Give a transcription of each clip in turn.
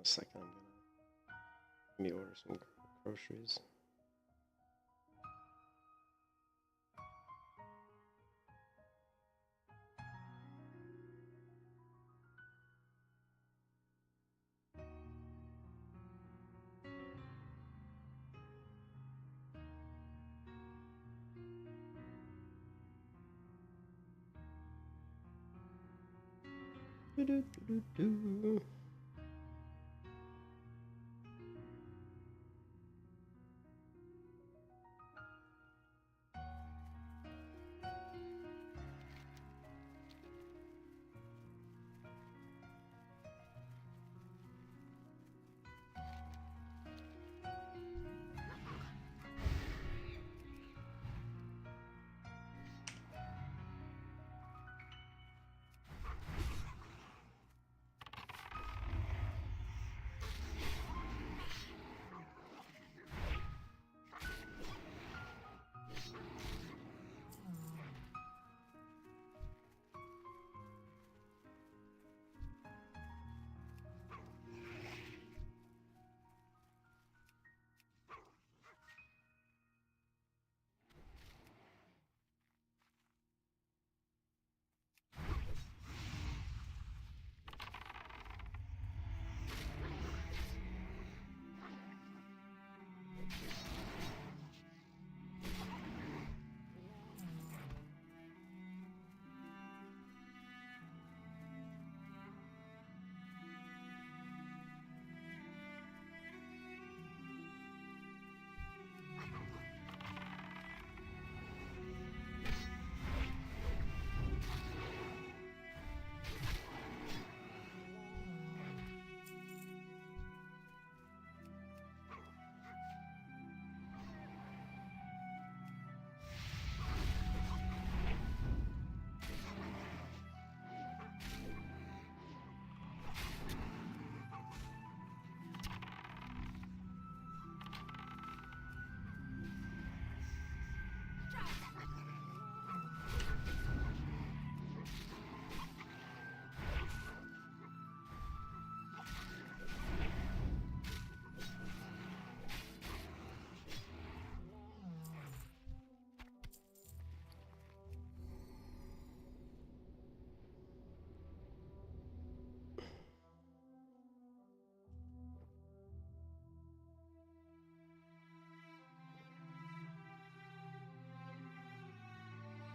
a second. Let me order some groceries. Do.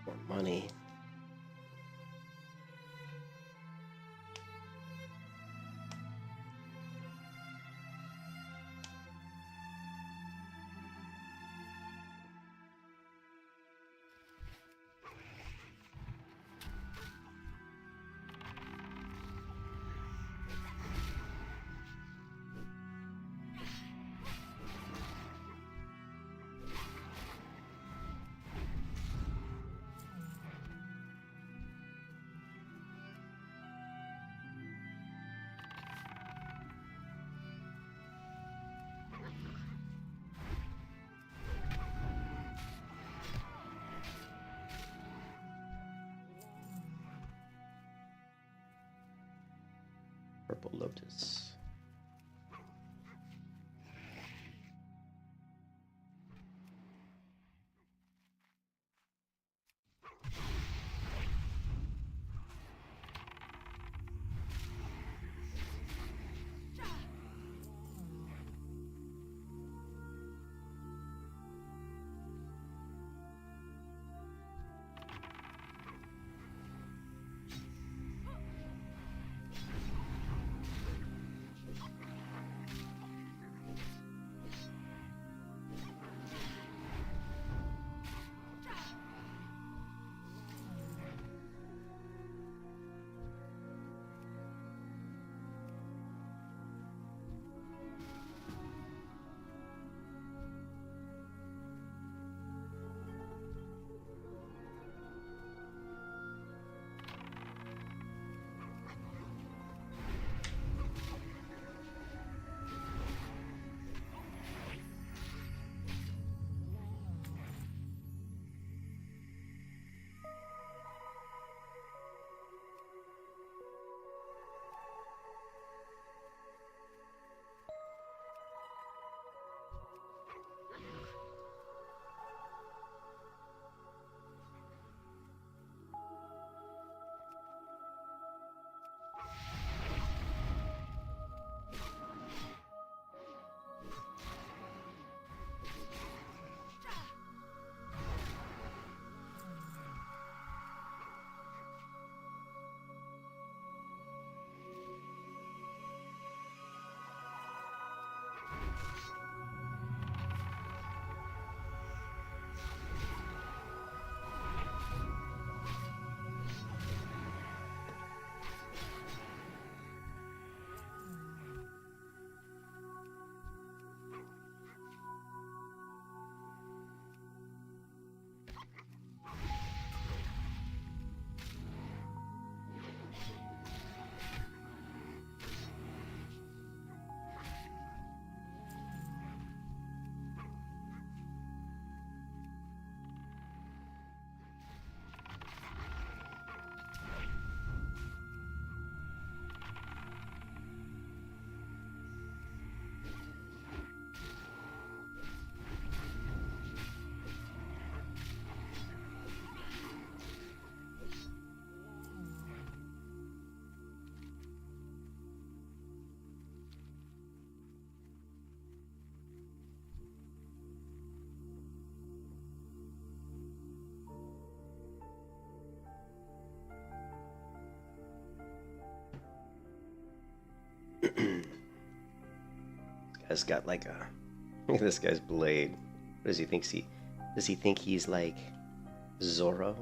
More money. Purple Lotus. has got like a... Look at this guy's blade. What does he think? Does he think he's like Zorro?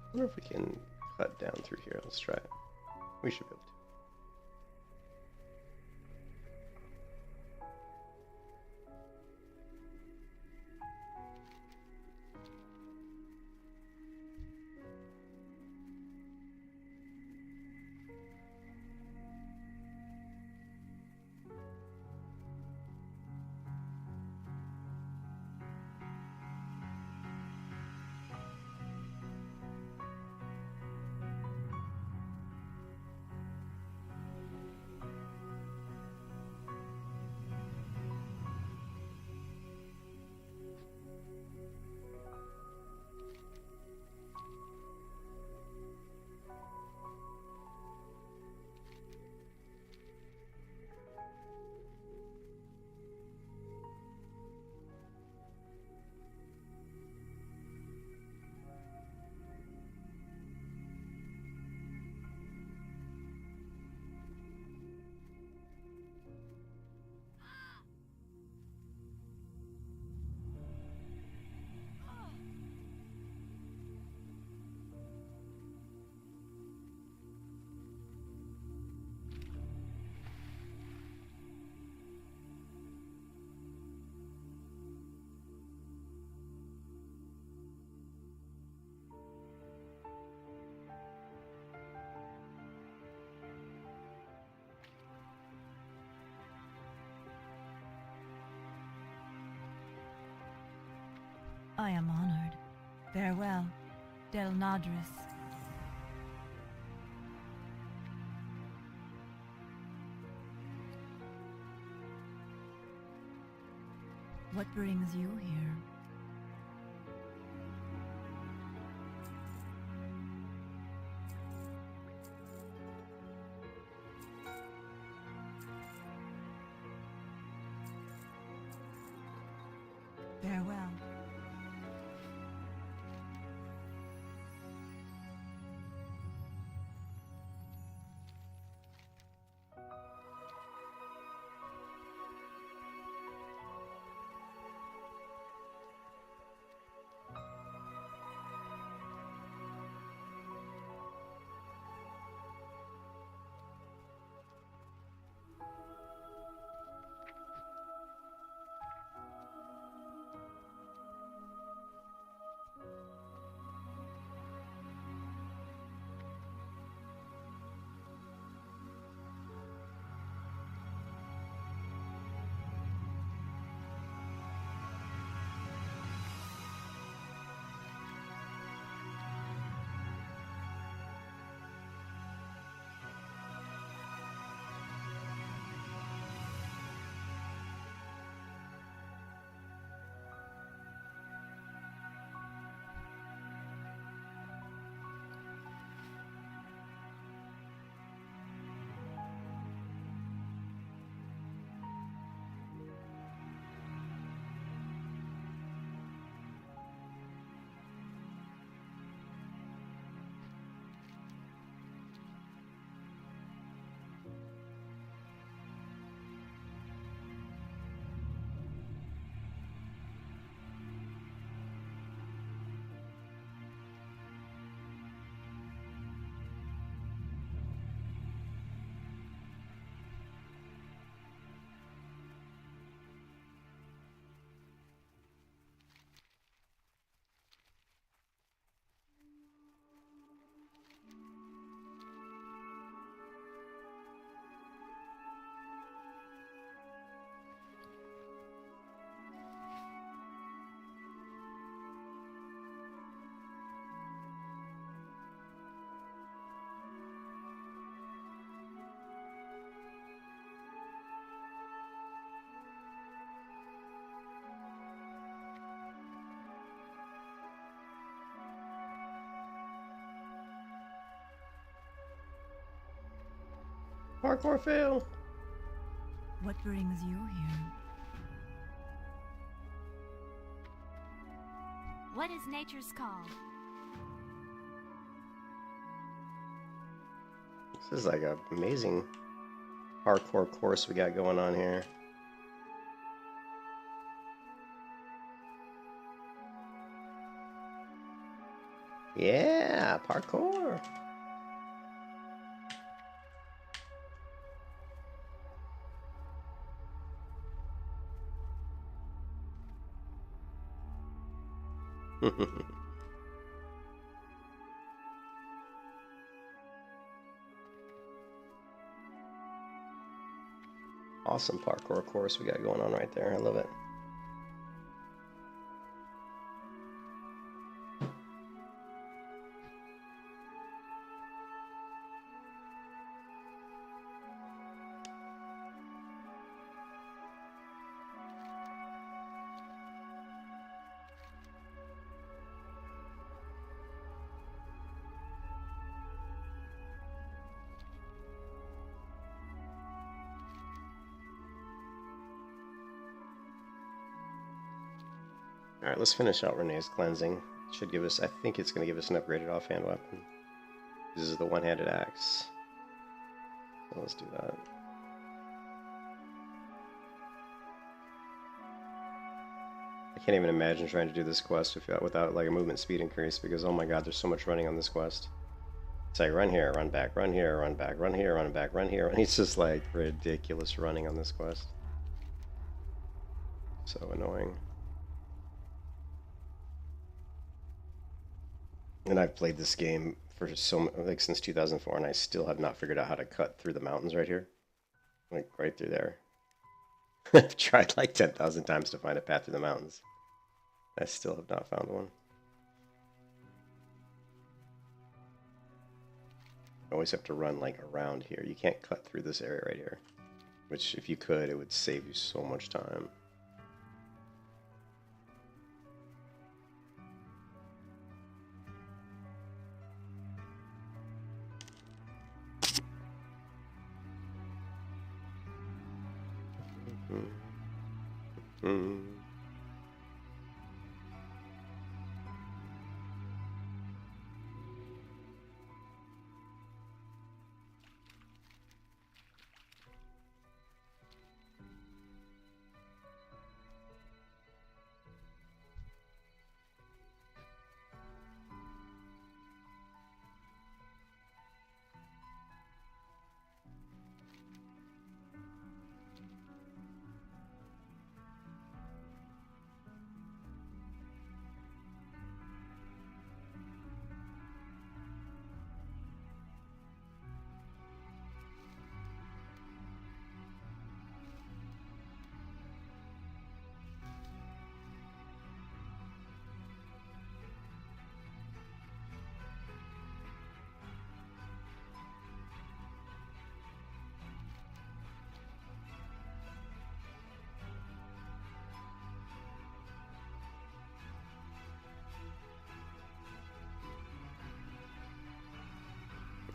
I wonder if we can cut down through here. Let's try it. We should be able to. I am honored. Farewell, Del Nadris. What brings you here? Farewell. Parkour fail. What brings you here? What is nature's call? This is like an amazing parkour course we got going on here. Yeah, parkour. Awesome parkour course we got going on right there. I love it. Alright, let's finish out Renee's cleansing. Should give us, I think it's going to give us an upgraded offhand weapon. This is the one-handed axe. So let's do that. I can't even imagine trying to do this quest without like a movement speed increase, because oh my god, there's so much running on this quest. It's like run here, run back, run here, run back, run here, run back, run here. And it's just like ridiculous running on this quest. So annoying. And I've played this game for like since 2004, and I still have not figured out how to cut through the mountains right here. Like right through there. I've tried like 10,000 times to find a path through the mountains. I still have not found one. You always have to run like around here. You can't cut through this area right here. Which if you could, it would save you so much time.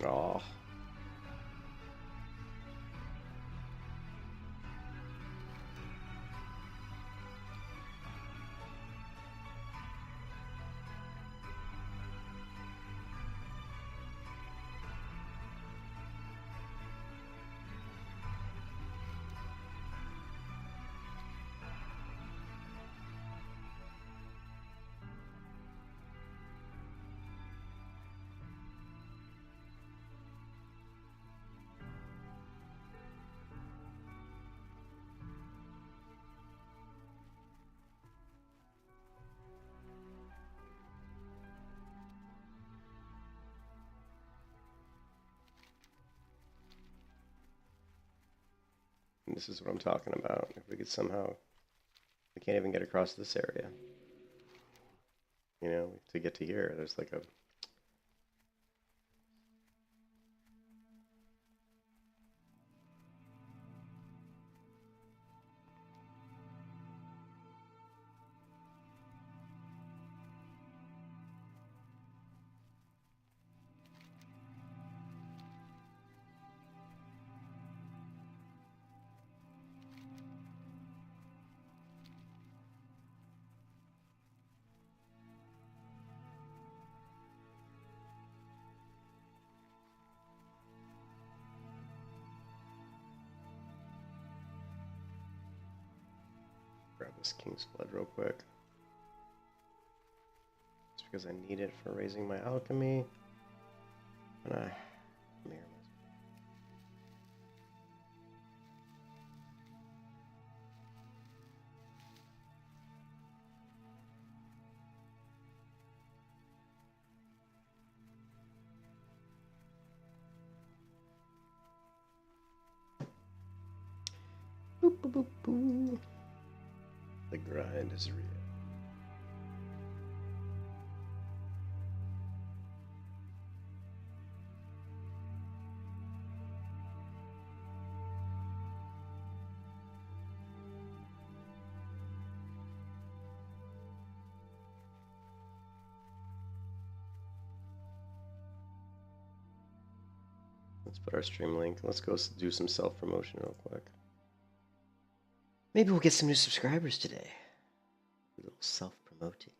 Oh. And this is what I'm talking about. If we could somehow... We can't even get across this area. You know, to get to here, there's like a... this King's Blood real quick. Just because I need it for raising my alchemy. And I mirror myself. Boop, boop, boop, boop. The grind is real. Let's put our stream link. Let's go do some self-promotion real quick. Maybe we'll get some new subscribers today. A little self-promoting.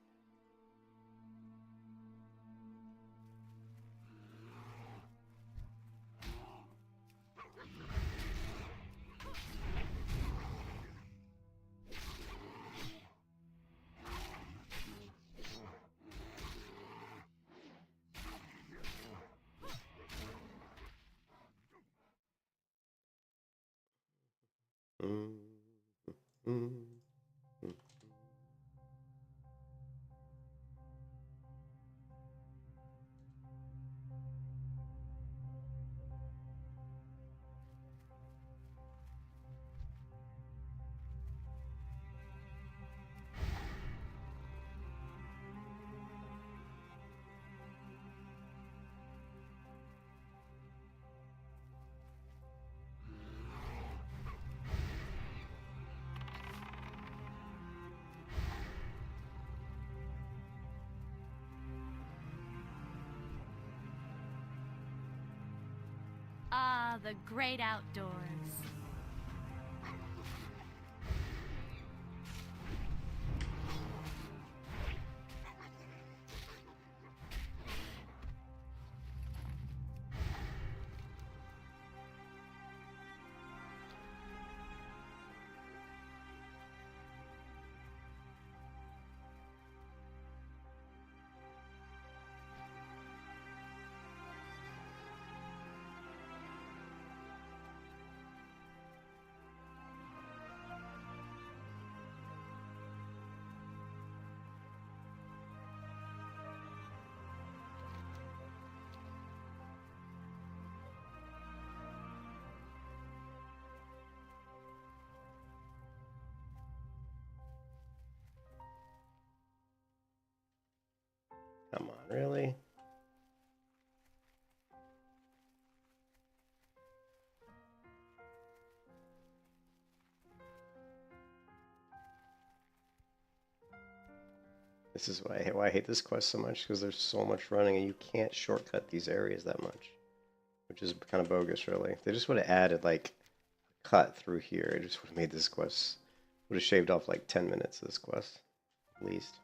Ah, the great outdoors. Come on, really? This is why I hate this quest so much, because there's so much running and you can't shortcut these areas that much. Which is kind of bogus, really. They just would have added, like, a cut through here. It just would have made this quest... Would have shaved off, like, 10 minutes of this quest. At least.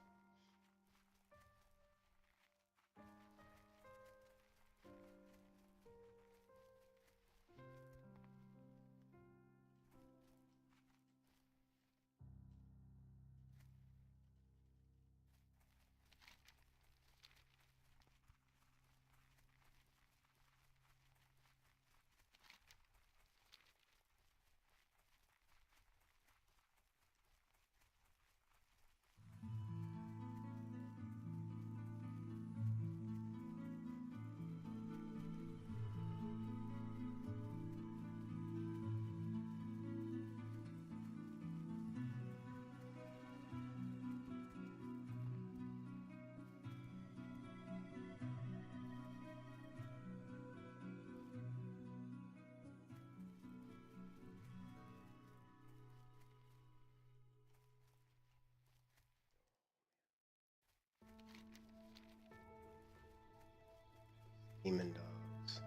Demon dogs.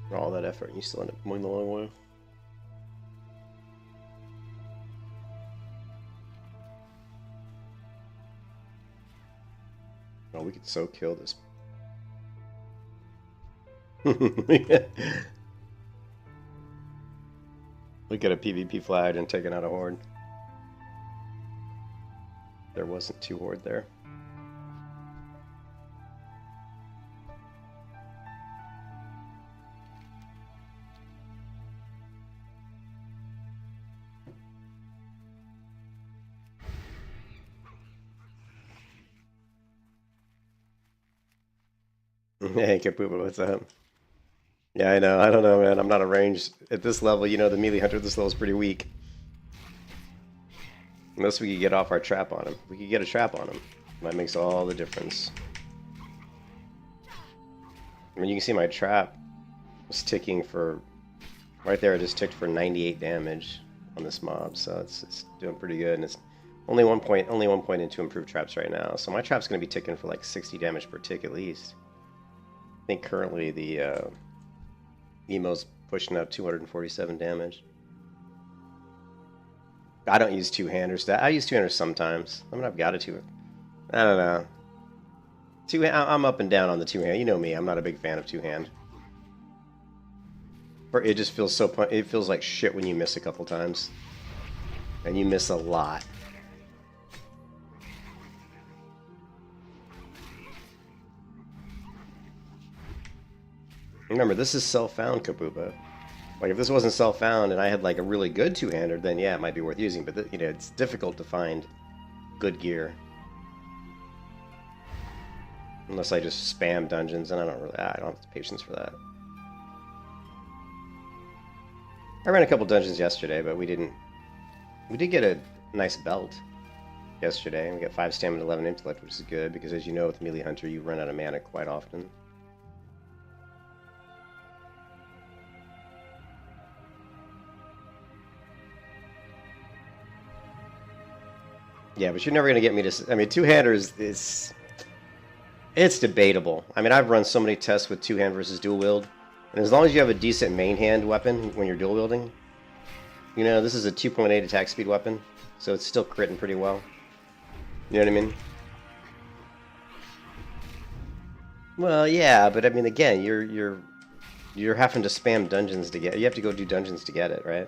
For all that effort, and you still end up going the long way. Oh, we could so kill this. Look at a PvP flag and taking out a horde. There wasn't 2 horde there. Hey, Kapuba, what's up? Yeah, I know. I don't know, man. I'm not a ranged at this level. You know, the melee hunter at this level is pretty weak. Unless we could get off our trap on him. We could get a trap on him. That makes all the difference. I mean, you can see my trap was ticking for... Right there, it just ticked for 98 damage on this mob. So it's doing pretty good. And it's only one point into improved traps right now. So my trap's going to be ticking for like 60 damage per tick at least. I think currently the Emo's pushing out 247 damage. I don't use two-handers. I use two-handers sometimes. I mean, I've got a two. I don't know. I'm up and down on the two-hand. You know me. I'm not a big fan of two-hand. It just feels so... It feels like shit when you miss a couple times. And you miss a lot. Remember, this is self-found, Kabuba. Like, if this wasn't self-found and I had, like, a really good two-hander, then, yeah, it might be worth using. But, you know, it's difficult to find good gear. Unless I just spam dungeons, and I don't have the patience for that. I ran a couple dungeons yesterday, but we did get a nice belt yesterday. We got 5 stamina, 11 intellect, which is good, because as you know, with Melee Hunter, you run out of mana quite often. Yeah, but you're never going to get me to... I mean, two-handers is... It's debatable. I mean, I've run so many tests with two-hand versus dual-wield, and as long as you have a decent main-hand weapon when you're dual-wielding, you know, this is a 2.8 attack speed weapon, so it's still critting pretty well. You know what I mean? Well, yeah, but I mean, again, you're having to spam dungeons to get... You have to go do dungeons to get it, right?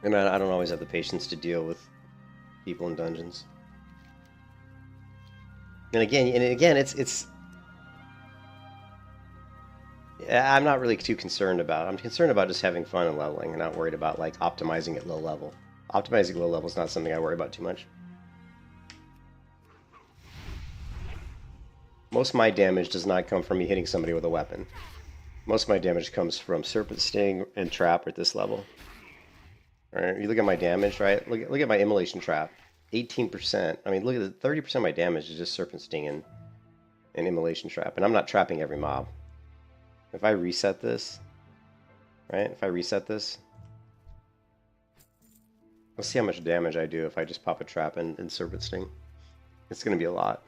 And I don't always have the patience to deal with people in dungeons. And again, it's I'm not really too concerned about it. I'm concerned about just having fun and leveling, and not worried about like optimizing at low level. Optimizing low level is not something I worry about too much. Most of my damage does not come from me hitting somebody with a weapon. Most of my damage comes from Serpent Sting and Trap at this level. Alright, you look at my damage, right? Look at my Immolation Trap. 18%. I mean, look at the 30% of my damage is just Serpent Sting and Immolation Trap. And I'm not trapping every mob. If I reset this, right? If I reset this, let's see how much damage I do if I just pop a trap and Serpent Sting. It's going to be a lot.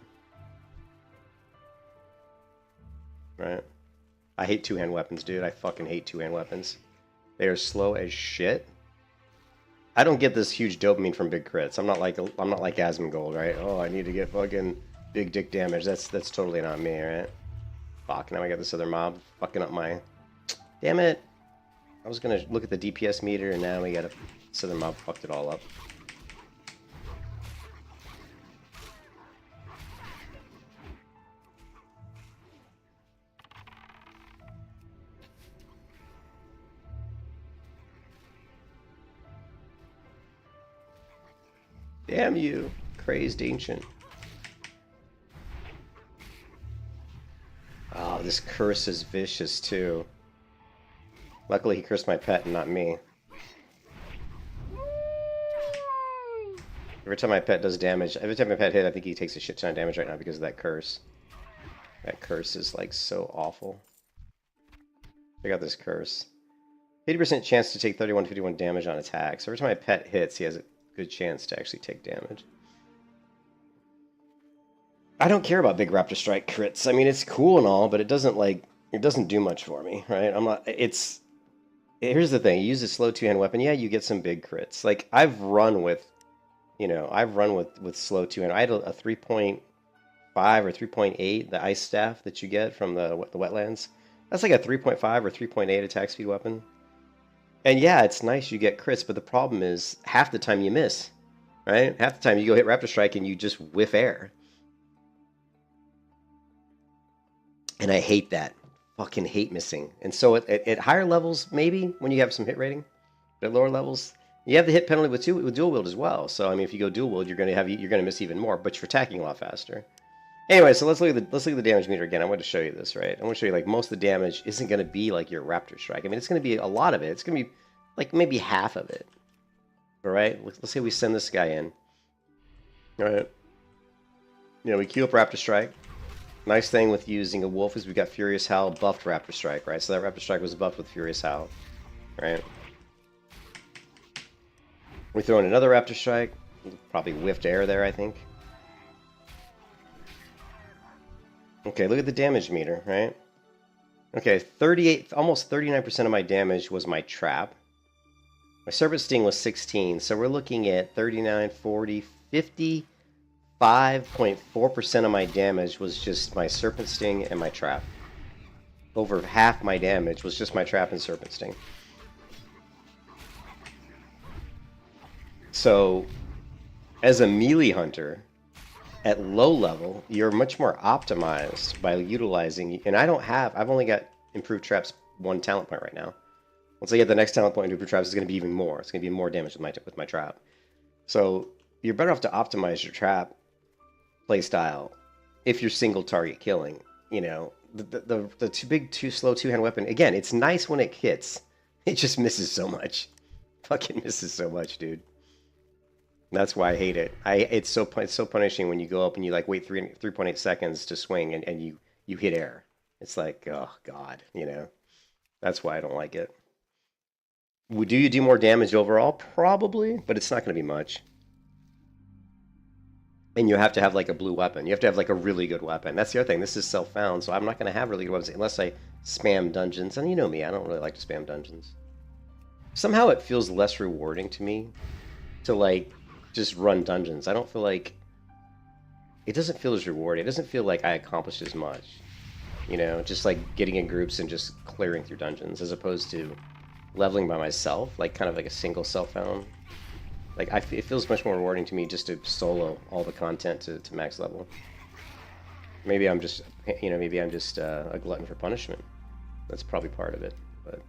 Right? I hate two-hand weapons, dude. I fucking hate two-hand weapons. They are slow as shit. I don't get this huge dopamine from big crits. I'm not like Asmongold, right? Oh, I need to get fucking big dick damage. That's totally not me, right? Fuck, now I got this other mob fucking up my... Damn it! I was gonna look at the DPS meter, and now we got this other mob fucked it all up. Damn you, crazed ancient. Oh, this curse is vicious too. Luckily he cursed my pet and not me. Every time my pet does damage, every time my pet hit, I think he takes a shit ton of damage right now because of that curse. That curse is like so awful. Check out this curse. 80% chance to take 31 to 51 damage on attack. So every time my pet hits, he has a good chance to actually take damage. I don't care about big Raptor Strike crits. I mean, it's cool and all, but it doesn't do much for me, right? Here's the thing. You use a slow two-hand weapon, yeah, you get some big crits. Like, I've run with slow two-hand. I had a 3.5 or 3.8, the ice staff that you get from the wetlands. That's like a 3.5 or 3.8 attack speed weapon. And yeah, it's nice you get crits, but the problem is half the time you miss, right? Half the time you go hit Raptor Strike and you just whiff air. And I hate that. Fucking hate missing. And so at higher levels, maybe, when you have some hit rating, but at lower levels, you have the hit penalty with dual wield as well. So I mean, if you go dual wield, you're gonna miss even more, but you're attacking a lot faster. Anyway, so let's look at the damage meter again. I want to show you this, right? I want to show you like most of the damage isn't gonna be like your Raptor Strike. I mean, it's gonna be a lot of it. It's gonna be like maybe half of it. All right. Let's say we send this guy in. All right. You know, we queue up Raptor Strike. Nice thing with using a wolf is we got Furious Howl buffed Raptor Strike, right? So that Raptor Strike was buffed with Furious Howl, right? We throw in another Raptor Strike. Probably whiffed air there, I think. Okay, look at the damage meter, right? Okay, 38, almost 39% of my damage was my trap. My Serpent Sting was 16, so we're looking at 39, 40, 55.4% of my damage was just my Serpent Sting and my trap. Over half my damage was just my trap and Serpent Sting. So, as a melee hunter, at low level, you're much more optimized by utilizing, and I've only got improved traps 1 talent point right now. Once I get the next talent point into improved traps, it's going to be even more. It's going to be more damage with my trap. So, you're better off to optimize your trap playstyle if you're single target killing. You know, the too slow two-hand weapon, again, it's nice when it hits. It just misses so much. Fucking misses so much, dude. That's why I hate it. It's so punishing when you go up and you like wait 3.8 seconds to swing and you hit air. It's like, oh god, you know. That's why I don't like it. Do you do more damage overall? Probably, but it's not going to be much. And you have to have like a blue weapon. You have to have like a really good weapon. That's the other thing. This is self-found, so I'm not going to have really good weapons unless I spam dungeons. And you know me, I don't really like to spam dungeons. Somehow it feels less rewarding to me to like just run dungeons. I don't feel like it doesn't feel as rewarding. It doesn't feel like I accomplished as much. You know, just like getting in groups and just clearing through dungeons as opposed to leveling by myself, like kind of like a single self-found. Like it feels much more rewarding to me just to solo all the content to max level. Maybe I'm just, you know, maybe I'm just a glutton for punishment. That's probably part of it, but.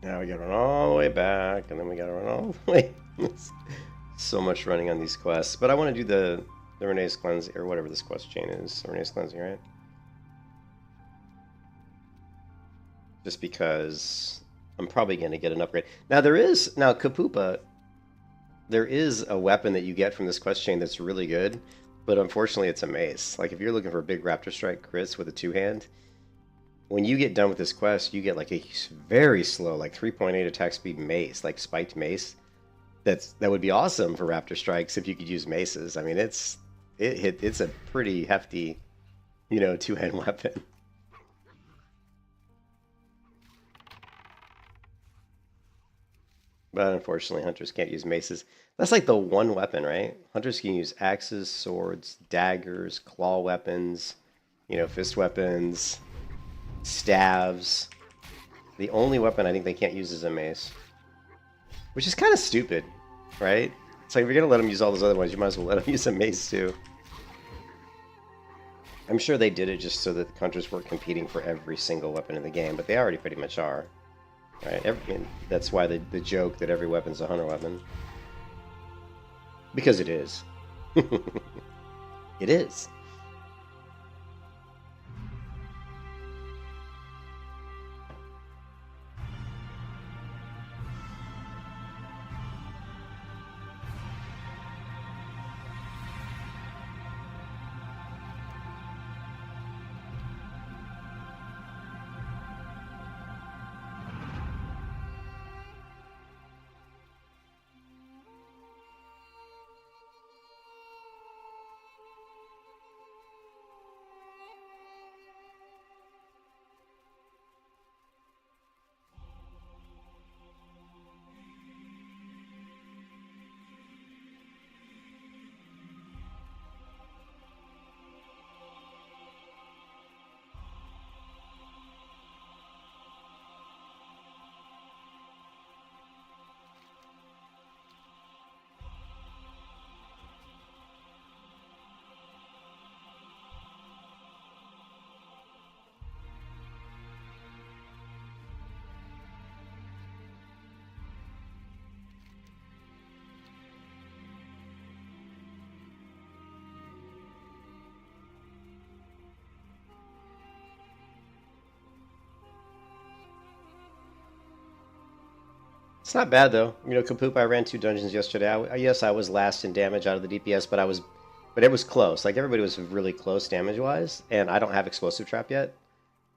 Now we gotta run all the way back, and then we gotta run all the way. So much running on these quests. But I want to do the Renee's Cleansing, or whatever this quest chain is. Renee's Cleansing, right? Just because I'm probably going to get an upgrade. Now Kapupa, there is a weapon that you get from this quest chain that's really good, but unfortunately it's a mace. Like if you're looking for big Raptor Strike crits with a two-hand, when you get done with this quest, you get like a very slow, like 3.8 attack speed mace, like spiked mace. That would be awesome for Raptor Strikes if you could use maces. I mean, it's a pretty hefty, you know, two-hand weapon. But unfortunately, hunters can't use maces. That's like the one weapon, right? Hunters can use axes, swords, daggers, claw weapons, you know, fist weapons, staves. The only weapon I think they can't use is a mace. Which is kind of stupid, right? It's like, if you're gonna let him use all those other ones, you might as well let him use a mace too. I'm sure they did it just so that the countries weren't competing for every single weapon in the game, but they already pretty much are. Right? That's why the joke that every weapon's a hunter weapon. Because it is. It is. It's not bad though. You know, Kapoop, I ran 2 dungeons yesterday. Yes, I was last in damage out of the DPS, but it was close. Like everybody was really close damage-wise, and I don't have explosive trap yet.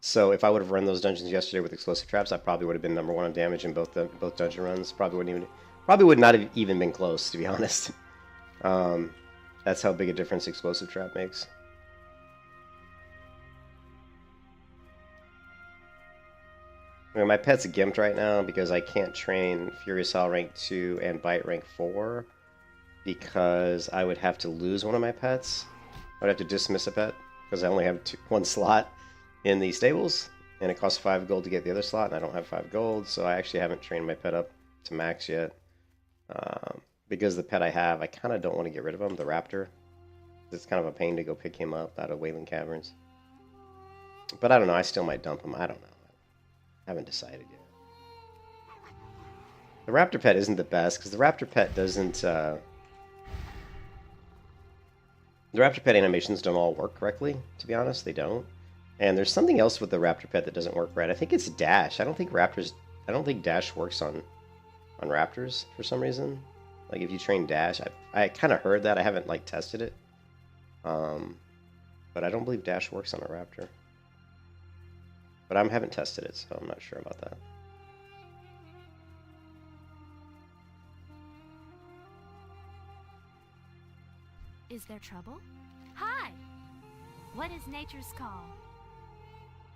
So if I would have run those dungeons yesterday with explosive traps, I probably would have been #1 on damage in both dungeon runs. Probably would not have even been close, to be honest. That's how big a difference explosive trap makes. I mean, my pet's gimped right now because I can't train Furious Howl rank 2 and Bite rank 4 because I would have to lose one of my pets. I would have to dismiss a pet because I only have 1 slot in the stables, and it costs 5 gold to get the other slot, and I don't have 5 gold, so I actually haven't trained my pet up to max yet. Because the pet I have, I kind of don't want to get rid of him, the Raptor. It's kind of a pain to go pick him up out of Wailing Caverns. But I don't know, I still might dump him, I don't know. I haven't decided yet. The Raptor pet isn't the best, because the Raptor pet doesn't... the Raptor pet animations don't all work correctly, to be honest, they don't. And there's something else with the Raptor pet that doesn't work right. I think it's Dash. I don't think Dash works on Raptors for some reason. Like if you train Dash, I kind of heard that. I haven't like tested it. But I don't believe Dash works on a Raptor. But I haven't tested it, so I'm not sure about that. Is there trouble? Hi! What is nature's call?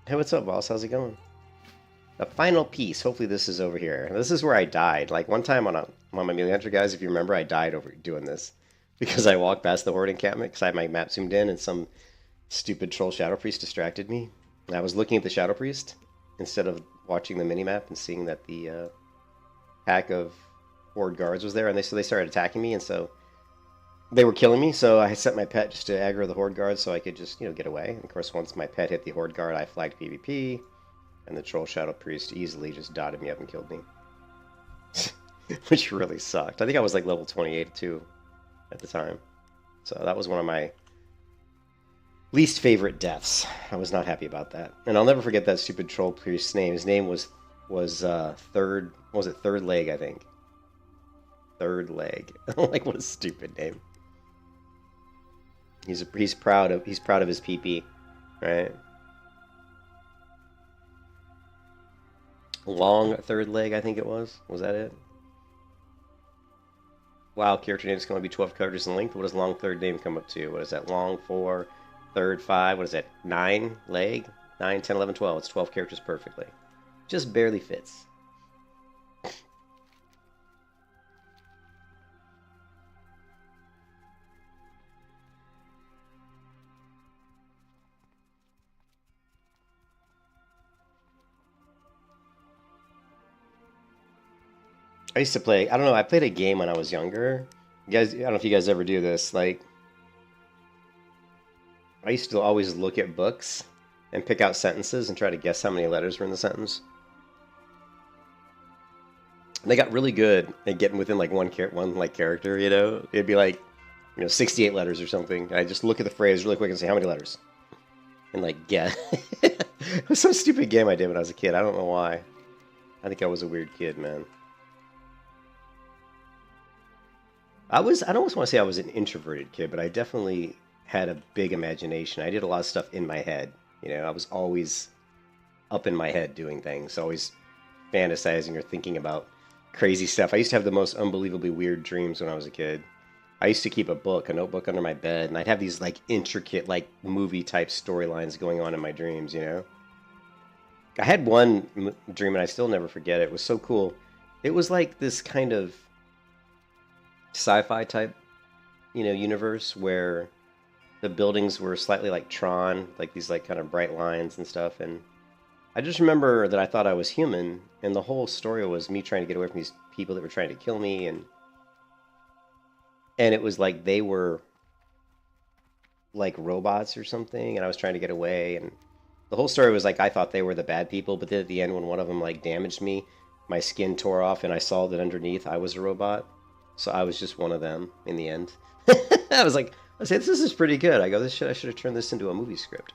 Hey, what's up, boss? How's it going? The final piece. Hopefully this is over here. This is where I died. Like one time on my Melee Hunter, guys, if you remember, I died over doing this. Because I walked past the Horde encampment because I had my map zoomed in and some stupid troll Shadow Priest distracted me. And I was looking at the Shadow Priest instead of watching the minimap and seeing that the pack of Horde guards was there. And so they started attacking me, and so they were killing me. So I sent my pet just to aggro the Horde guards so I could just, get away. And of course, once my pet hit the Horde guard, I flagged PvP. And the Troll Shadow Priest easily just dotted me up and killed me. Which really sucked. I think I was like level 28 too at the time. So that was one of my least favorite deaths. I was not happy about that. And I'll never forget that stupid Troll Priest's name. His name was Third Leg, I think. Third Leg. Like, what a stupid name. He's proud of his PP, right? Long Third Leg, I think it was. Was that it? Wow, character name is going to be 12 characters in length. What does long third name come up to? What is that? Long 4, third 5. What is that? 9 leg? 9, 10, 11, 12. It's 12 characters perfectly. Just barely fits. I used to play, I don't know, I played a game when I was younger You guys, I don't know if you guys ever do this. Like, I used to always look at books and pick out sentences and try to guess how many letters were in the sentence. And they got really good at getting within like one like character. You know, it'd be like 68 letters or something. I just look at the phrase really quick and say how many letters, and like guess. It was some stupid game I did when I was a kid. I don't know why. I think I was a weird kid, man. I don't almost want to say I was an introverted kid, but I definitely had a big imagination. I did a lot of stuff in my head. I was always up in my head doing things, always fantasizing or thinking about crazy stuff. I used to have the most unbelievably weird dreams when I was a kid. I used to keep a notebook under my bed, and I'd have these like intricate, like movie type storylines going on in my dreams, I had one dream, and I still never forget it. It was so cool. It was like this kind of sci-fi type, universe where the buildings were slightly like Tron, like these like kind of bright lines and stuff. And I just remember that I thought I was human, and the whole story was me trying to get away from these people that were trying to kill me, and it was like they were like robots or something, and I was trying to get away. And the whole story was like I thought they were the bad people, but then at the end, when one of them like damaged me, my skin tore off, and I saw that underneath I was a robot. So I was just one of them in the end. I said, this is pretty good. I go, I should have turned this into a movie script.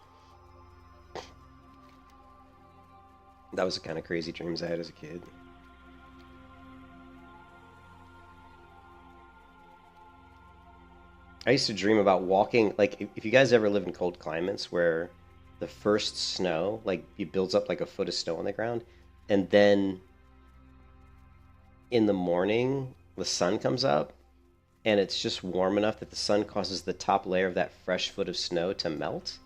That was the kind of crazy dreams I had as a kid. I used to dream about walking, like, if you guys ever live in cold climates where the first snow, like, it builds up like a foot of snow on the ground, and then in the morning, the sun comes up, and it's just warm enough that the sun causes the top layer of that fresh foot of snow to melt.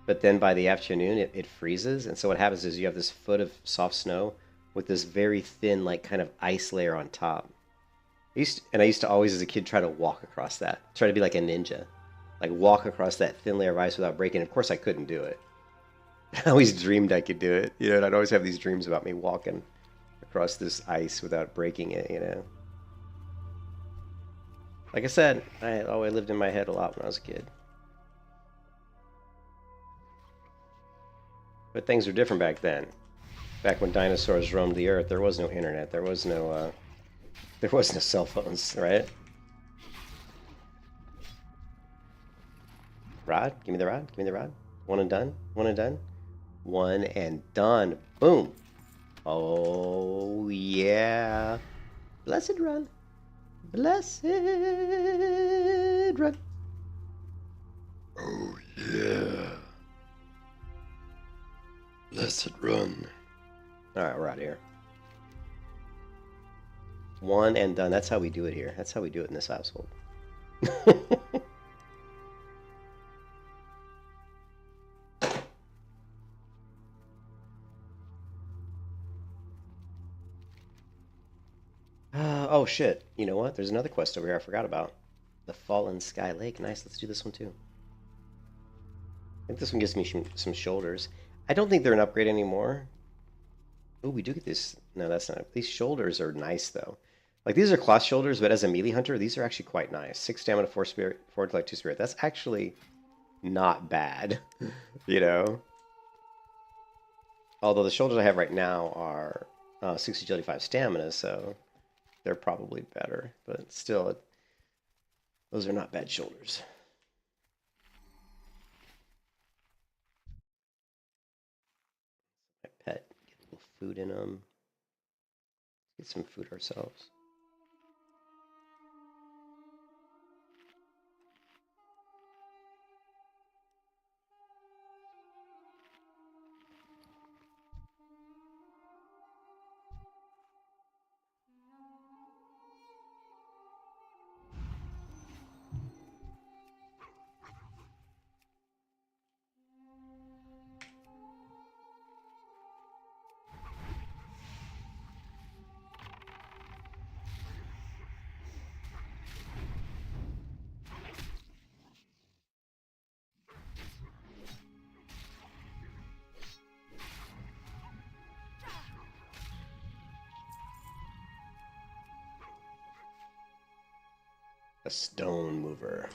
But then by the afternoon, it freezes. And so what happens is you have this foot of soft snow with this very thin, like, kind of ice layer on top. I used to always, as a kid, try to walk across that. Try to be like a ninja. Like, walk across that thin layer of ice without breaking. Of course, I couldn't do it. I always dreamed I could do it. And I'd always have these dreams about me walking across this ice without breaking it, Like I said, I always lived in my head a lot when I was a kid. But things were different back then. Back when dinosaurs roamed the earth, there was no internet. There was no cell phones, right? Rod? Give me the rod. Give me the rod. One and done. One and done. One and done. Boom. Oh, yeah. Blessed run. Blessed run. Oh, yeah. Blessed run. Alright, we're out of here. One and done. That's how we do it here. That's how we do it in this household. Oh shit. You know what? There's another quest over here I forgot about. The Fallen Sky Lake. Nice. Let's do this one too. I think this one gives me some shoulders. I don't think they're an upgrade anymore. Oh, we do get this. No, that's not. These shoulders are nice though. Like, these are cloth shoulders, but as a melee hunter, these are actually quite nice. 6 stamina, 4 spirit, 4 intellect, 2 spirit. That's actually not bad, Although the shoulders I have right now are 60 agility, 5 stamina, so they're probably better. But still, those are not bad shoulders. My pet, get a little food in them. Get some food ourselves. A stone mover.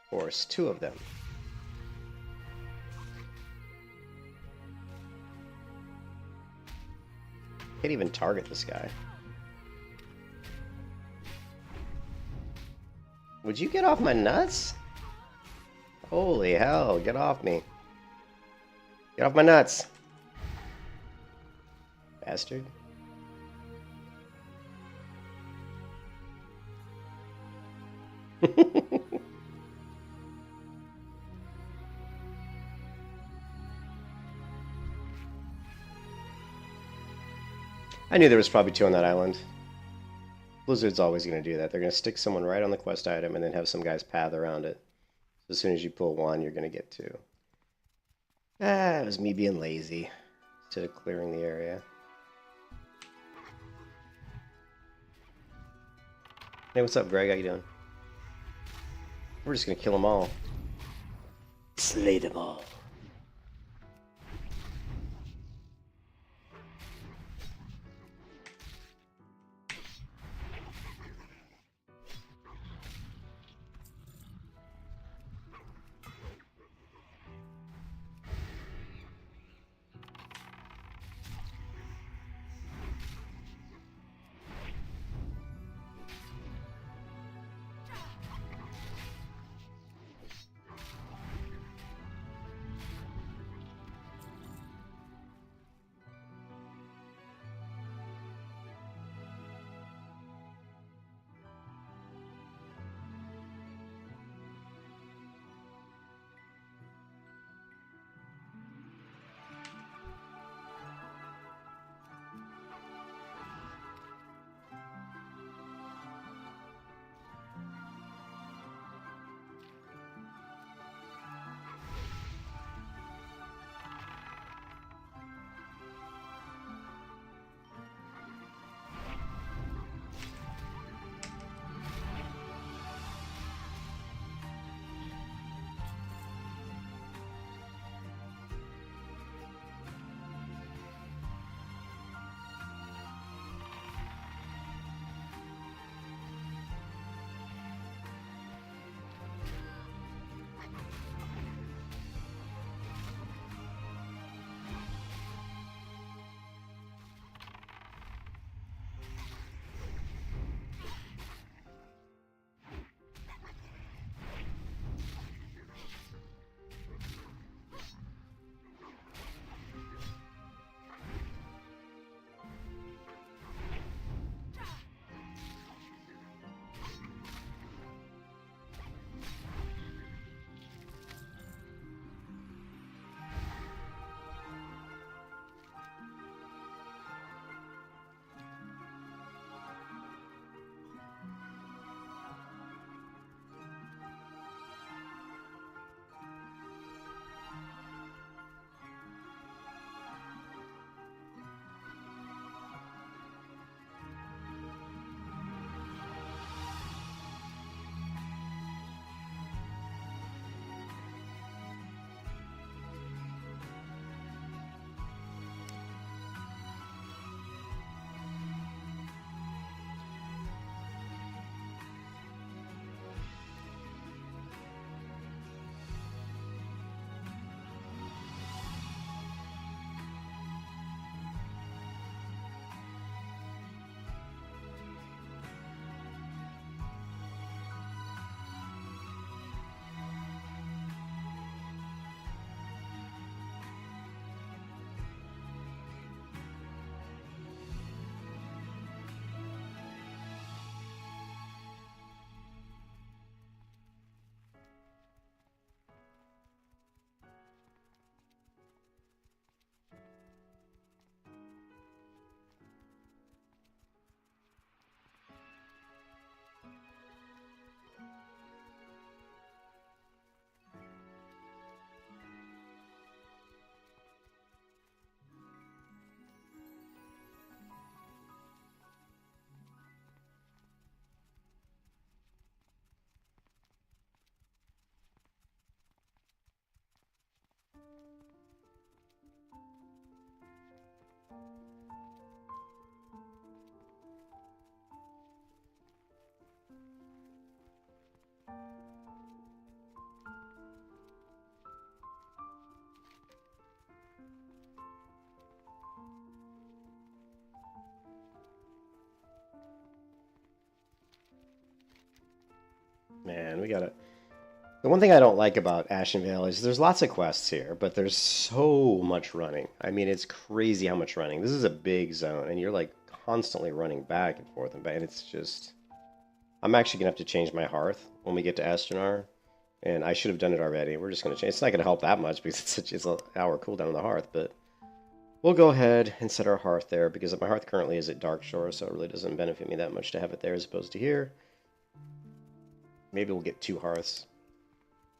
Force 2 of them. Can't even target this guy. Would you get off my nuts? Holy hell, get off me. Get off my nuts. Bastard. I knew there was probably 2 on that island. Blizzard's always going to do that. They're going to stick someone right on the quest item and then have some guys path around it. So as soon as you pull 1, you're going to get 2. Ah, it was me being lazy instead of clearing the area. Hey, what's up, Greg? How you doing? We're just going to kill them all. Slay them all. man, we gotta... The one thing I don't like about Ashenvale is there's lots of quests here, but there's so much running. I mean, it's crazy how much running. This is a big zone, and you're like constantly running back and forth and back, and it's just... I'm actually gonna have to change my hearth when we get to Astranar, and I should have done it already. We're just gonna change. It's not gonna help that much because it's an hour cooldown on the hearth, but we'll go ahead and set our hearth there because my hearth currently is at Darkshore, so it really doesn't benefit me that much to have it there as opposed to here. Maybe we'll get 2 hearths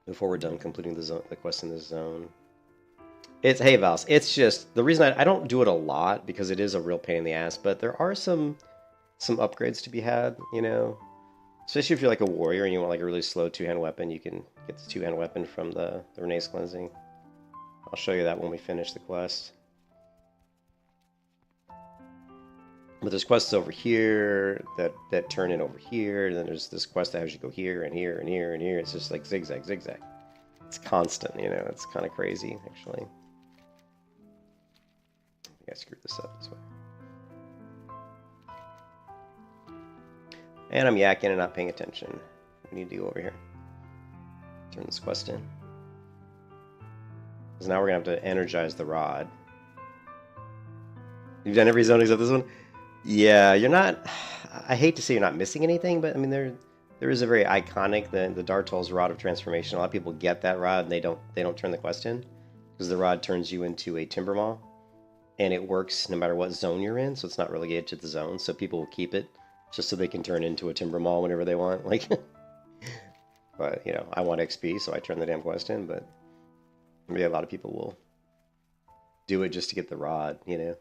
before we're done completing the quest in this zone. It's, hey Vals, it's just, the reason I don't do it a lot because it is a real pain in the ass, but there are some upgrades to be had, you know? Especially if you're like a warrior and you want like a really slow 2-hand weapon, you can get the 2-hand weapon from the Renee's Cleansing. I'll show you that when we finish the quest. But there's quests over here that turn in over here, and then there's this quest that has you go here and here and here and here. It's just like zigzag, zigzag. It's constant, you know, it's kind of crazy, actually. I think I screwed this up this way. And I'm yakking and not paying attention. We need to go over here. Turn this quest in. Because now we're going to have to energize the rod. You've done every zone except this one? Yeah, you're not... I hate to say you're not missing anything, but I mean, there is a very iconic, the Dartol's Rod of Transformation. A lot of people get that rod and they don't turn the quest in. Because the rod turns you into a Timbermaw. And it works no matter what zone you're in, so it's not relegated to the zone. So people will keep it just so they can turn into a Timbermaw whenever they want. Like, but, you know, I want XP, so I turn the damn quest in, but maybe a lot of people will do it just to get the rod, you know?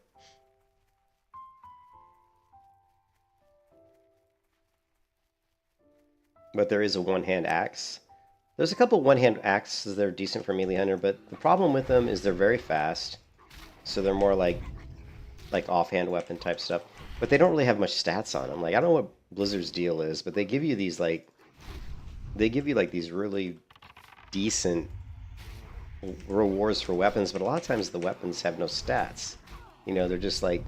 But there is a one-hand axe. There's a couple one-hand axes that are decent for melee hunter, but the problem with them is they're very fast. So they're more like offhand weapon type stuff. But they don't really have much stats on them. Like, I don't know what Blizzard's deal is, but they give you these like... They give you like these really decent rewards for weapons, but a lot of times the weapons have no stats. You know, they're just like,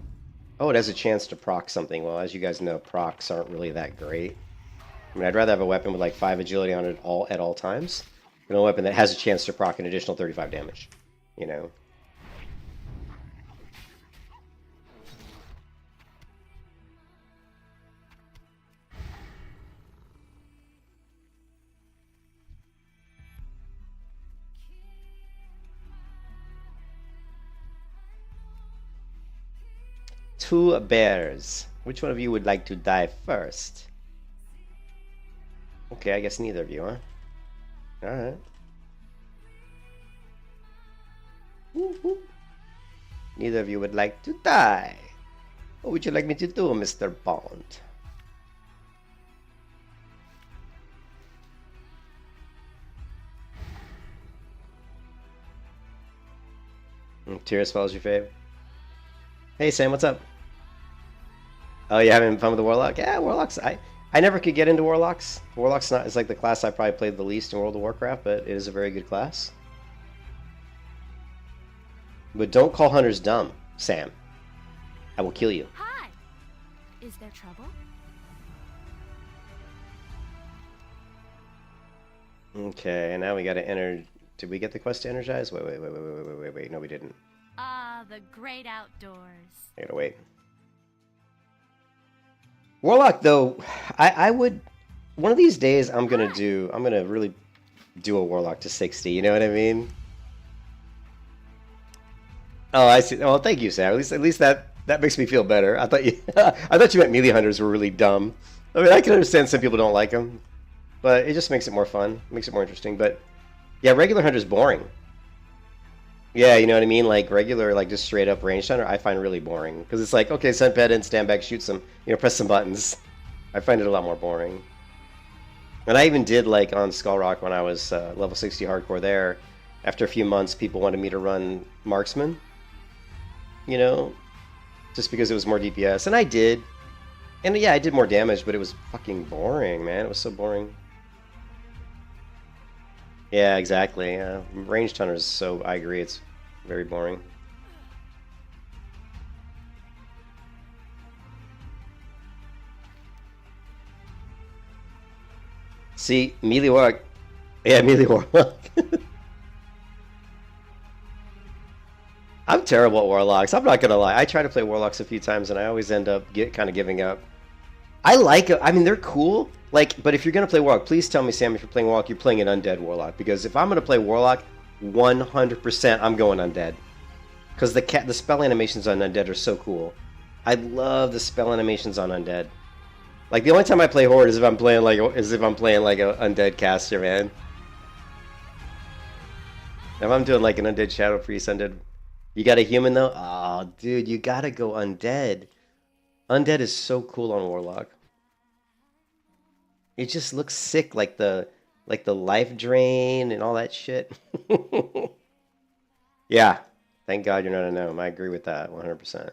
oh, it has a chance to proc something. Well, as you guys know, procs aren't really that great. I mean, I'd rather have a weapon with like 5 agility on it at all times than a weapon that has a chance to proc an additional 35 damage. You know? Two bears. Which one of you would like to die first? Okay, I guess neither of you, huh? Alright. Woo-hoo. Neither of you would like to die. What would you like me to do, Mr. Bond? Tear spells your fave? Hey Sam, what's up? Oh, you having fun with the Warlock? Yeah, Warlocks. I never could get into Warlocks. Warlock's not, it's like the class I probably played the least in World of Warcraft, but it is a very good class. But don't call hunters dumb, Sam. I will kill you. Hi! Is there trouble? Okay, and now we gotta enter... Did we get the quest to energize? Wait. No, we didn't. Ah, the great outdoors. I gotta wait. Warlock, though, I would... One of these days, I'm gonna really do a Warlock to 60, you know what I mean? Oh, I see. Oh, thank you, Sam. At least that makes me feel better. I thought you meant melee hunters were really dumb. I mean, I can understand some people don't like them, but it just makes it more fun, makes it more interesting. But yeah, regular hunter's boring. Yeah, you know what I mean? Like regular, like just straight up ranged hunter, I find really boring because it's like, okay, send pet in, stand back, shoot some, you know, press some buttons. I find it a lot more boring. And I even did like on Skull Rock when I was level 60 hardcore there. After a few months, people wanted me to run marksman. You know, just because it was more DPS, and I did. And yeah, I did more damage, but it was fucking boring, man. It was so boring. Yeah, exactly. Ranged hunters, so I agree, it's very boring. See, melee warlock. Yeah, melee warlock. I'm terrible at warlocks. I'm not gonna lie. I try to play warlocks a few times, and I always end up kind of giving up. I like it. I mean, they're cool. Like, but if you're gonna play warlock, please tell me, Sam, if you're playing warlock, you're playing an undead warlock. Because if I'm gonna play warlock, 100% I'm going undead. Because the spell animations on undead are so cool. I love the spell animations on undead. Like the only time I play horde is if I'm playing like an undead caster, man. If I'm doing like an undead shadow priest, undead. You got a human though? Oh, dude, you gotta go undead. Undead is so cool on warlock. It just looks sick, like the life drain and all that shit. Yeah, thank God you're not a gnome. I agree with that 100%.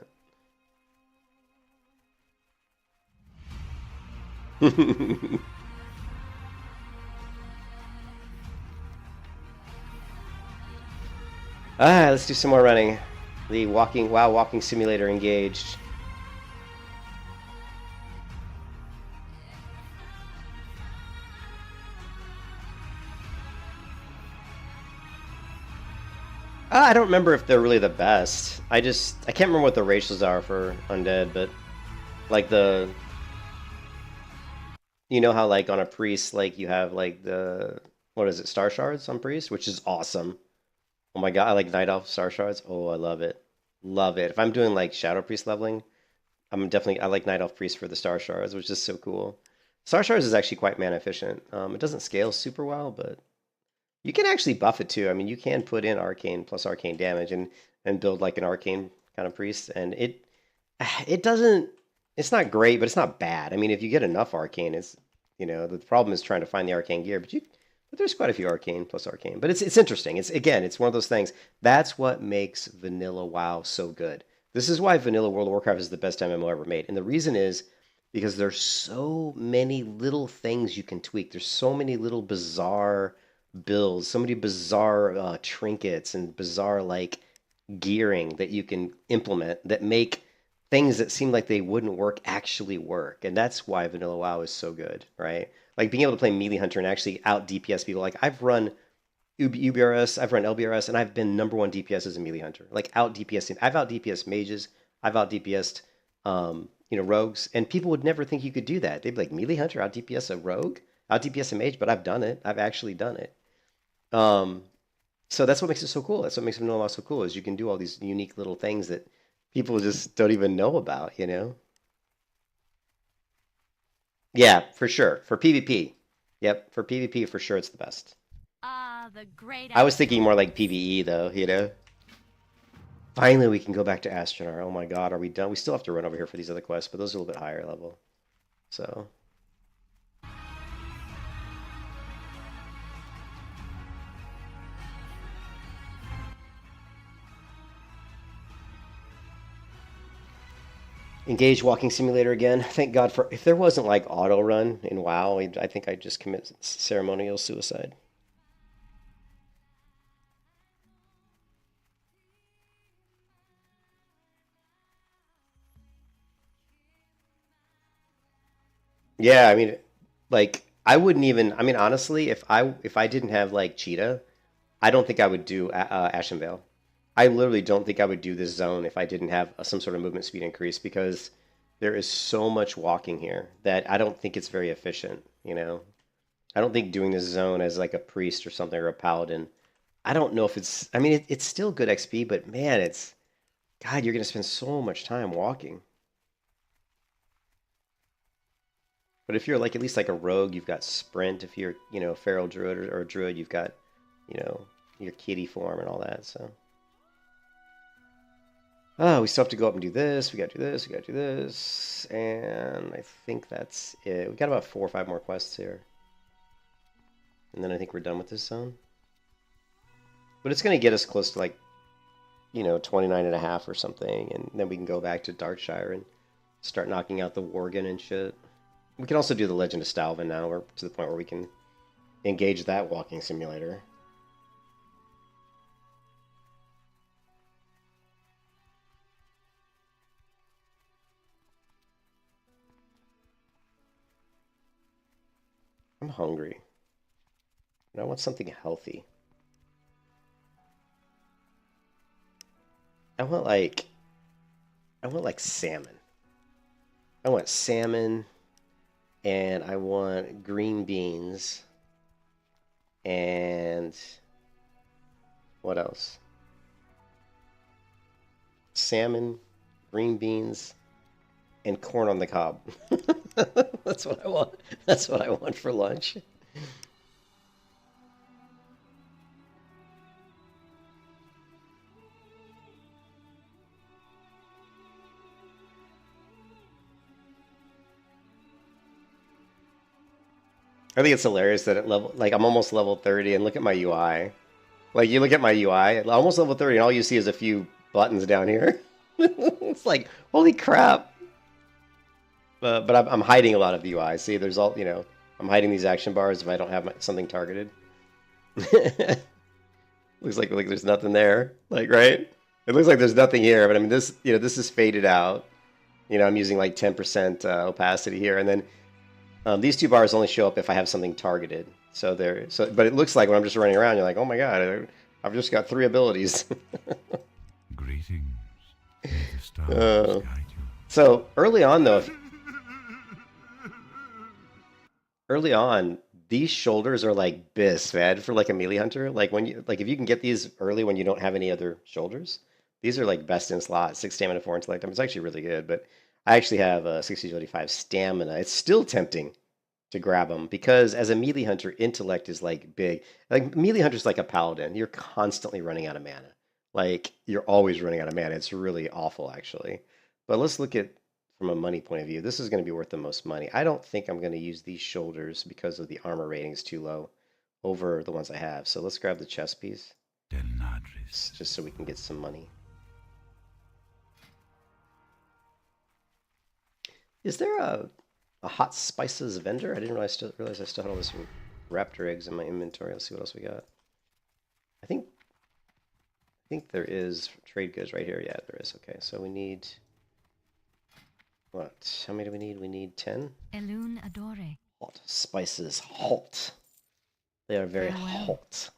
Alright, let's do some more running. The walking simulator engaged. I don't remember if they're really the best. I can't remember what the ratios are for undead, but like you know how like on a priest, like you have like what is it, star shards on priest, which is awesome. Oh my god, I like night elf star shards. Oh, I love it. Love it. If I'm doing like shadow priest leveling, I like night elf priest for the star shards, which is so cool. Star shards is actually quite mana efficient. It doesn't scale super well, but you can actually buff it too. I mean, you can put in arcane plus arcane damage and build like an arcane kind of priest, and it doesn't. It's not great, but it's not bad. I mean, if you get enough arcane, it's the problem is trying to find the arcane gear, but there's quite a few arcane plus arcane. But it's interesting. It's one of those things. That's what makes vanilla WoW so good. This is why vanilla World of Warcraft is the best MMO ever made, and the reason is because there's so many little things you can tweak. There's so many little bizarre builds, so many bizarre trinkets and bizarre like gearing that you can implement that make things that seem like they wouldn't work actually work. And that's why vanilla WoW is so good, right? Like being able to play melee hunter and actually out DPS people. Like I've run UBRS, I've run LBRS, and I've been #1 DPS as a melee hunter. Like out DPS, I've out DPS mages, I've out DPSed rogues, and people would never think you could do that. They'd be like, melee hunter out DPS a rogue, out DPS a mage, but I've done it. I've actually done it. So that's what makes it so cool. That's what makes vanilla WoW so cool, is you can do all these unique little things that people just don't even know about, Yeah, for sure. For PvP. Yep, for PvP, for sure, it's the best. The great I was thinking more like PvE, though, Finally, we can go back to Astronaut. Oh my god, are we done? We still have to run over here for these other quests, but those are a little bit higher level. So... Engage walking simulator again. Thank God for... If there wasn't like auto run in WoW, I think I'd just commit ceremonial suicide. Yeah, I mean, like I wouldn't even. I mean, honestly, if I didn't have like Cheetah, I don't think I would do Ashen Veil. I literally don't think I would do this zone if I didn't have some sort of movement speed increase, because there is so much walking here that I don't think it's very efficient. I don't think doing this zone as like a priest or something, or a paladin. I don't know if it's. I mean, it's still good XP, but man, God, you're gonna spend so much time walking. But if you're like at least like a rogue, you've got sprint. If you're, feral druid or a druid, you've got, your kitty form and all that. So, oh, we still have to go up and do this. We got to do this. We got to do this, and I think that's it. We got about 4 or 5 more quests here, and then I think we're done with this zone. But it's gonna get us close to like, 29.5 or something, and then we can go back to Darkshire and start knocking out the Worgen and shit. We can also do the Legend of Stalvin now. We're to the point where we can engage that walking simulator. I'm hungry. And I want something healthy. I want like salmon. I want salmon, and I want green beans, and what else? Salmon, green beans, and corn on the cob. That's what I want. That's what I want for lunch. I think it's hilarious that at level, like I'm almost level 30, and look at my UI. Like you look at my UI, almost level 30, and all you see is a few buttons down here. It's like, holy crap. But I'm hiding a lot of the UI. See, there's all, I'm hiding these action bars if I don't have something targeted. Looks like there's nothing there. Like, right? It looks like there's nothing here, but I mean, this is faded out. I'm using like 10% opacity here, and then these two bars only show up if I have something targeted. But it looks like when I'm just running around, you're like, oh my god, I've just got 3 abilities. Greetings. May the stars guide you. So early on, though, these shoulders are like bis, man, for like a melee hunter. Like if you can get these early when you don't have any other shoulders, these are like best in slot. 6 stamina, 4 intellect. I mean, it's actually really good, but I actually have 60-25 stamina. It's still tempting to grab them because as a melee hunter, intellect is like big. Like melee hunter's like a paladin. You're constantly running out of mana. Like you're always running out of mana. It's really awful, actually. But let's look at from a money point of view. This is going to be worth the most money. I don't think I'm going to use these shoulders because of the armor ratings too low over the ones I have. So let's grab the chest piece just so we can get some money. Is there a hot spices vendor? I didn't realize I still had all this raptor eggs in my inventory. Let's see what else we got. I think there is trade goods right here. Yeah, there is. Okay, so we need what? How many do we need? We need 10. Elune adore. Hot spices, hot. They are very Farewell. hot.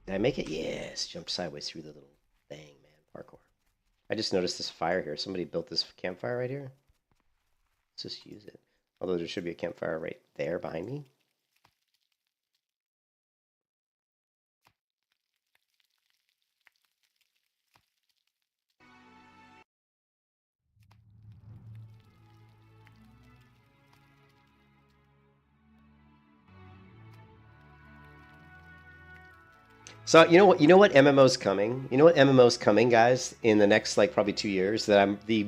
Did I make it? Yes. Jump sideways through the little thing, man. Parkour. I just noticed this fire here. Somebody built this campfire right here. Let's just use it. Although there should be a campfire right there behind me. So you know what MMO's coming? You know what MMO's coming, guys, in the next like probably 2 years that I'm the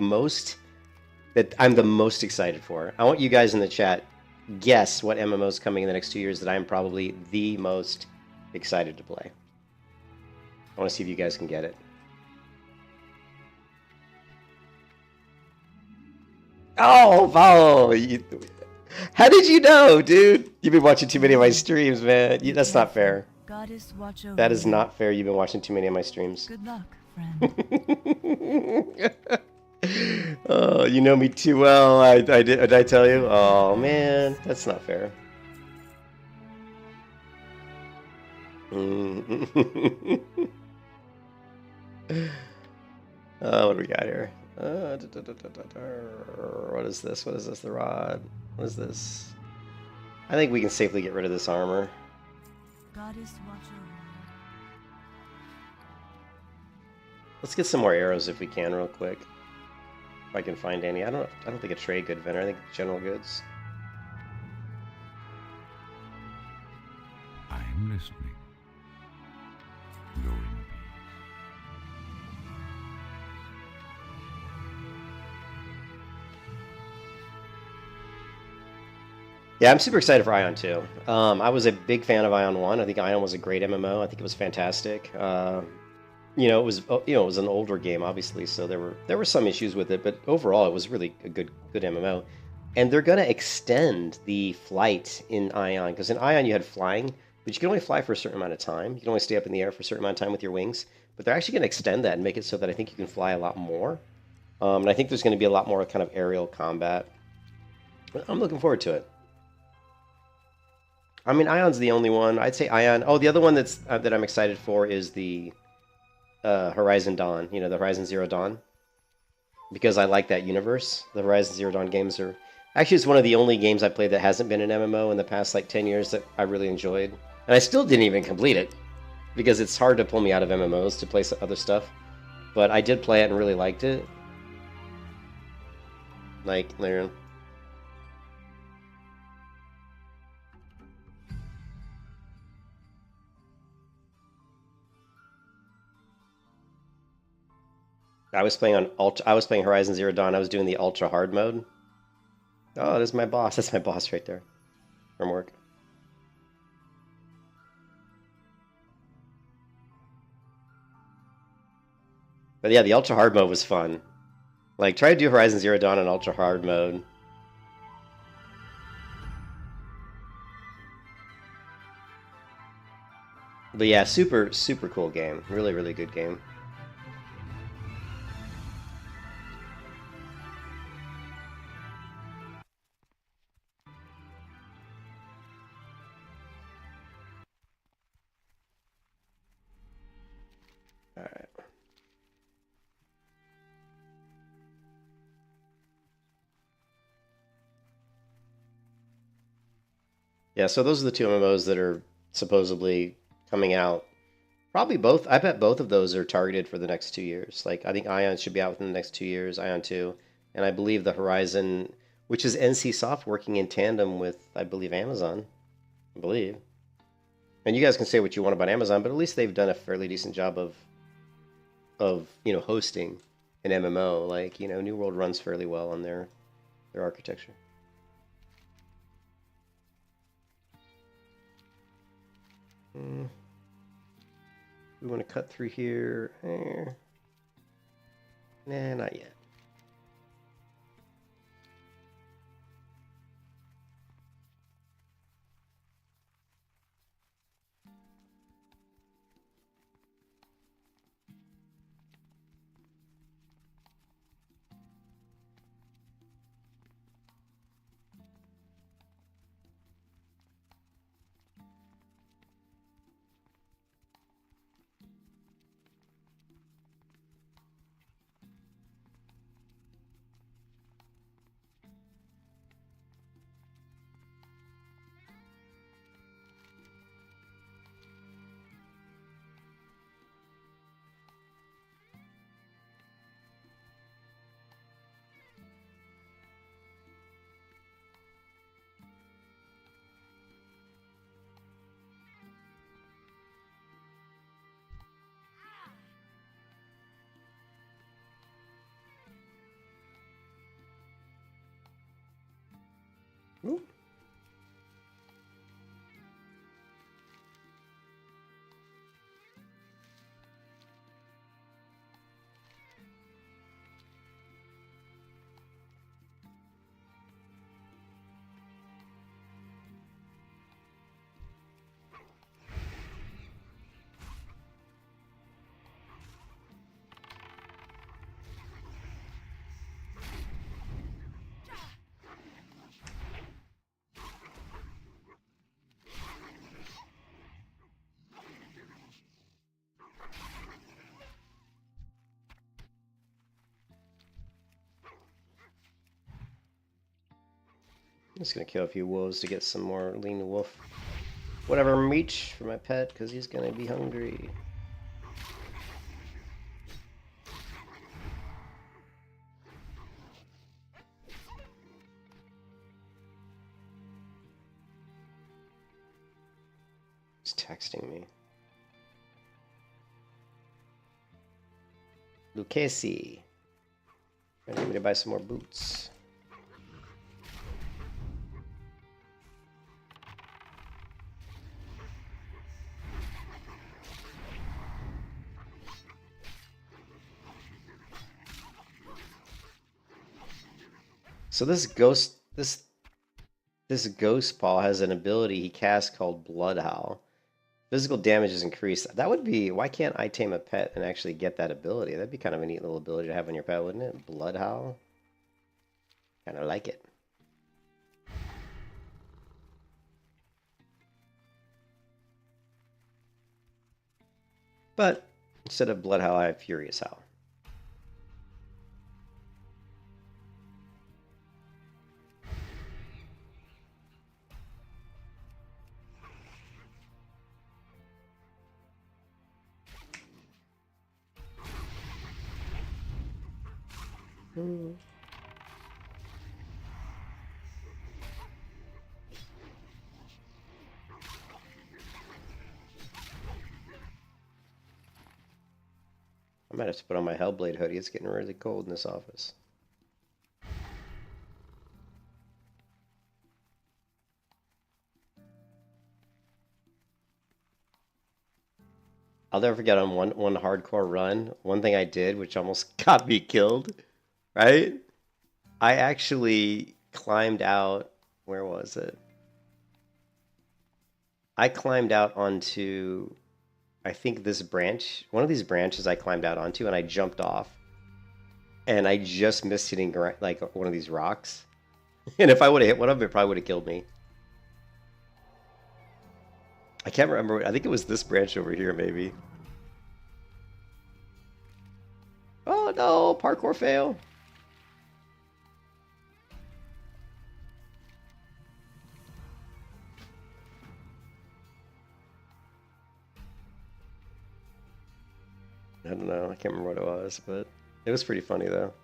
most excited for. I want you guys in the chat guess what MMO's coming in the next 2 years that I'm probably the most excited to play. I want to see if you guys can get it. Oh, Paul! How did you know, dude? You've been watching too many of my streams, man. That's not fair. Goddess watch over That is you. not fair. You've been watching too many of my streams. Good luck, friend. Oh, you know me too well. Did I tell you? Oh man, that's not fair. What do we got here? What is this? What is this? The rod. What is this? I think we can safely get rid of this armor. Goddess watch over you. Let's get some more arrows if we can, real quick. If I can find any. I don't think a trade good vendor. I think general goods. I am listening. Go in peace. Yeah, I'm super excited for Ion 2. I was a big fan of Ion 1. I think Ion was a great MMO. I think it was fantastic. It was an older game, obviously, so there were some issues with it, but overall, it was really a good MMO. And they're gonna extend the flight in Ion, because in Ion you had flying, but you can only fly for a certain amount of time. You can only stay up in the air for a certain amount of time with your wings. But they're actually gonna extend that and make it so that I think you can fly a lot more. And I think there's going to be a lot more kind of aerial combat. I'm looking forward to it. I mean, Ion's the only one. I'd say Ion. Oh, the other one that I'm excited for is the Horizon Dawn. You know, the Horizon Zero Dawn. Because I like that universe. The Horizon Zero Dawn games are... Actually, it's one of the only games I played that hasn't been an MMO in the past, like, 10 years that I really enjoyed. And I still didn't even complete it. Because it's hard to pull me out of MMOs to play some other stuff. But I did play it and really liked it. Like, there... I was playing Horizon Zero Dawn. I was doing the ultra hard mode. Oh, there's my boss. That's my boss right there from work. But yeah, the ultra hard mode was fun. Like, try to do Horizon Zero Dawn in ultra hard mode. But yeah, super, super cool game. Really, really good game. Alright. Yeah, so those are the two MMOs that are supposedly coming out. Probably both. I bet both of those are targeted for the next 2 years. Like, I think Ion should be out within the next 2 years, Ion 2. And I believe the Horizon, which is NCSoft working in tandem with, I believe, Amazon. I believe. And you guys can say what you want about Amazon, but at least they've done a fairly decent job of hosting an MMO. Like, New World runs fairly well on their architecture. We want to cut through here. Nah, not yet. Ooh. I'm just gonna kill a few wolves to get some more lean wolf, whatever meat for my pet, because he's gonna be hungry. He's texting me. Lucchesi. Trying to get me to buy some more boots. So this ghost paw has an ability he casts called Bloodhowl. Physical damage is increased. That would be, why can't I tame a pet and actually get that ability? That'd be kind of a neat little ability to have on your pet, wouldn't it? Bloodhowl. Kind of like it. But instead of Bloodhowl, I have Furious Howl. I might have to put on my Hellblade hoodie. It's getting really cold in this office. I'll never forget on one hardcore run, one thing I did, which almost got me killed, right? I actually climbed out, where was it? I climbed out onto, I think this branch, one of these branches I climbed out onto, and I jumped off. And I just missed hitting like one of these rocks. And if I would have hit one of them, it probably would have killed me. I can't remember. I think it was this branch over here, maybe. Oh no, parkour fail. I don't know. I can't remember what it was, but it was pretty funny though.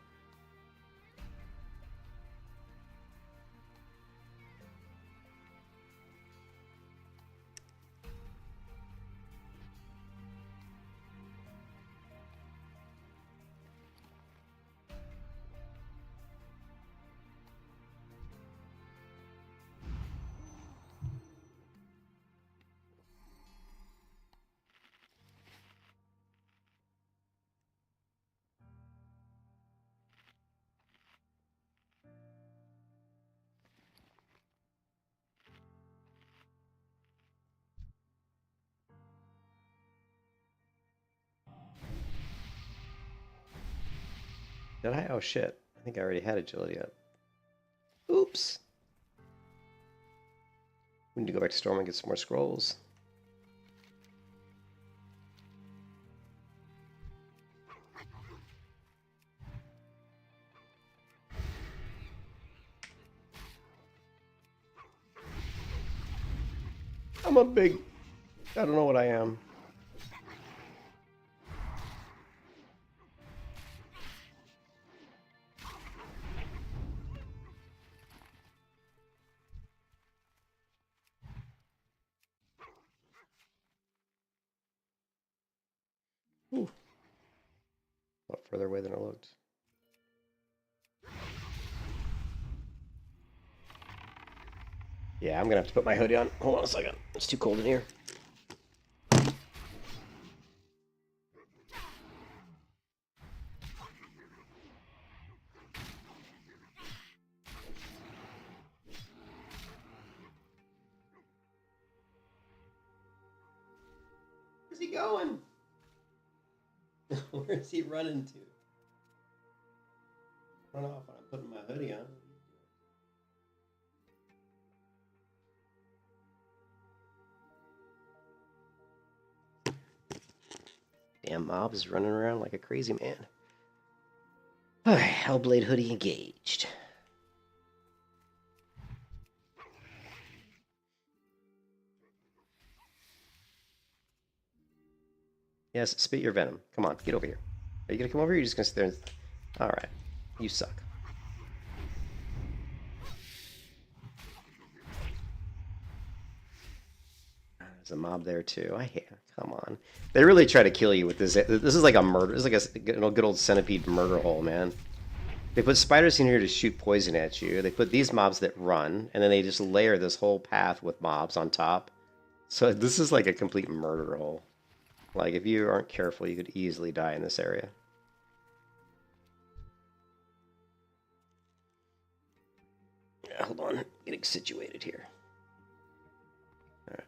Did I? Oh shit. I think I already had agility up. Oops. We need to go back to Storm and get some more scrolls. I'm a big... I don't know what I am. Ooh. A lot further away than it looked. Yeah, I'm gonna have to put my hoodie on. Hold on a second. It's too cold in here. Where's he going? Where's he running to? Run off when I'm putting my hoodie on. Damn mob is running around like a crazy man. Alright, Hellblade hoodie engaged. Yes, spit your venom. Come on, get over here. Are you gonna come over here? Or are you just gonna sit there and... Alright. You suck. There's a mob there too. I hate... Come on. They really try to kill you with this. This is like a murder. This is like a good old centipede murder hole, man. They put spiders in here to shoot poison at you. They put these mobs that run, and then they just layer this whole path with mobs on top. So this is like a complete murder hole. Like, if you aren't careful, you could easily die in this area. Yeah, hold on. Getting situated here. Alright.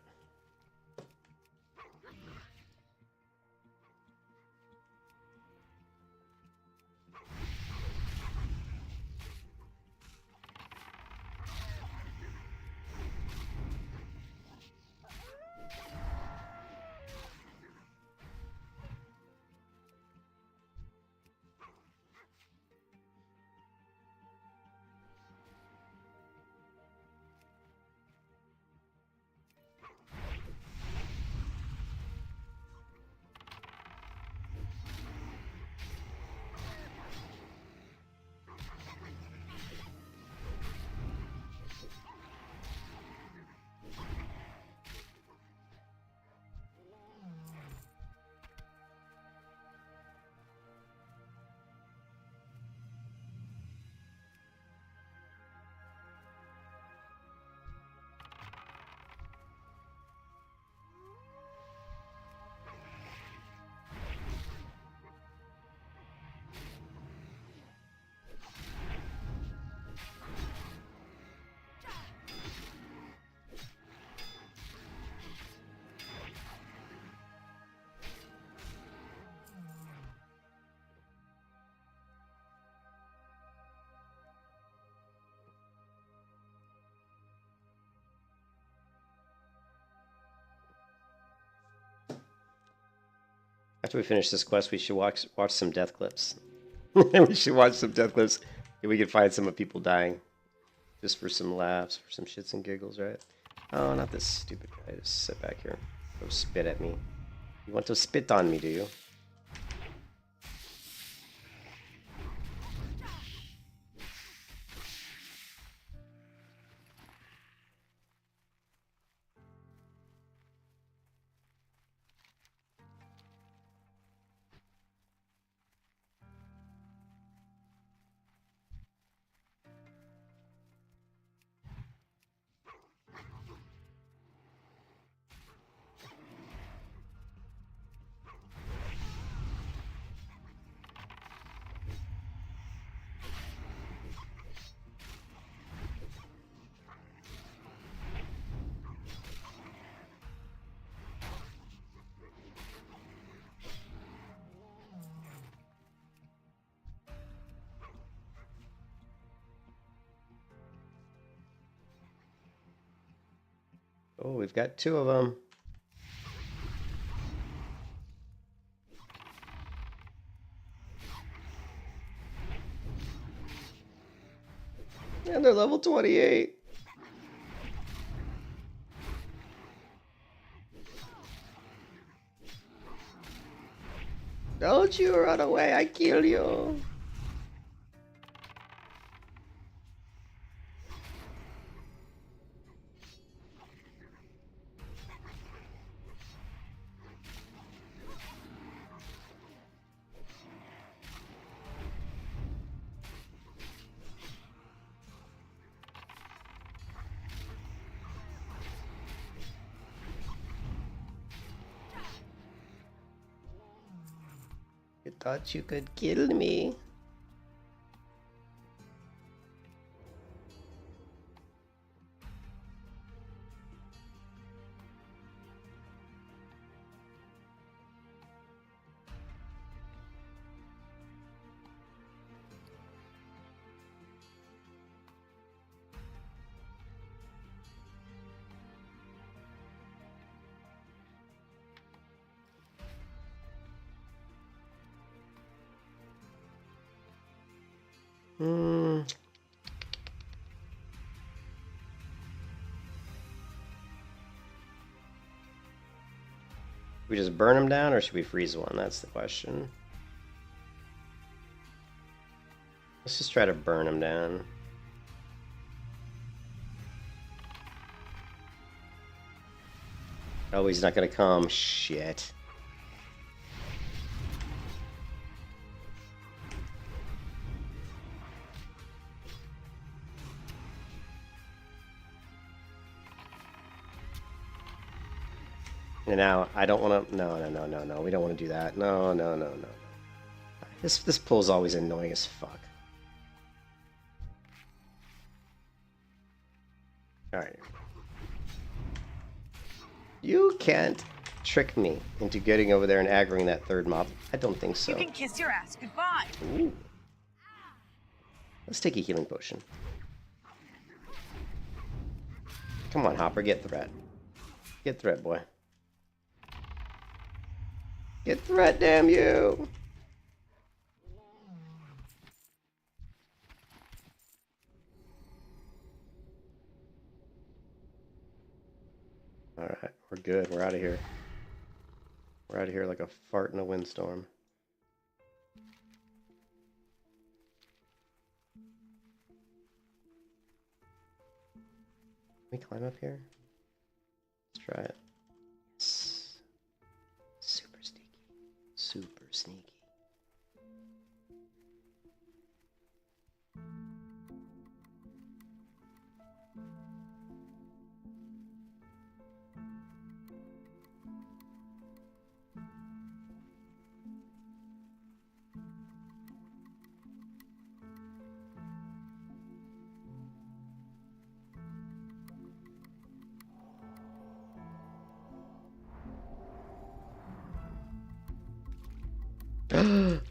After we finish this quest, we should watch some death clips. We should watch some death clips. If we can find some of people dying. Just for some laughs, for some shits and giggles, right? Oh, not this stupid guy. Just sit back here. Go spit at me. You want to spit on me, do you? Oh, we've got 2 of them. And they're level 28. Don't you run away, I kill you. You thought you could kill me? We just burn them down, or should we freeze one? That's the question. Let's just try to burn them down. Oh, he's not gonna come. Shit. And now I don't want to. No. We don't want to do that. No. This pull's always annoying as fuck. All right. You can't trick me into getting over there and aggroing that third mob. I don't think so. You can kiss your ass goodbye. Ooh. Let's take a healing potion. Come on, Hopper, get threat. Get threat, boy. Get threat, damn you! Alright, we're good. We're out of here. We're out of here like a fart in a windstorm. Can we climb up here? Let's try it. Yes. Super sneaky. Super sneaky.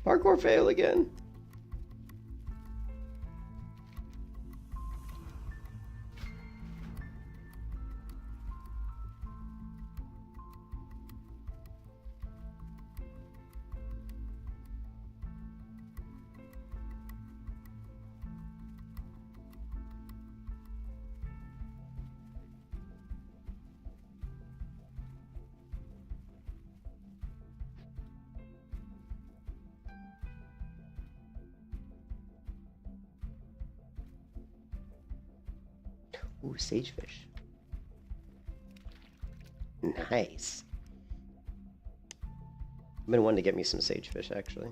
Parkour fail again. Ooh, sagefish. Nice. I've been wanting to get me some sagefish, actually.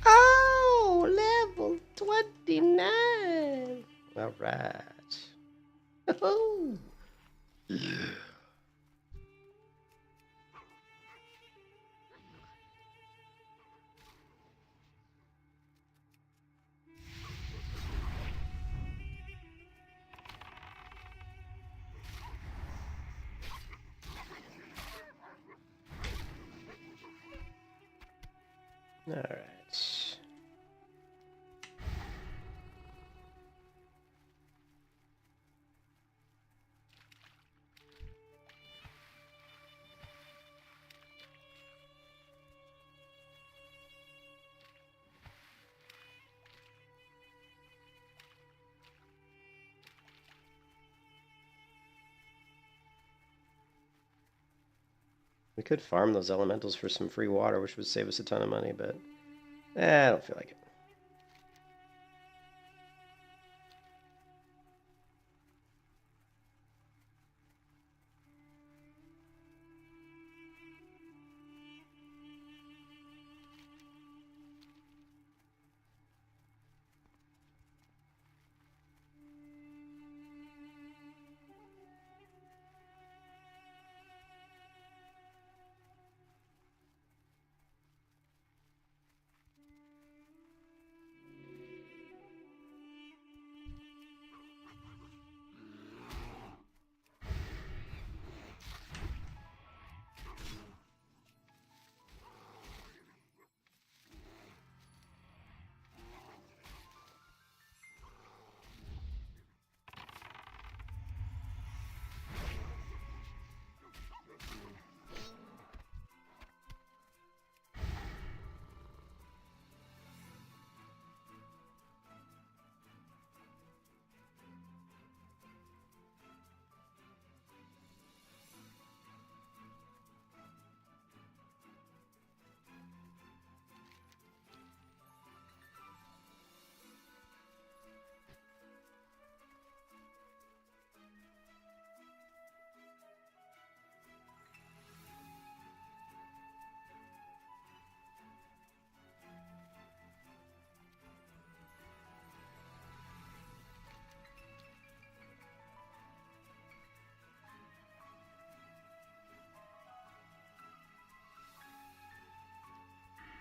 Oh, level 29. All right. Oh, yeah. All right. We could farm those elementals for some free water, which would save us a ton of money, but I don't feel like it.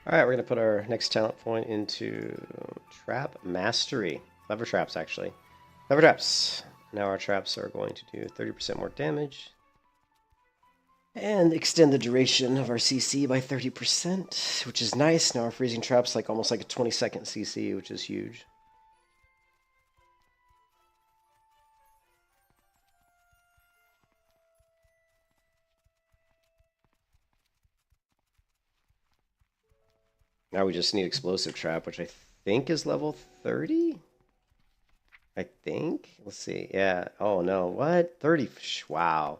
All right, we're going to put our next talent point into Trap Mastery. Clever traps, actually. Cover traps. Now our traps are going to do 30% more damage. And extend the duration of our CC by 30%, which is nice. Now our freezing trap's like almost like a 20-second CC, which is huge. Now we just need explosive trap, which I think is level 30? I think. Let's see. Yeah. Oh no. What? 30. Wow.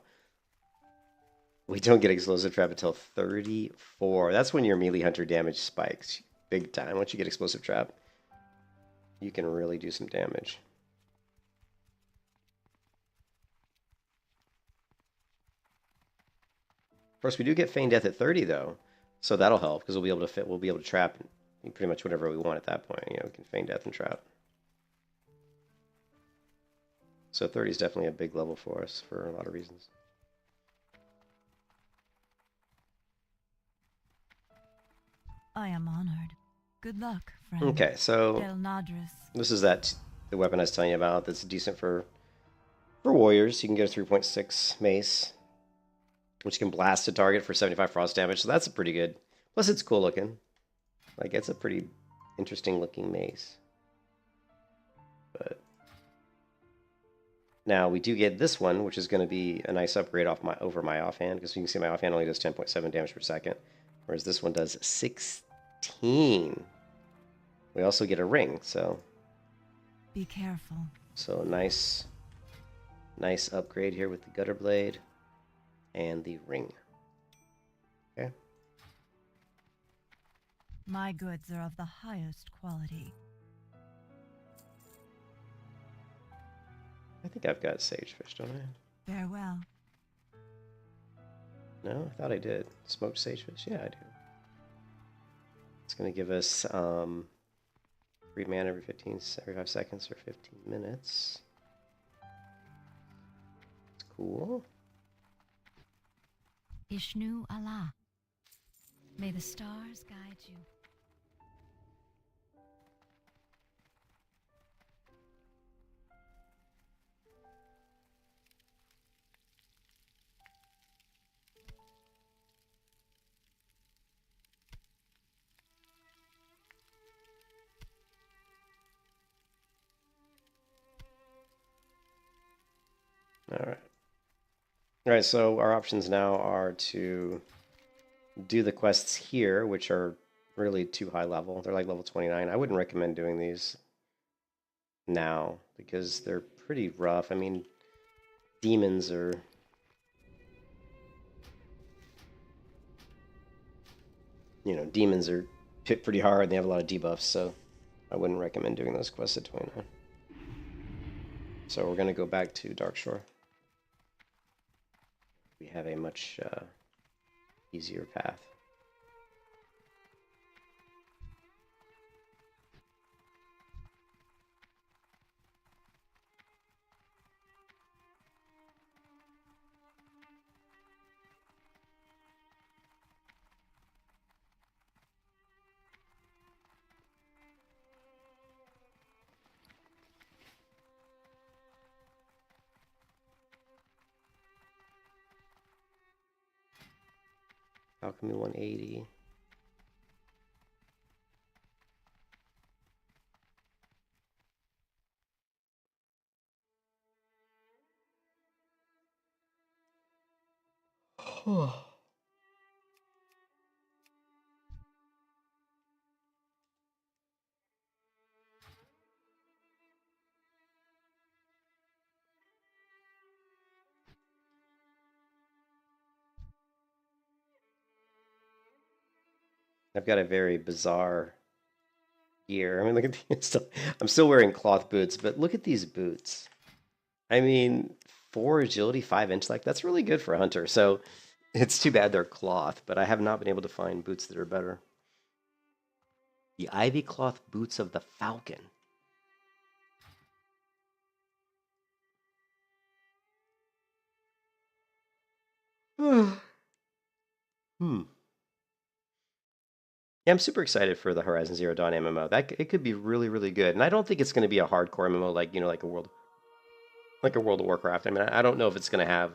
We don't get explosive trap until 34. That's when your melee hunter damage spikes big time. Once you get explosive trap, you can really do some damage. Of course, we do get feign death at 30 though, so that'll help because we'll be able to fit. We'll be able to trap pretty much whatever we want at that point. You know, we can feign death and trap. So 30 is definitely a big level for us for a lot of reasons. I am honored. Good luck, friend. Okay, so Del Nadris. this is the weapon I was telling you about that's decent for warriors. You can get a 3.6 mace, which can blast a target for 75 frost damage, so that's a pretty good. Plus it's cool looking. Like, it's a pretty interesting looking mace. But now we do get this one, which is going to be a nice upgrade over my offhand, because you can see my offhand only does 10.7 damage per second, whereas this one does 16. We also get a ring, so Be careful. So a nice upgrade here with the gutter blade and the ring. Okay. My goods are of the highest quality. I think I've got sagefish, don't I? Farewell. No, I thought I did. Smoked sagefish? Yeah, I do. It's going to give us 3 mana every 5 seconds or 15 minutes. It's cool. Ishnu Allah. May the stars guide you. All right, so our options now are to do the quests here, which are really too high level. They're like level 29. I wouldn't recommend doing these now because they're pretty rough. I mean, demons are... You know, demons are hit pretty hard and they have a lot of debuffs, so I wouldn't recommend doing those quests at 29. So we're going to go back to Darkshore. We have a much easier path. Alchemy 180. I've got a very bizarre gear. I mean, look at these. I'm still wearing cloth boots, but look at these boots. I mean, 4 agility, 5 intellect. That's really good for a hunter. So it's too bad they're cloth, but I have not been able to find boots that are better. The ivy cloth boots of the falcon. Yeah, I'm super excited for the Horizon Zero Dawn MMO. It could be really, really good. And I don't think it's going to be a hardcore MMO like, you know, like a World like a World of Warcraft. I mean, I don't know if it's going to have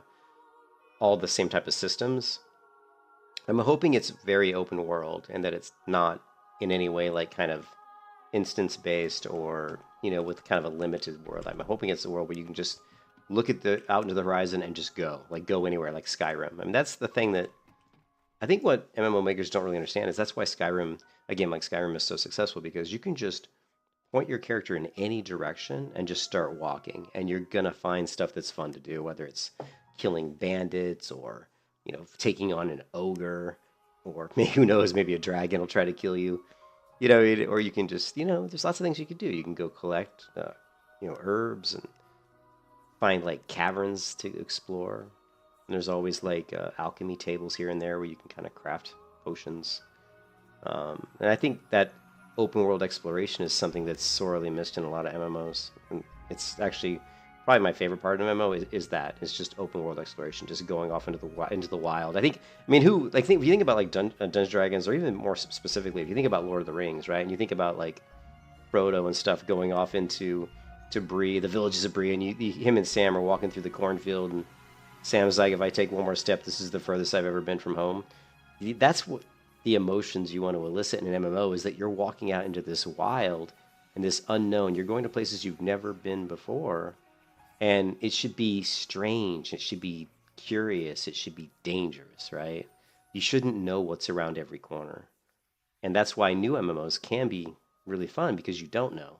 all the same type of systems. I'm hoping it's very open world and that it's not in any way like kind of instance based or, you know, with kind of a limited world. I'm hoping it's a world where you can just look at the out into the horizon and just go, like go anywhere, like Skyrim. I mean, that's the thing that I think what MMO makers don't really understand is that's why Skyrim, a game like Skyrim, is so successful, because you can just point your character in any direction and just start walking, and you're gonna find stuff that's fun to do, whether it's killing bandits or, you know, taking on an ogre, or maybe, who knows, maybe a dragon will try to kill you, you know, or you can just, you know, there's lots of things you can do. You can go collect, you know, herbs and find like caverns to explore. And there's always like alchemy tables here and there where you can kind of craft potions. And I think that open world exploration is something that's sorely missed in a lot of MMOs. And it's actually probably my favorite part of MMO is that it's just open world exploration, just going off into the wild. I mean, if you think about like Dungeons and Dragons, or even more specifically, if you think about Lord of the Rings, right, and you think about like Frodo and stuff going off into Bree, the villages of Bree, and him and Sam are walking through the cornfield, and Sam's like, if I take one more step, this is the furthest I've ever been from home. That's what the emotions you want to elicit in an MMO, is that you're walking out into this wild and this unknown. You're going to places you've never been before. And it should be strange. It should be curious. It should be dangerous, right? You shouldn't know what's around every corner. And that's why new MMOs can be really fun, because you don't know.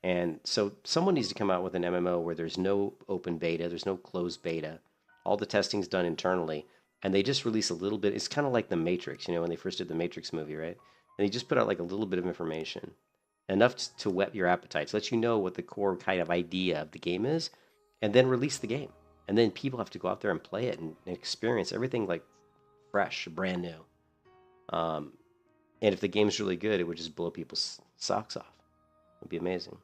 And so someone needs to come out with an MMO where there's no open beta, there's no closed beta. All the testing's done internally, and they just release a little bit. It's kind of like The Matrix, you know, when they first did the Matrix movie, right? And they just put out like a little bit of information, enough to whet your appetite, to let you know what the core kind of idea of the game is, and then release the game. And then people have to go out there and play it and experience everything like fresh, brand new. And if the game's really good, it would just blow people's socks off. It would be amazing.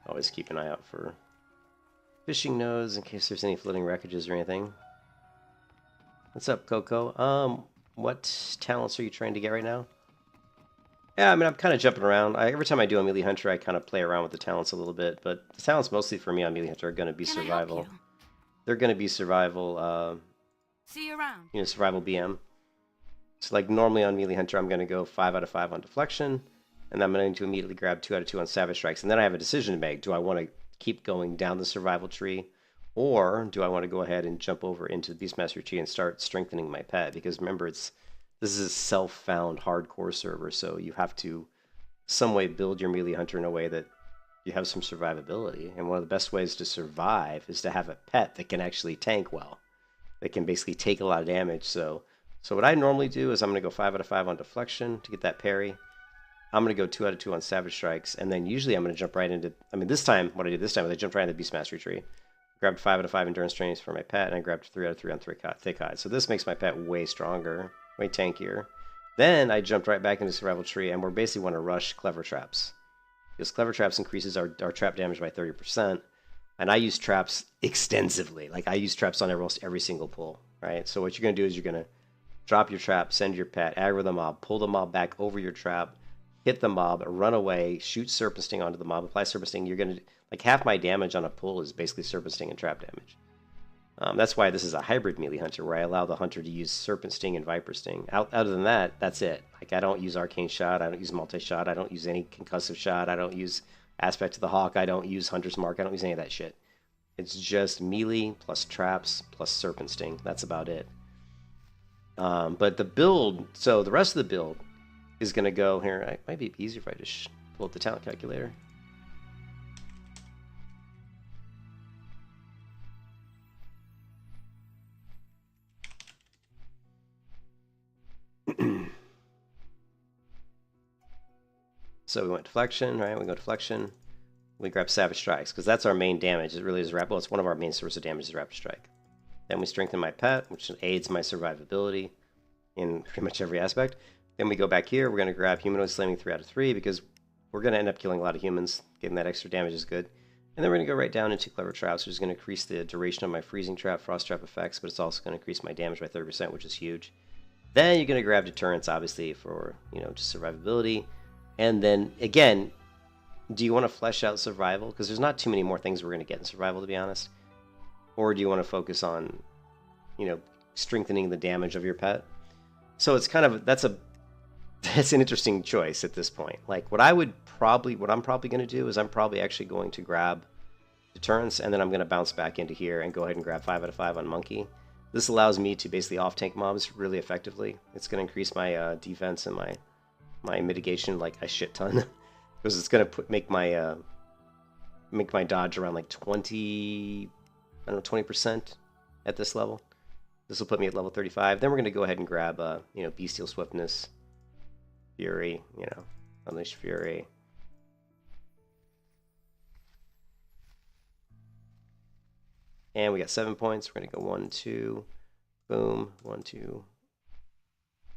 Always keep an eye out for fishing nodes in case there's any floating wreckages or anything. What's up, Coco? What talents are you trying to get right now? Yeah, I mean, I'm kind of jumping around. Every time I do a melee hunter, I kind of play around with the talents a little bit, but the talents mostly for me on melee hunter are going to be survival. They're going to be survival. See you around. You know, survival BM. So like normally on melee hunter, I'm going to go 5 out of 5 on deflection. And I'm going to immediately grab 2 out of 2 on Savage Strikes. And then I have a decision to make. Do I want to keep going down the survival tree? Or do I want to go ahead and jump over into the Beastmaster tree and start strengthening my pet? Because remember, this is a self-found hardcore server. So you have to some way build your melee hunter in a way that you have some survivability. And one of the best ways to survive is to have a pet that can actually tank well. That can basically take a lot of damage. So what I normally do is I'm going to go 5 out of 5 on deflection to get that parry. I'm going to go 2 out of 2 on Savage Strikes, and then usually I'm going to jump right into... I mean, what I did this time is I jumped right into the Beast Mastery tree. Grabbed 5 out of 5 Endurance Trainings for my pet, and I grabbed 3 out of 3 on Thick Hide. So this makes my pet way stronger, way tankier. Then I jumped right back into Survival Tree, and we basically want to rush Clever Traps. Because Clever Traps increases our trap damage by 30%, and I use traps extensively. Like, I use traps on almost every single pull, right? So what you're going to do is you're going to drop your trap, send your pet, aggro the mob, pull the mob back over your trap, hit the mob, run away, shoot Serpent Sting onto the mob, apply Serpent Sting. You're going to, like, half my damage on a pull is basically Serpent Sting and trap damage. That's why this is a hybrid melee hunter, where I allow the hunter to use Serpent Sting and Viper Sting. Other than that, that's it. Like, I don't use Arcane Shot, I don't use Multi-Shot, I don't use any Concussive Shot, I don't use Aspect of the Hawk, I don't use Hunter's Mark, I don't use any of that shit. It's just melee plus traps plus Serpent Sting. That's about it. But the build, so the rest of the build is going to go here. It might be easier if I just pull up the talent calculator. So we went deflection, right? We go deflection. We grab Savage Strikes, because that's our main damage. It really is well, it's one of our main sources of damage is Raptor Strike. Then we strengthen my pet, which aids my survivability in pretty much every aspect. Then we go back here. We're going to grab Humanoid Slamming 3 out of 3 because we're going to end up killing a lot of humans. Getting that extra damage is good. And then we're going to go right down into Clever Traps, which is going to increase the duration of my Freezing Trap, Frost Trap effects, but it's also going to increase my damage by 30%, which is huge. Then you're going to grab Deterrence, obviously, for, you know, just survivability. And then, again, do you want to flesh out Survival? Because there's not too many more things we're going to get in Survival, to be honest. Or do you want to focus on, you know, strengthening the damage of your pet? So it's kind of, that's an interesting choice at this point. Like, what I'm probably going to do is I'm probably actually going to grab Deterrence, and then I'm going to bounce back into here and go ahead and grab 5 out of 5 on Monkey. This allows me to basically off-tank mobs really effectively. It's going to increase my defense and my mitigation like a shit ton. Because it's going to make my dodge around like 20%, I don't know, 20% at this level. This will put me at level 35. Then we're going to go ahead and grab, you know, Bestial Swiftness, Fury, you know, Unleash Fury. And we got 7 points. We're going to go 1, 2, boom, 1, 2,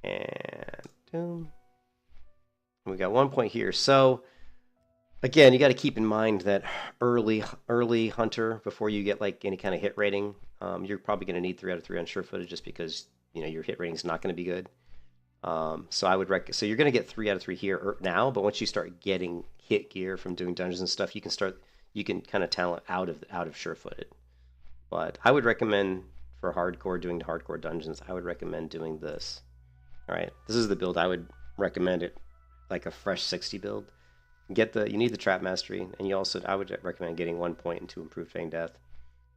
and boom. And we got 1 point here. So, again, you got to keep in mind that early hunter, before you get like any kind of hit rating, you're probably going to need 3 out of 3 on sure footed just because, you know, your hit rating is not going to be good. So I would so you're going to get 3 out of 3 here now, but once you start getting hit gear from doing dungeons and stuff, you can kind of talent out of sure footed. But I would recommend for hardcore, doing hardcore dungeons, I would recommend doing this. All right, this is the build I would recommend, it like a fresh 60 build. You need the trap mastery, and I would recommend getting 1 point into improved feign death,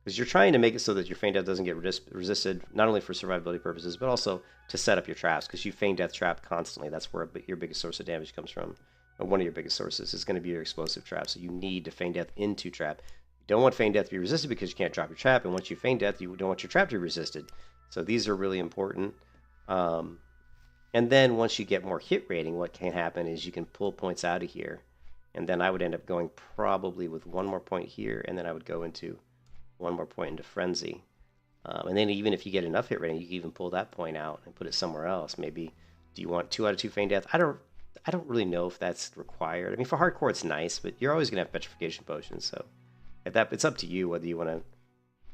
because you're trying to make it so that your feign death doesn't get resisted, not only for survivability purposes, but also to set up your traps, because you feign death trap constantly. That's where your biggest source of damage comes from. Or one of your biggest sources is going to be your explosive trap, so you need to feign death into trap. You don't want feign death to be resisted because you can't drop your trap, and once you feign death, you don't want your trap to be resisted. So these are really important. And then once you get more hit rating, what can happen is you can pull points out of here. And then I would end up going probably with 1 more point here, and then I would go into 1 more point into Frenzy. And then even if you get enough hit rating, you can even pull that point out and put it somewhere else. Maybe, do you want 2 out of 2 feign death? I don't really know if that's required. I mean, for hardcore it's nice, but you're always going to have petrification potions, so it's up to you whether you want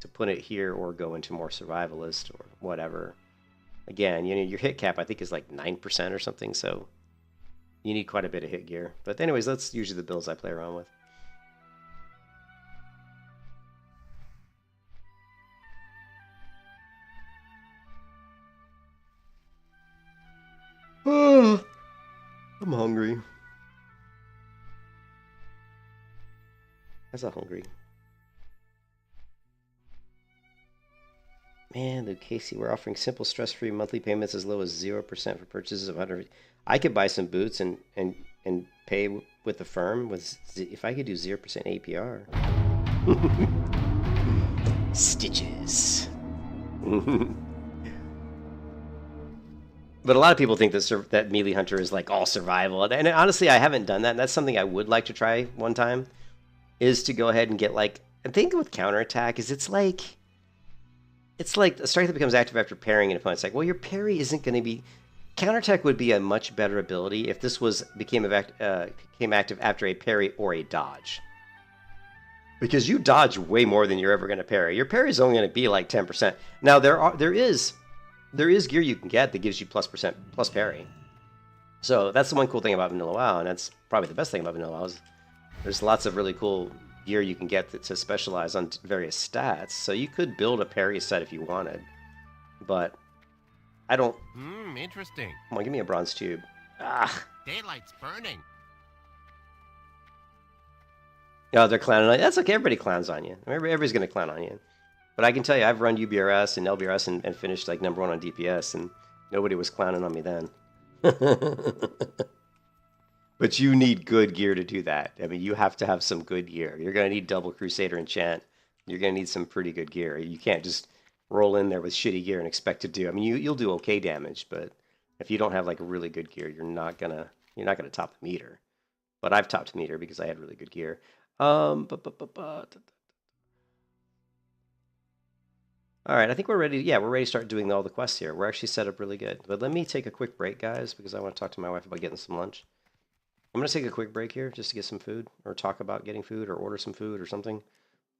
to put it here or go into more survivalist or whatever. Again, you know, your hit cap I think is like 9% or something, so you need quite a bit of hit gear. But anyways, that's usually the builds I play around with. Oh, I'm hungry. That's not hungry. Man, Luke Casey, we're offering simple, stress-free monthly payments as low as 0% for purchases of 100. I could buy some boots and pay with the firm if I could do 0% APR. Stitches. But a lot of people think that Melee Hunter is like all survival, and honestly, I haven't done that. And that's something I would like to try one time. Is to go ahead and get like, and think with counterattack is it's like a strike that becomes active after parrying an opponent. It's like, well, your parry isn't going to be... Counterattack would be a much better ability if this became active after a parry or a dodge. Because you dodge way more than you're ever going to parry. Your parry is only going to be like 10%. Now, there is gear you can get that gives you plus parry. So that's the one cool thing about Vanilla WoW, and that's probably the best thing about Vanilla WoW is there's lots of really cool gear you can get to specialize on various stats. So you could build a parry set if you wanted, but I don't. Interesting. Come on, give me a bronze tube. Ah. Daylight's burning. Oh, they're clowning on you. That's okay. Everybody clowns on you. Everybody's going to clown on you. But I can tell you, I've run UBRS and LBRS and finished like #1 on DPS, and nobody was clowning on me then. But you need good gear to do that. I mean, you have to have some good gear. You're going to need double Crusader enchant. You're going to need some pretty good gear. You can't just roll in there with shitty gear and expect to do. I mean, you'll do okay damage, but if you don't have like really good gear, you're not gonna top the meter. But I've topped the meter because I had really good gear. All right, I think we're ready. Yeah, we're ready to start doing all the quests here. We're actually set up really good. But let me take a quick break, guys, because I want to talk to my wife about getting some lunch. I'm going to take a quick break here just to get some food or talk about getting food or order some food or something.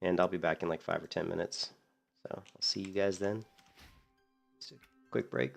And I'll be back in like 5 or 10 minutes. So I'll see you guys then. Just a quick break.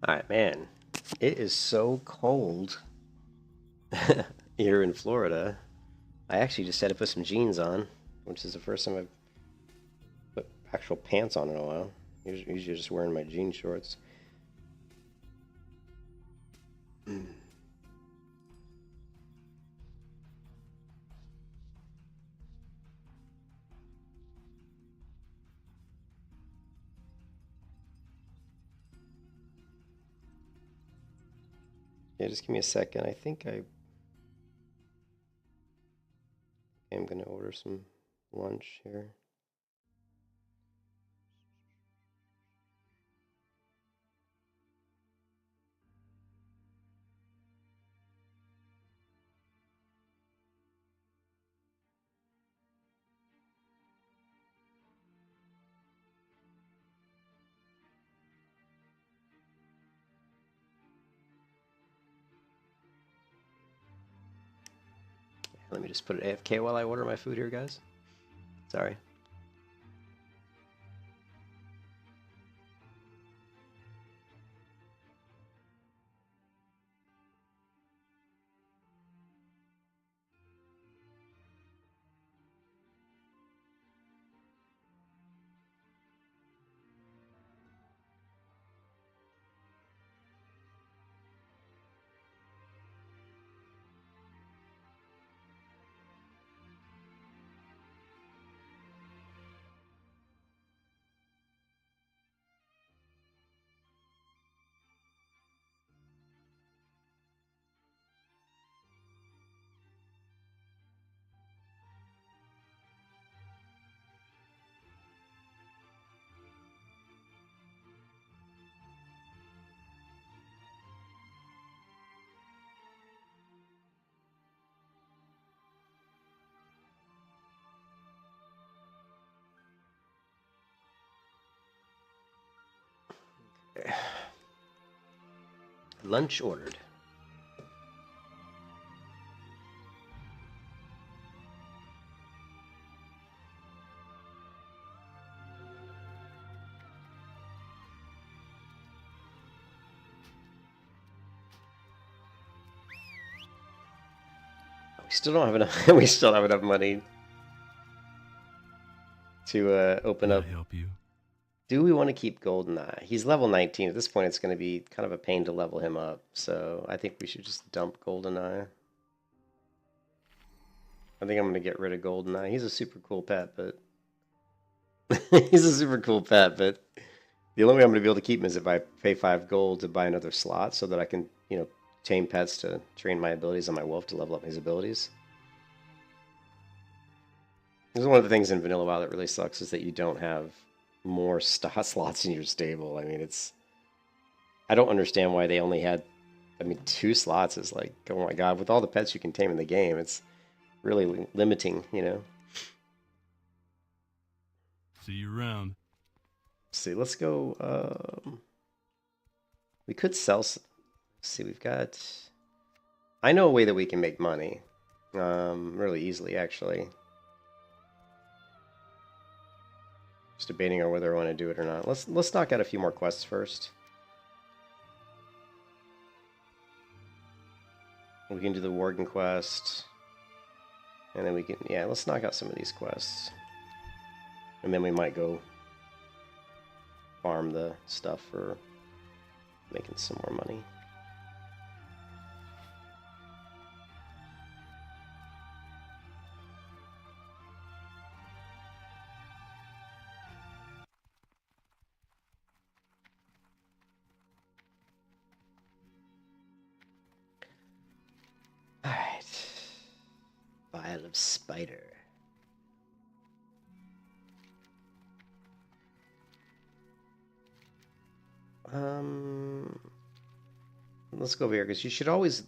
Alright, man. It is so cold here in Florida. I actually just had to put some jeans on, which is the first time I've put actual pants on in a while. Usually just wearing my jean shorts. Yeah, just give me a second. I think I'm gonna order some lunch here. Let me just put it AFK while I order my food here, guys. Sorry. Lunch ordered. We still don't have enough. We still don't have enough money to open Can up. I help you? Do we want to keep Goldeneye? He's level 19. At this point, it's going to be kind of a pain to level him up. So I think we should just dump Goldeneye. I think I'm going to get rid of Goldeneye. He's a super cool pet, but... He's a super cool pet, but... The only way I'm going to be able to keep him is if I pay 5 gold to buy another slot so that I can, you know, tame pets to train my abilities on my wolf to level up his abilities. This is one of the things in Vanilla WoW that really sucks is that you don't have more slots in your stable. I mean, it's... I don't understand why they only had... I mean, 2 slots is like, oh my god, with all the pets you can tame in the game, it's really limiting, you know? See you around. Let's see, let's go... we could sell... Let's see, we've got... I know a way that we can make money. Really easily, actually. Just debating on whether I want to do it or not. Let's knock out a few more quests first. We can do the Worgen quest. And then we can... Yeah, let's knock out some of these quests. And then we might go farm the stuff for making some more money. Alright. Vial of Spider. Let's go over here, because you should always...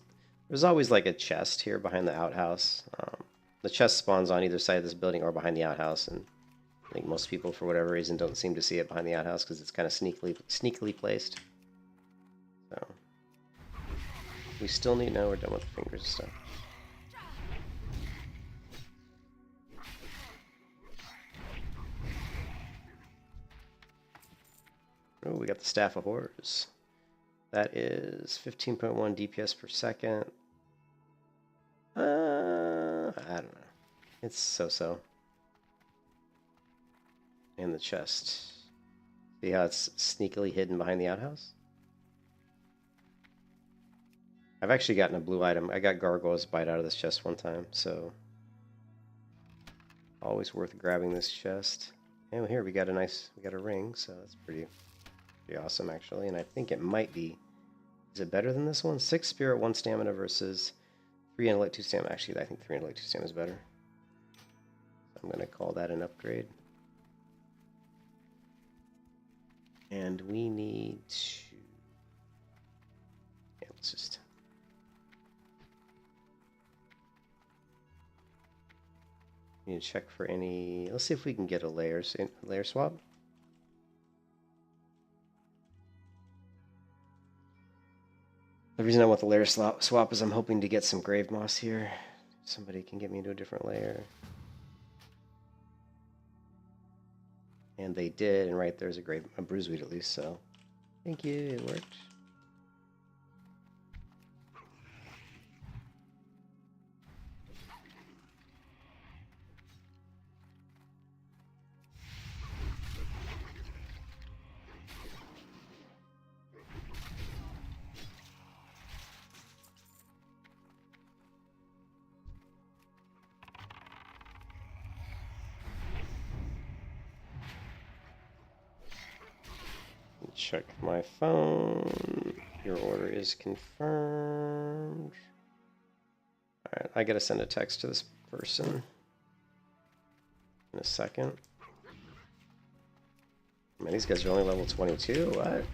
There's always like a chest here behind the outhouse. The chest spawns on either side of this building or behind the outhouse, and I think most people, for whatever reason, don't seem to see it behind the outhouse because it's kind of sneakily placed. So... We still need... No, we're done with the fingers and stuff. Oh, we got the Staff of Horrors. That is 15.1 DPS per second. I don't know. It's so-so. And the chest. See how it's sneakily hidden behind the outhouse? I've actually gotten a blue item. I got Gargoyle's Bite out of this chest one time, so always worth grabbing this chest. And here we got a ring, so that's pretty awesome actually. And I think it might be. Is it better than this one? 6 spirit, 1 stamina versus 3 intellect, 2 stamina. Actually, I think 3 intellect, 2 stamina is better. So I'm gonna call that an upgrade. And we need to. Yeah, let's just. Need to check for any. Let's see if we can get a layer swap. The reason I want the layer swap is I'm hoping to get some grave moss here. Somebody can get me into a different layer. And they did, and right there's a bruiseweed at least, so thank you, it worked. Check my phone. Your order is confirmed. Alright, I gotta send a text to this person in a second. Man, these guys are only level 22. What?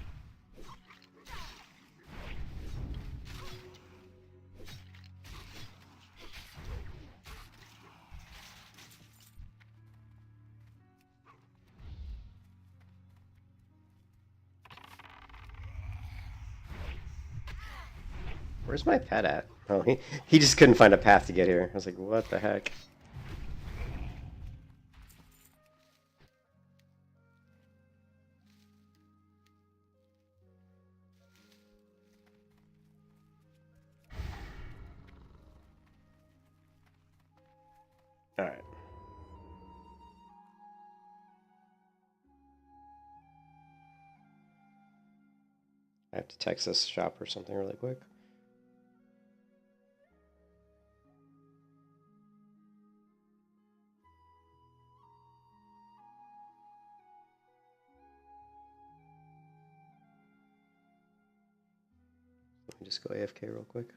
Where's my pet at? Oh, he just couldn't find a path to get here. I was like, what the heck? Alright. I have to text this shop or something really quick. Let me just go AFK real quick.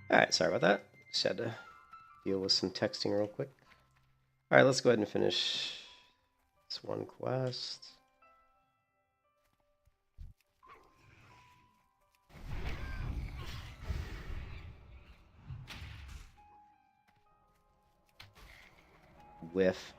Alright, sorry about that. Just had to deal with some texting real quick. All right, let's go ahead and finish this one quest. Whiff.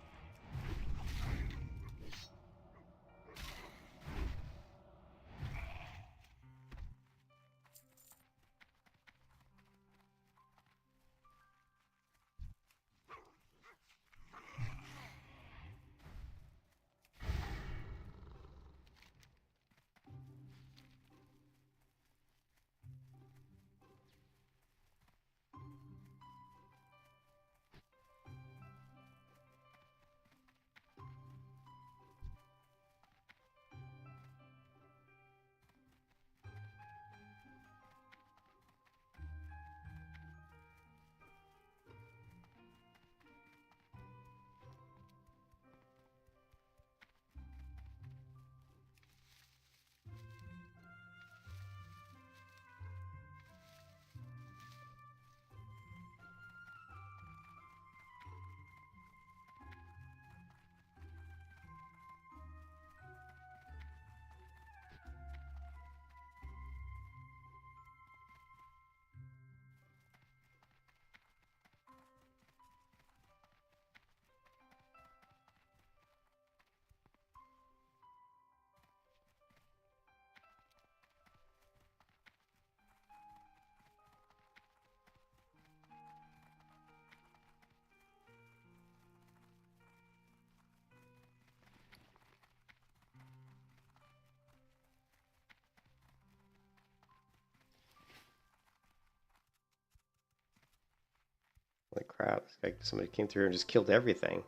Holy crap, somebody came through and just killed everything.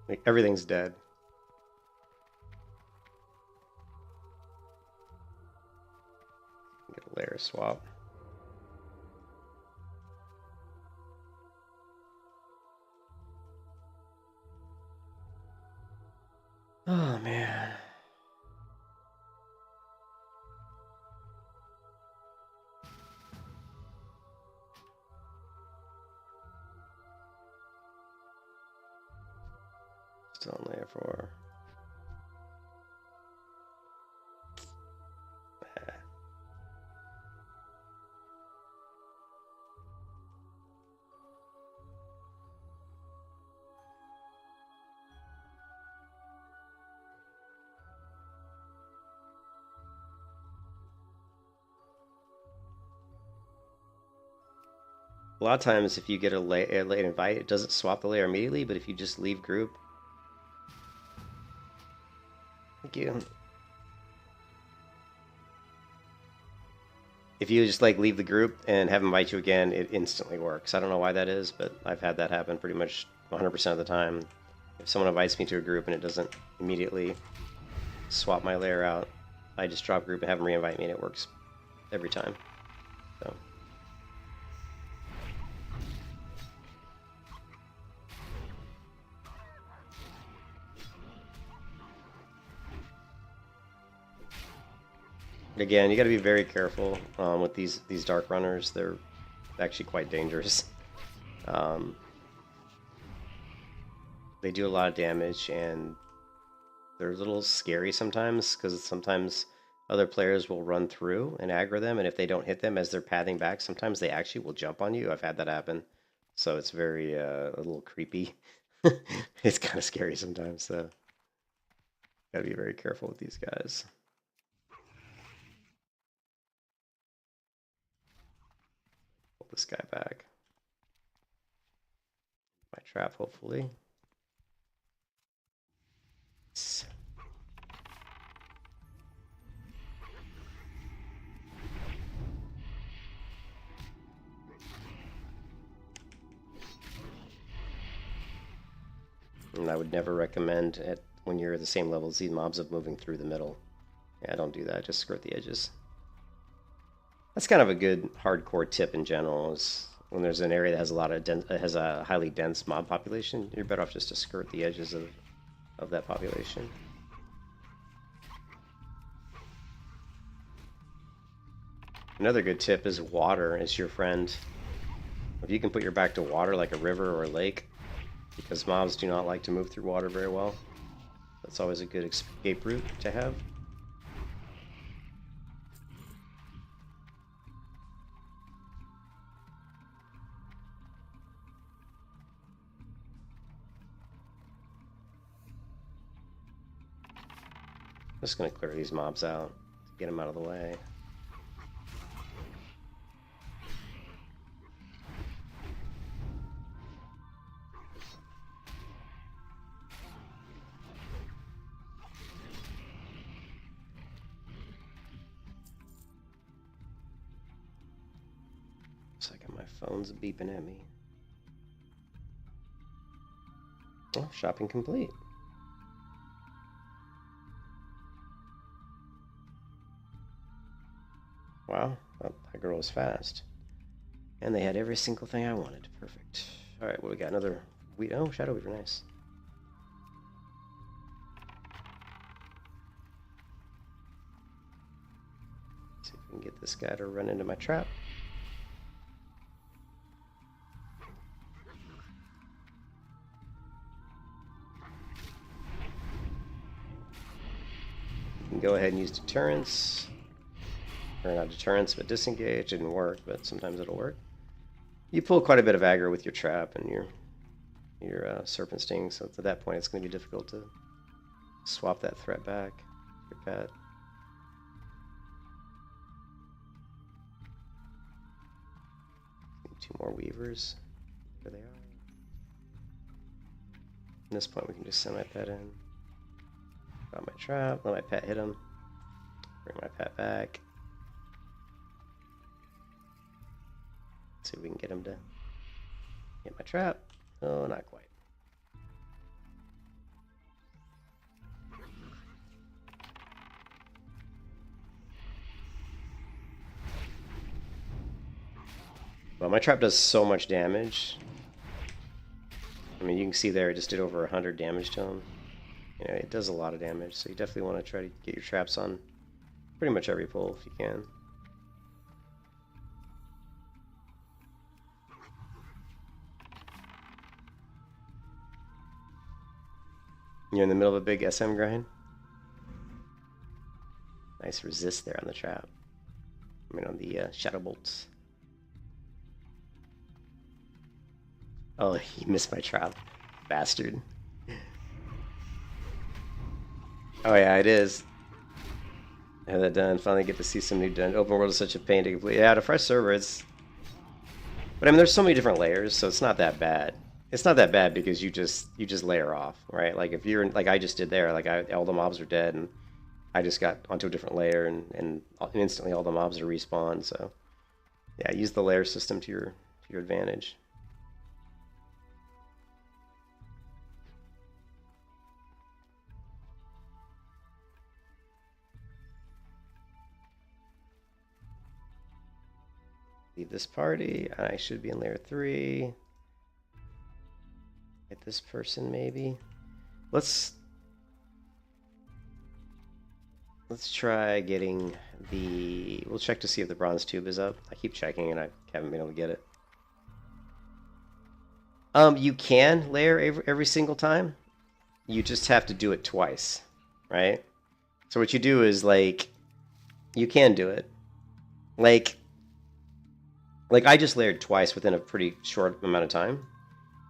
Like, everything's dead. Get a layer swap. Oh man. Still on layer 4. A lot of times, if you get a late invite, it doesn't swap the layer immediately, but if you just leave group... Thank you. If you just like leave the group and have them invite you again, it instantly works. I don't know why that is, but I've had that happen pretty much 100% of the time. If someone invites me to a group and it doesn't immediately swap my layer out, I just drop group and have them re-invite me, and it works every time. So. Again, you got to be very careful with these dark runners. They're actually quite dangerous. They do a lot of damage, and they're a little scary sometimes, because sometimes other players will run through and aggro them, and if they don't hit them as they're pathing back, sometimes they actually will jump on you. I've had that happen. So it's very a little creepy. It's kind of scary sometimes, so got to be very careful with these guys. This guy back. My trap, hopefully. And I would never recommend when you're at the same level as these mobs of moving through the middle. Yeah, don't do that. Just skirt the edges. That's kind of a good hardcore tip in general. Is when there's an area that has a lot of has a highly dense mob population, you're better off just to skirt the edges of that population. Another good tip is water is your friend. If you can put your back to water like a river or a lake, because mobs do not like to move through water very well, that's always a good escape route to have. Just gonna clear these mobs out to get them out of the way. Looks like my phone's beeping at me. Oh, shopping complete. Wow, that girl was fast. And they had every single thing I wanted. Perfect. Alright, well, we got another weed. Oh, Shadow Weaver, nice. See if we can get this guy to run into my trap. You can go ahead and use deterrence. Or not deterrence, but disengage. Didn't work, but sometimes it'll work. You pull quite a bit of aggro with your trap and your Serpent Sting, so at that point it's going to be difficult to swap that threat back. Your pet. Need 2 more Weavers. There they are. At this point we can just send my pet in. Got my trap, let my pet hit him. Bring my pet back. See if we can get him to hit my trap. Oh, not quite. Well, my trap does so much damage. I mean, you can see there, it just did over 100 damage to him. You know, it does a lot of damage, so you definitely want to try to get your traps on pretty much every pull if you can. You're in the middle of a big SM grind. Nice resist there on the trap. I mean, on the shadow bolts. Oh, he missed my trap. Bastard. Oh yeah, it is. Have that done. Finally get to see some new done. Open world is such a pain to complete. Yeah, to fresh server, it's... But I mean, there's so many different layers, so it's not that bad. It's not that bad because you just layer off, right? Like if you're like I just did there, like all the mobs are dead, and I just got onto a different layer, and instantly all the mobs are respawned. So yeah, use the layer system to your advantage. Leave this party. I should be in layer 3. Get this person maybe. Let's try getting the... We'll check to see if the bronze tube is up. I keep checking and I haven't been able to get it. You can layer every single time. You just have to do it twice, right? So what you do is like, you can do it. Like I just layered twice within a pretty short amount of time.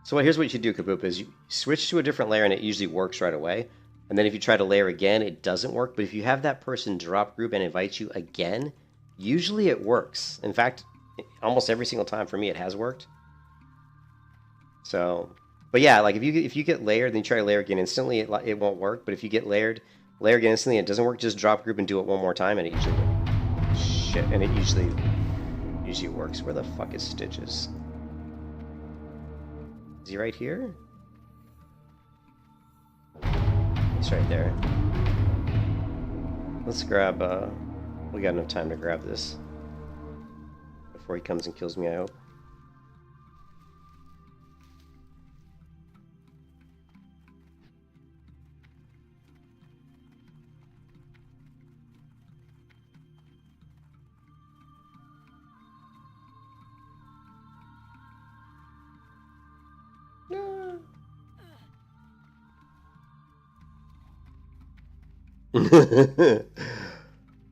So here's what you do, Kaboop, is you switch to a different layer and it usually works right away. And then if you try to layer again, it doesn't work. But if you have that person drop group and invite you again, usually it works. In fact, almost every single time for me it has worked. So, but yeah, like if you get layered, then you try to layer again instantly, it won't work. But if you get layer again instantly, and it doesn't work, just drop group and do it one more time, and it usually and it usually works. Where the fuck is Stitches? Is he right here? He's right there. Let's grab, we got enough time to grab this before he comes and kills me, I hope.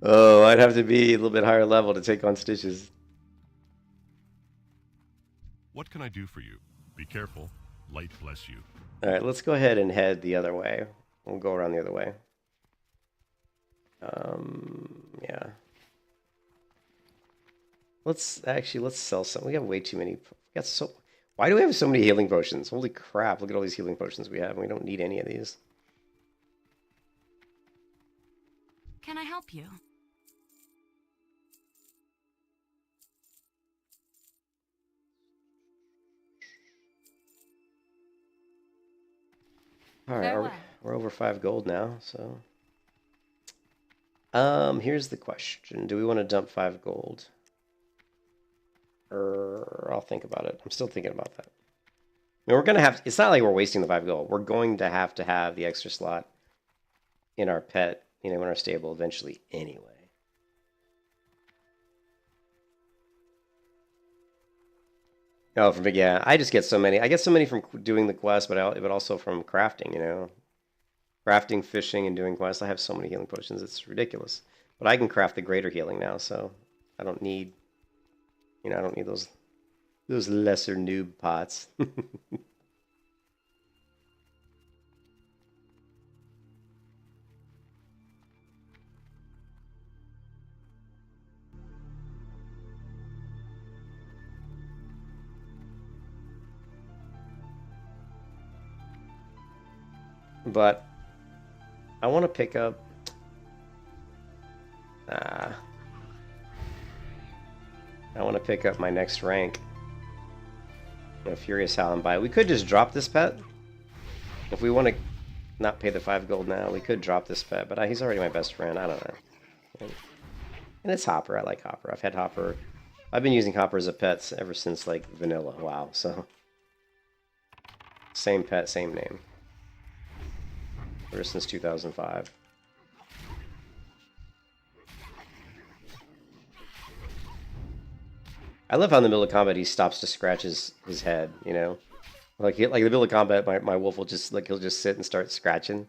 Oh, I'd have to be a little bit higher level to take on Stitches. What can I do for you? Be careful. Light bless you. Alright, let's go ahead and head the other way. We'll go around the other way. Yeah. Let's sell some. We have way too many. Why do we have so many healing potions? Holy crap, look at all these healing potions we have. We don't need any of these. Can I help you? Alright, we're over 5 gold now, so. Here's the question. Do we want to dump 5 gold? Or I'll think about it. I'm still thinking about that. I mean, we're gonna have, it's not like we're wasting the 5 gold. We're going to have the extra slot in our pet, in our stable eventually anyway. Oh, yeah, I just get so many. I get so many from doing the quest, but also from crafting, Crafting, fishing, and doing quests. I have so many healing potions, it's ridiculous. But I can craft the greater healing now, so I don't need, I don't need those lesser noob pots. But I want to pick up. I want to pick up my next rank. Furious Howling Bite. We could just drop this pet. If we want to not pay the 5 gold now, we could drop this pet. But he's already my best friend. I don't know. And it's Hopper. I like Hopper. I've had Hopper. I've been using Hopper as a pet ever since like vanilla. WoW. So same pet, same name. Ever since 2005. I love how in the middle of combat he stops to scratch his head, Like in the middle of combat, my wolf will just, he'll just sit and start scratching.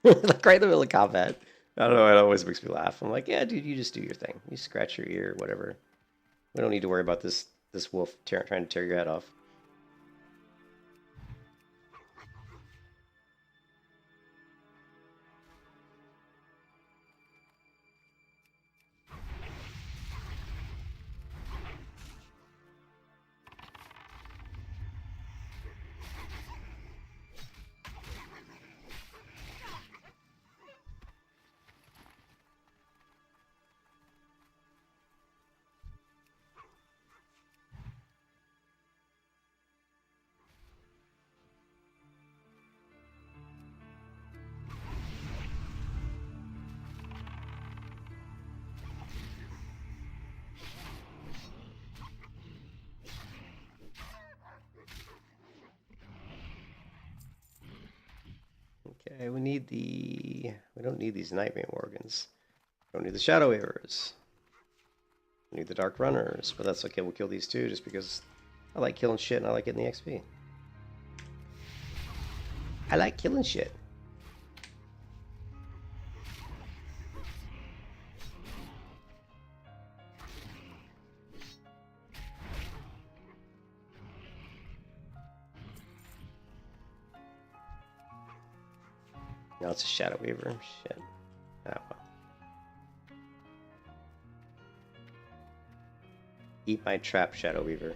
Like right in the middle of combat. I don't know, it always makes me laugh. I'm like, yeah, dude, you just do your thing. You scratch your ear, whatever. We don't need to worry about this wolf trying to tear your head off. Okay, we don't need these Nightmare Organs. We don't need the Shadow Weavers. We need the Dark Runners, but that's okay, we'll kill these too, just because I like killing shit and I like getting the XP. I like killing shit. No, it's a Shadow Weaver. Shit. Oh, well. Eat my trap, Shadow Weaver.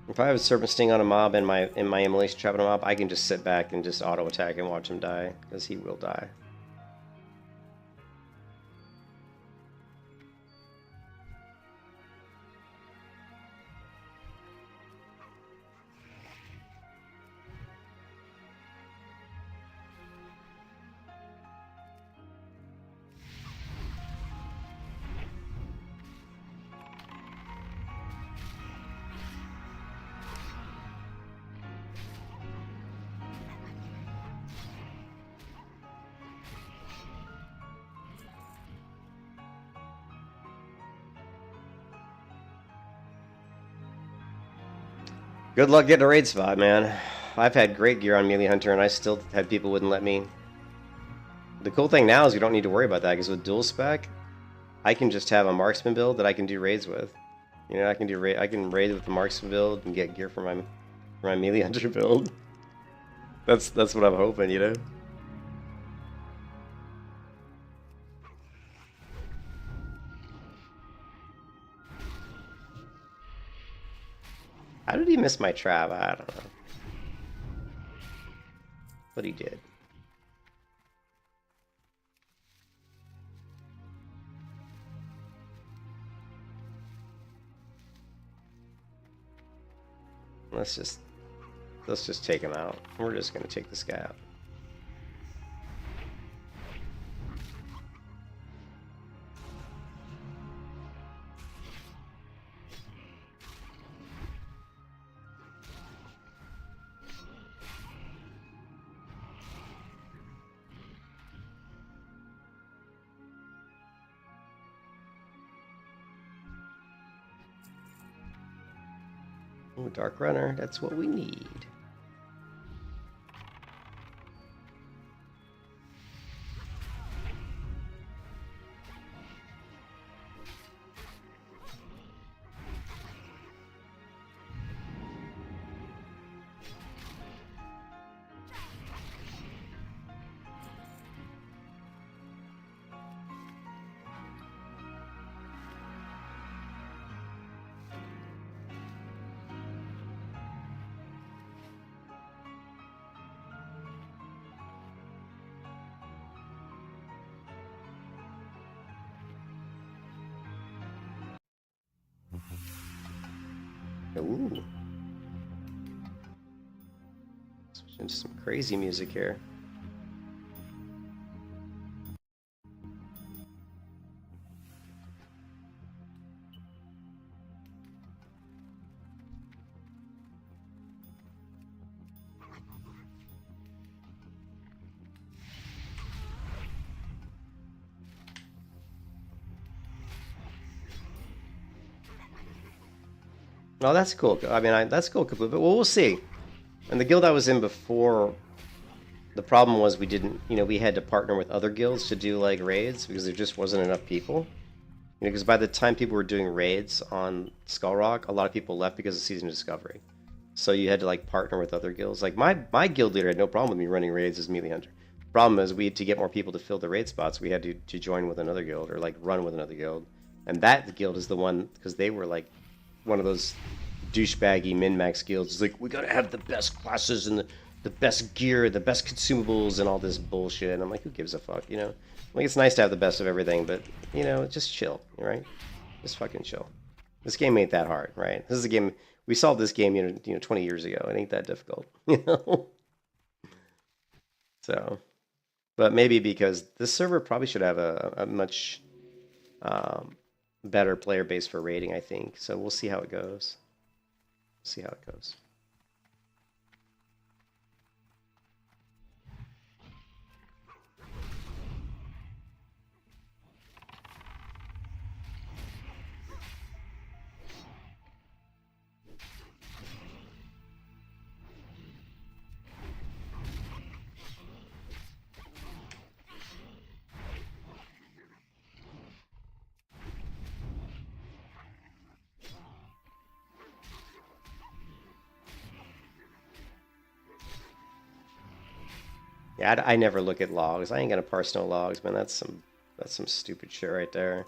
If I have a Serpent Sting on a mob and my Immolation Trap on a mob, I can just sit back and just auto attack and watch him die, because he will die. Good luck getting a raid spot, man. I've had great gear on Melee Hunter, and I still had people wouldn't let me. The cool thing now is you don't need to worry about that, because with dual spec, I can just have a marksman build that I can do raids with. You know, I can raid with the marksman build and get gear for my Melee Hunter build. That's what I'm hoping, you know. How did he miss my trap? I don't know. But he did. Let's just take him out. We're just gonna take this guy out. Ooh, Dark Runner, that's what we need. Ooh. Switching to some crazy music here. No, that's cool. I mean, that's cool, Kaput, but we'll see. And the guild I was in before, the problem was we didn't, you know, we had to partner with other guilds to do, like, raids, because there just wasn't enough people. You know, because by the time people were doing raids on Skull Rock, a lot of people left because of Season of Discovery. So you had to, like, partner with other guilds. Like, my guild leader had no problem with me running raids as Melee Hunter. The problem is we had to get more people to fill the raid spots. We had to join with another guild, or, like, run with another guild. And that guild is the one, because they were, like, one of those douchebaggy min-max guilds. It's like, we gotta have the best classes and the best gear, the best consumables, and all this bullshit. And I'm like, who gives a fuck, you know? Like, it's nice to have the best of everything, but, you know, just chill, right? Just fucking chill. This game ain't that hard, right? This is a game, we solved this game, you know, 20 years ago. It ain't that difficult, you know? So, but maybe because this server probably should have a much better player base for raiding, I think. So we'll see how it goes. See how it goes. Yeah, I never look at logs. I ain't gonna parse no logs, man. That's some stupid shit right there.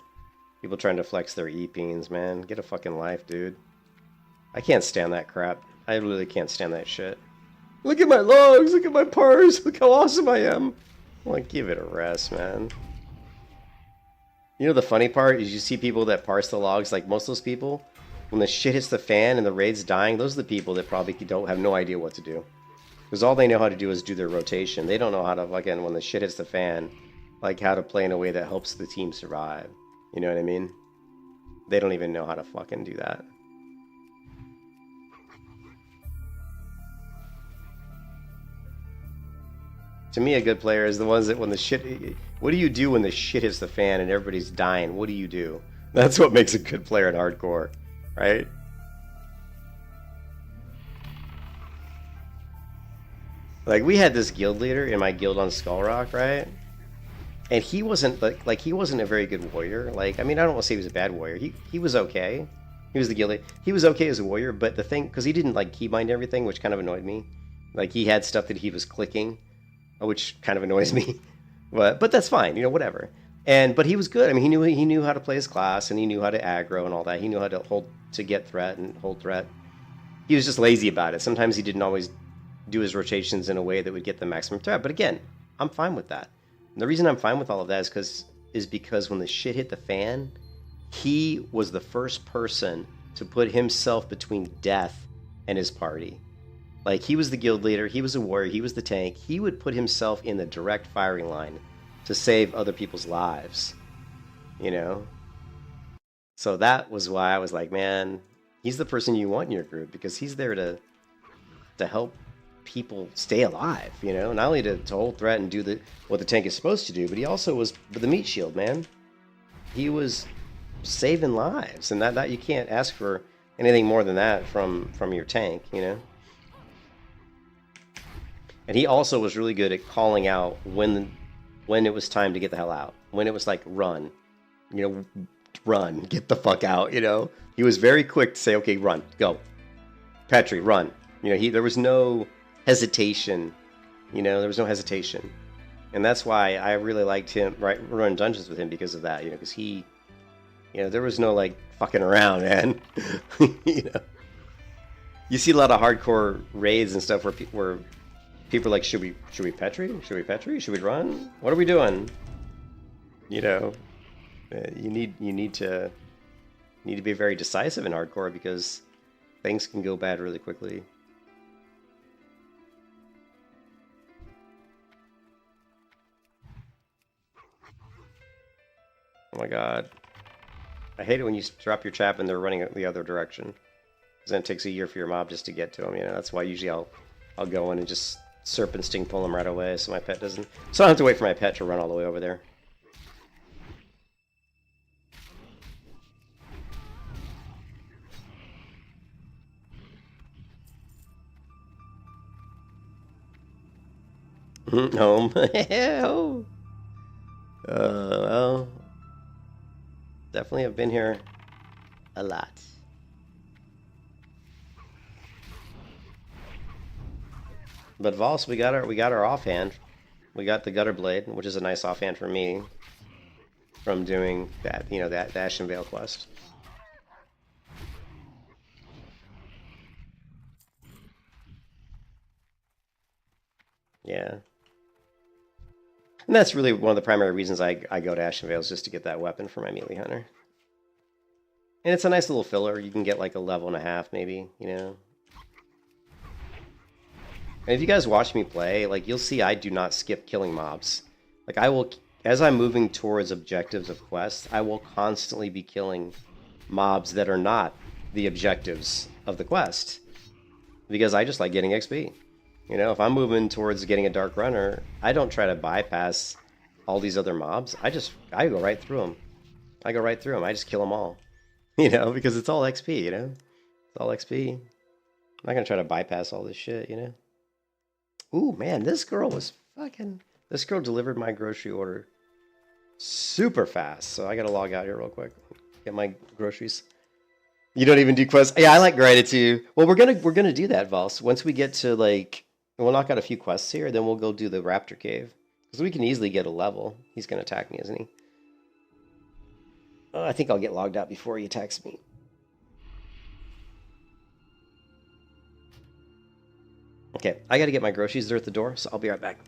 People trying to flex their E-Beans, man. Get a fucking life, dude. I can't stand that crap. I really can't stand that shit. Look at my logs, look at my parse, look how awesome I am. I'm like, give it a rest, man. You know the funny part is you see people that parse the logs, like most of those people, when the shit hits the fan and the raid's dying, those are the people that probably don't have no idea what to do. Because all they know how to do is do their rotation. They don't know how to, again, when the shit hits the fan, like how to play in a way that helps the team survive. You know what I mean? They don't even know how to fucking do that. To me, a good player is the ones that when the shit... What do you do when the shit hits the fan and everybody's dying? What do you do? That's what makes a good player in hardcore, right? Like, we had this guild leader in my guild on Skull Rock, right? And he wasn't like he wasn't a very good warrior. Like, I mean, I don't want to say he was a bad warrior. He was okay. He was the guild leader. He was okay as a warrior, but the thing, because he didn't like keybind everything, which kind of annoyed me. Like, he had stuff that he was clicking, which kind of annoys me. But that's fine, you know, whatever. But he was good. I mean, he knew how to play his class, and he knew how to aggro and all that. He knew how to get threat and hold threat. He was just lazy about it. Sometimes he didn't always do his rotations in a way that would get the maximum threat. But again, I'm fine with that. And the reason I'm fine with all of that is because when the shit hit the fan, he was the first person to put himself between death and his party. Like, he was the guild leader, he was a warrior, he was the tank. He would put himself in the direct firing line to save other people's lives, you know? So that was why I was like, man, he's the person you want in your group, because he's there to help people stay alive, you know? Not only to hold threat and do what the tank is supposed to do, but he also was the meat shield, man. He was saving lives, and that you can't ask for anything more than that from your tank, you know? And he also was really good at calling out when it was time to get the hell out. When it was like, run. You know, run. Get the fuck out, you know? He was very quick to say, okay, run. Go. Petri, run. You know, there was no hesitation. You know, there was no hesitation. And that's why I really liked him, right, running dungeons with him because of that, you know, because he, you know, there was no, like, fucking around, man. You know? You see a lot of hardcore raids and stuff where people are like, should we Petri? Should we Petri? Should we run? What are we doing? You know, you need to be very decisive in hardcore because things can go bad really quickly. Oh my god. I hate it when you drop your trap and they're running the other direction. Because then it takes a year for your mob just to get to them, you know. That's why usually I'll go in and just Serpent Sting pull them right away so my pet doesn't... So I don't have to wait for my pet to run all the way over there. Home. Oh. Well... Definitely have been here a lot. But Vols, we got our offhand. We got the Gutter Blade, which is a nice offhand for me from doing that, you know, that Ashen Veil quest. Yeah. And that's really one of the primary reasons I go to Ashen Veil, is just to get that weapon for my melee hunter. And it's a nice little filler. You can get like a level and a half, maybe, you know. And if you guys watch me play, like, you'll see I do not skip killing mobs. Like, I will, as I'm moving towards objectives of quests, I will constantly be killing mobs that are not the objectives of the quest. Because I just like getting XP. You know, if I'm moving towards getting a Dark Runner, I don't try to bypass all these other mobs. I go right through them. I go right through them. I just kill them all. You know, because it's all XP, you know? It's all XP. I'm not going to try to bypass all this shit, you know? Ooh, man, this girl delivered my grocery order super fast. So I got to log out here real quick. Get my groceries. You don't even do quests? Yeah, I like gratitude. Well, we're gonna do that, Vols. Once we get to, like, we'll knock out a few quests here, then we'll go do the Raptor Cave. Because we can easily get a level. He's going to attack me, isn't he? Oh, I think I'll get logged out before he attacks me. Okay, I got to get my groceries. They're at the door, so I'll be right back.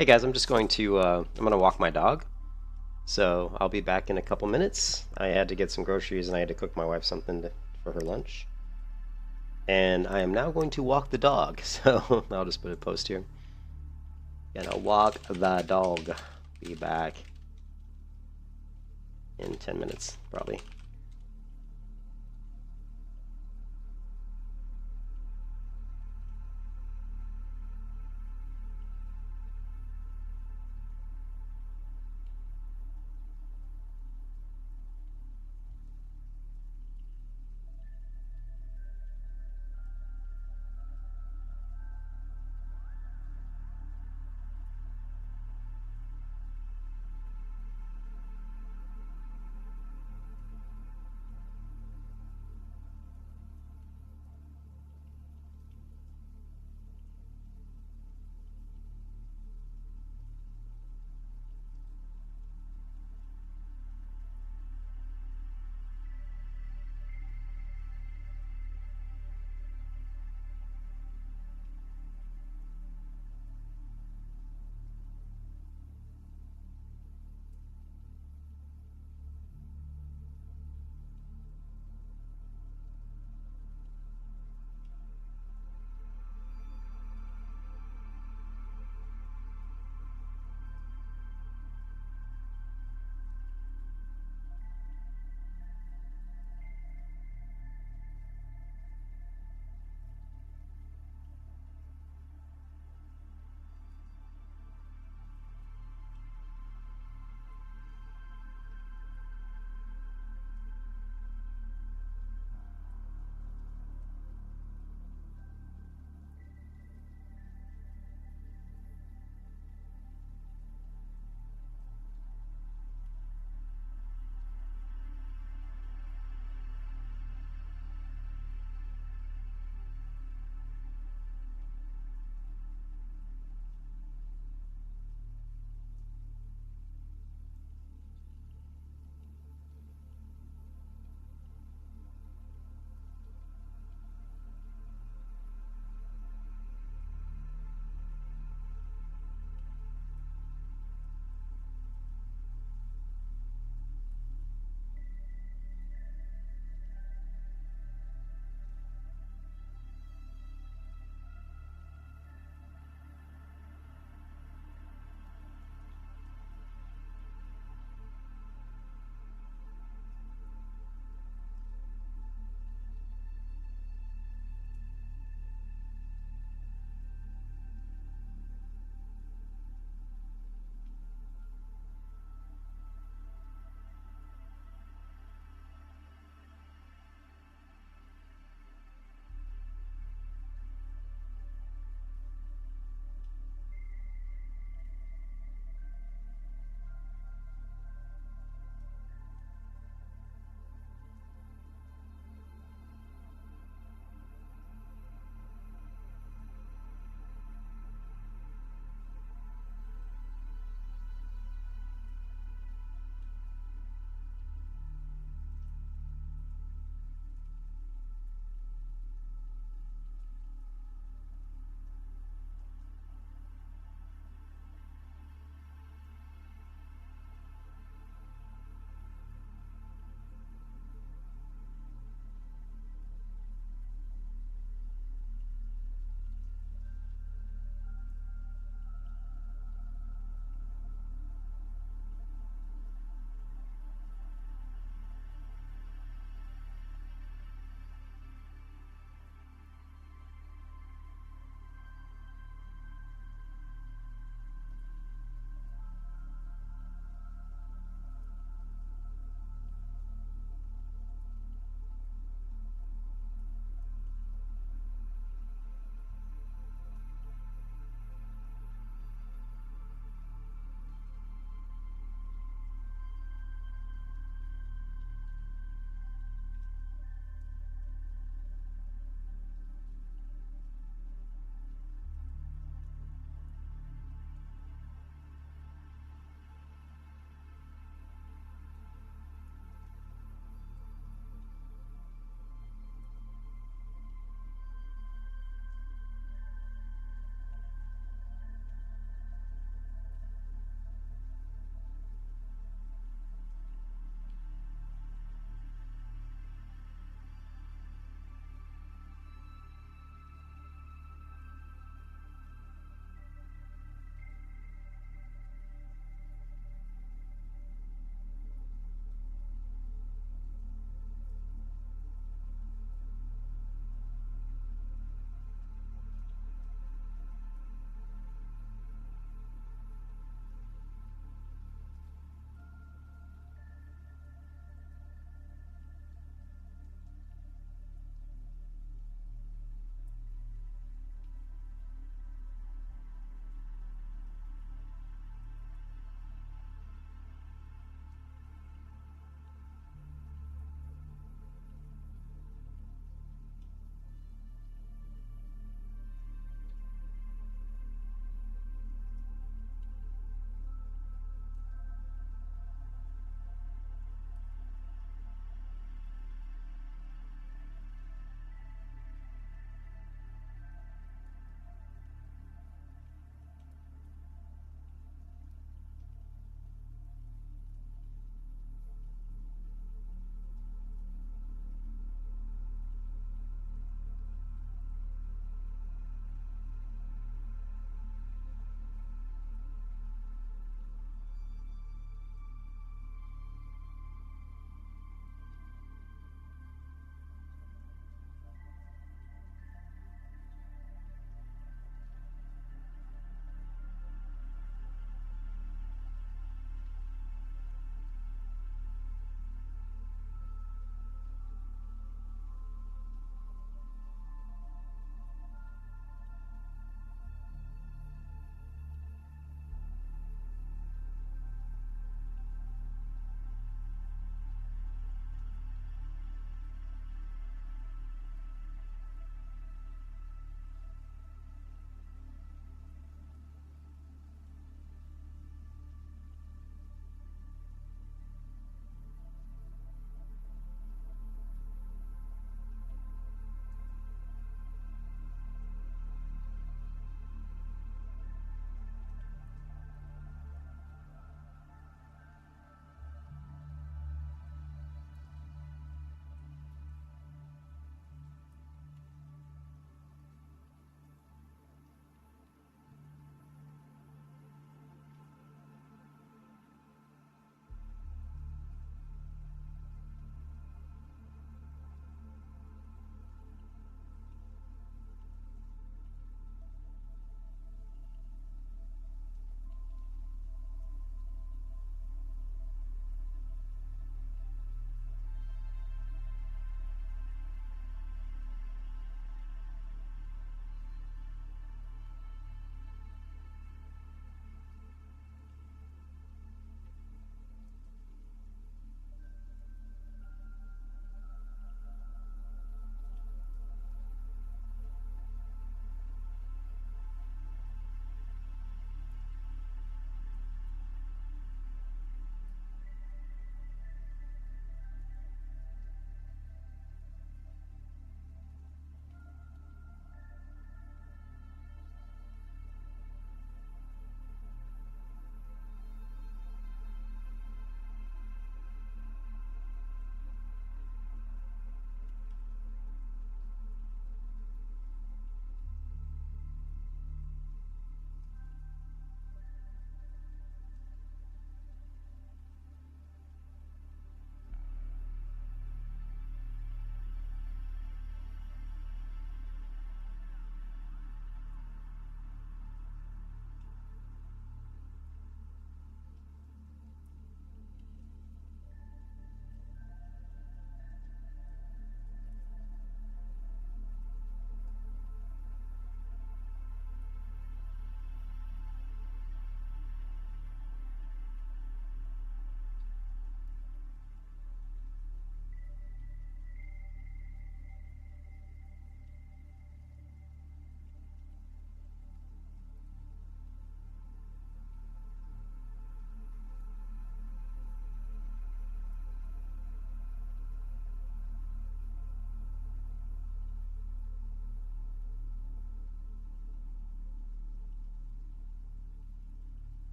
Hey guys, I'm just going to I'm gonna walk my dog. So I'll be back in a couple minutes. I had to get some groceries and I had to cook my wife something for her lunch. And I am now going to walk the dog. So I'll just put a post here. Gonna walk the dog. Be back in 10 minutes, probably.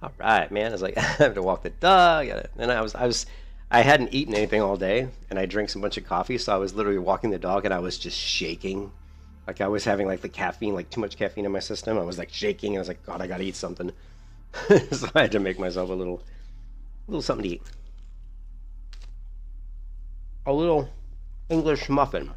All right, man. I was like, I have to walk the dog. And I hadn't eaten anything all day, and I drank some bunch of coffee, so I was literally walking the dog, and I was just shaking. Like I was having like the caffeine, like too much caffeine in my system. I was like shaking. I was like, God, I gotta eat something. So I had to make myself a little something to eat. A little English muffin.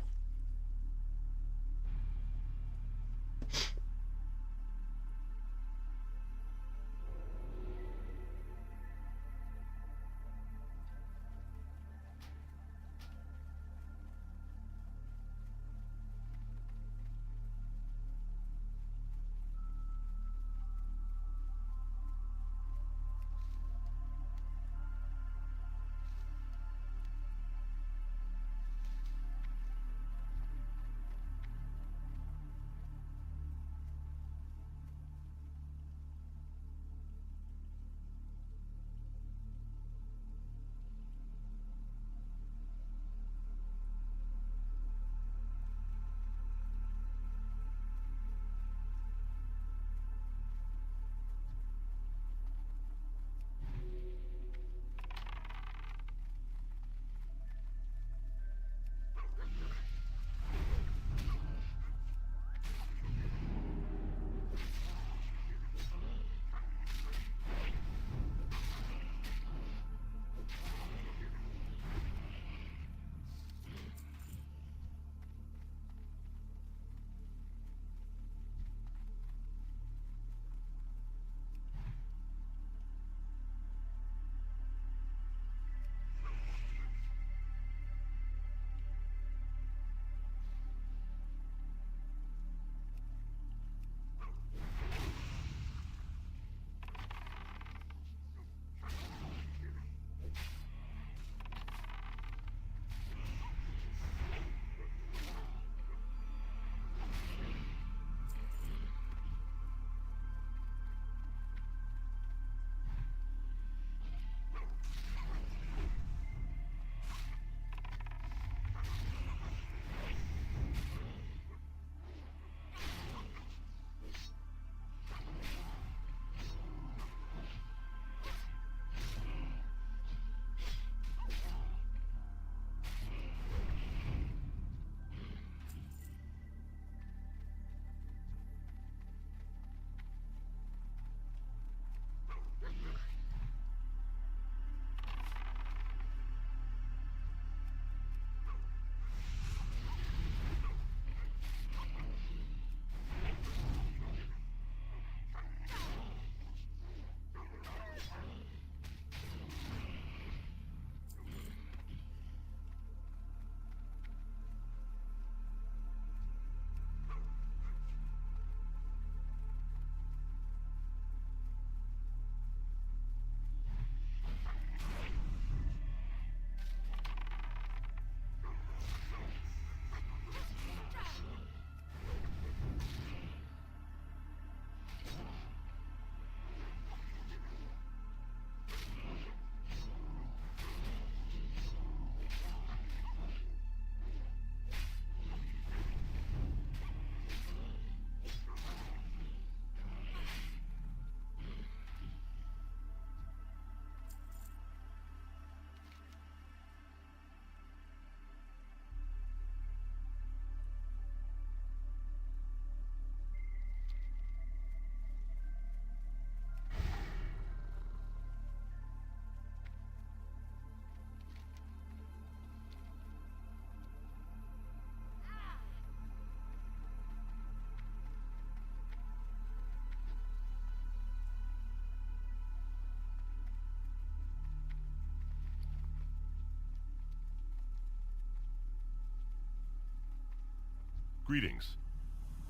Greetings.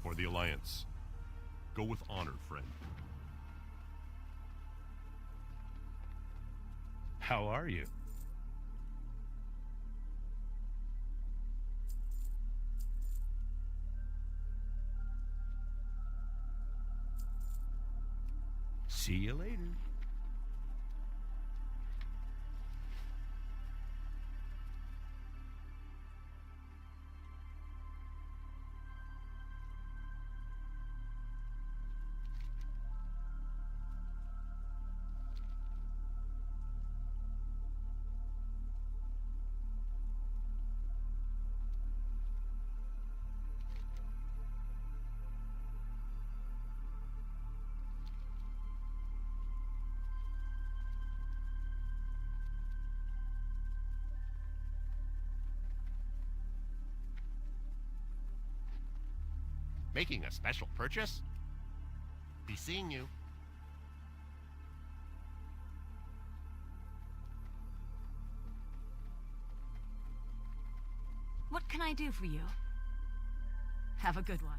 For the Alliance. Go with honor, friend. How are you? See you later. Making a special purchase? Be seeing you. What can I do for you? Have a good one.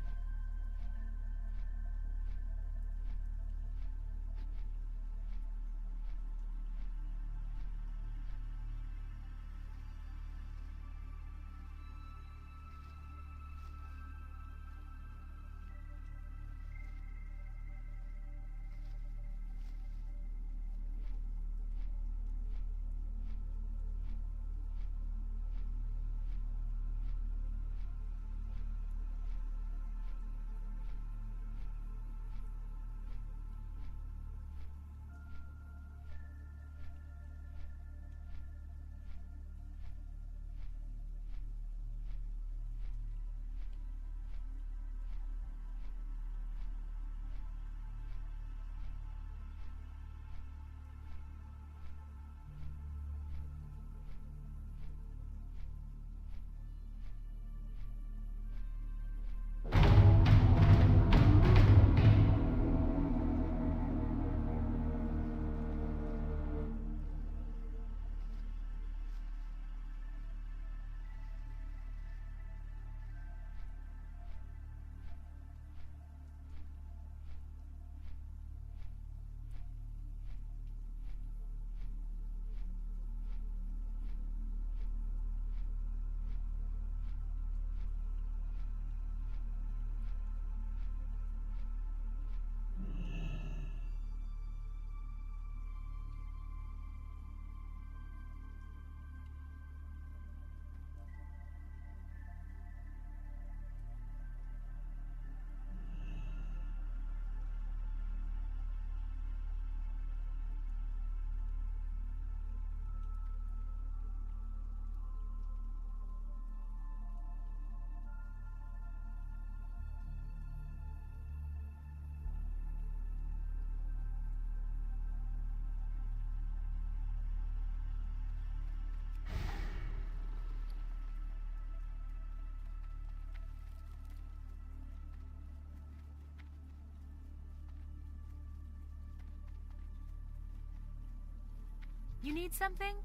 You need something?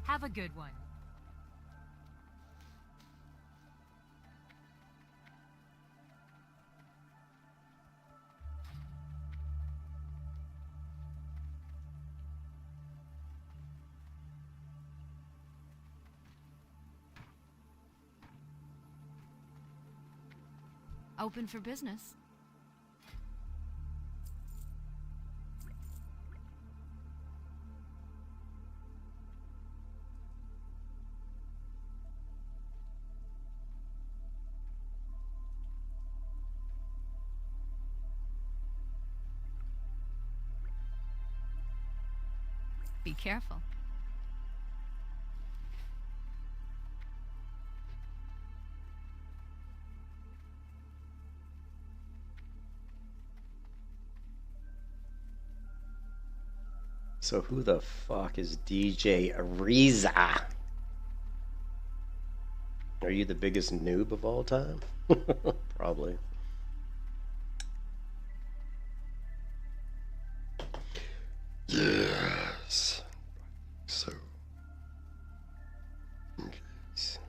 Have a good one. Open for business. Be careful. So who the fuck is DJ Ariza? Are you the biggest noob of all time? Probably. Yes. So. Jeez.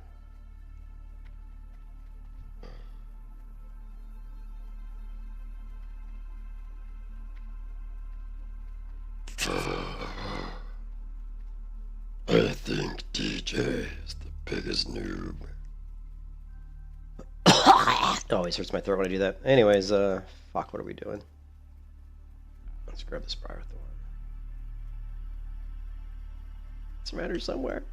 I think DJ is the biggest noob. Always hurts my throat when I do that. Anyways, fuck, what are we doing? Let's grab this Briar Thorn. It's a matter somewhere.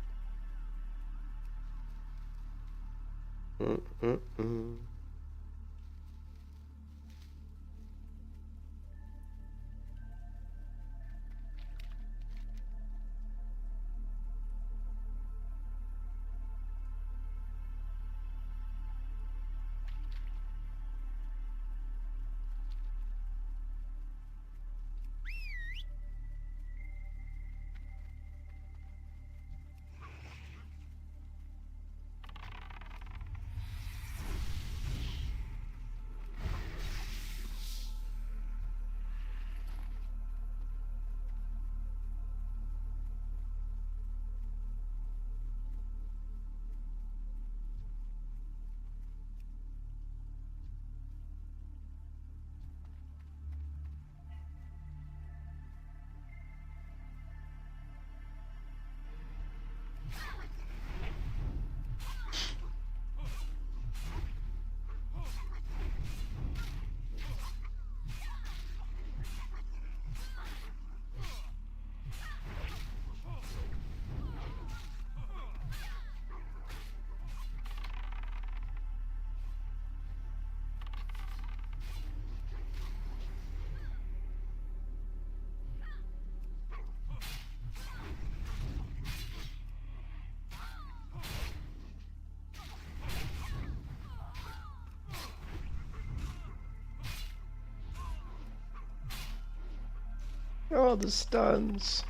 Oh, the stuns.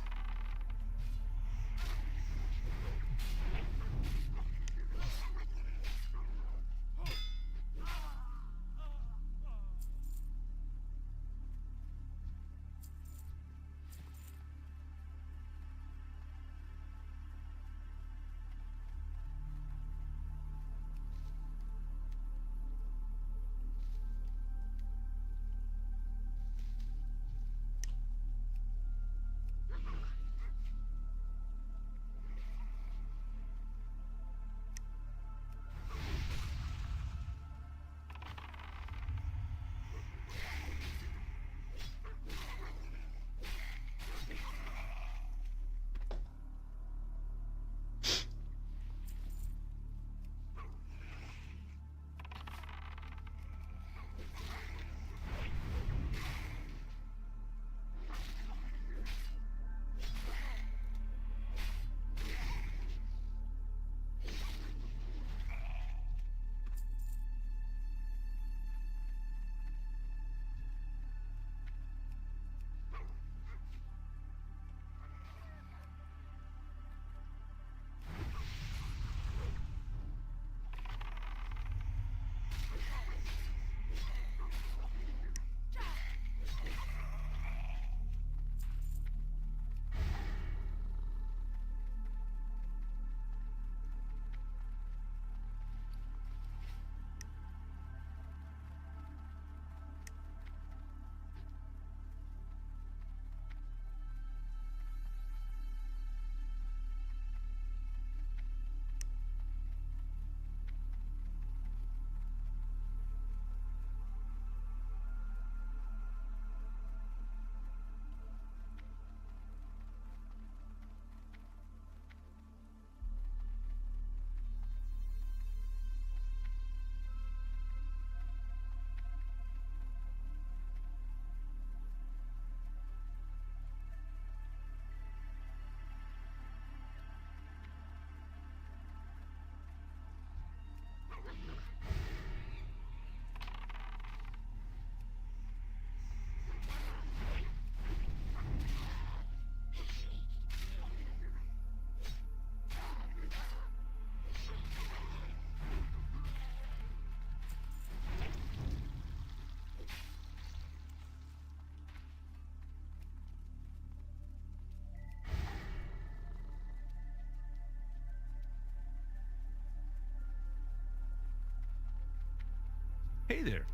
Hey there.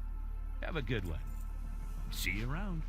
Have a good one. See you around.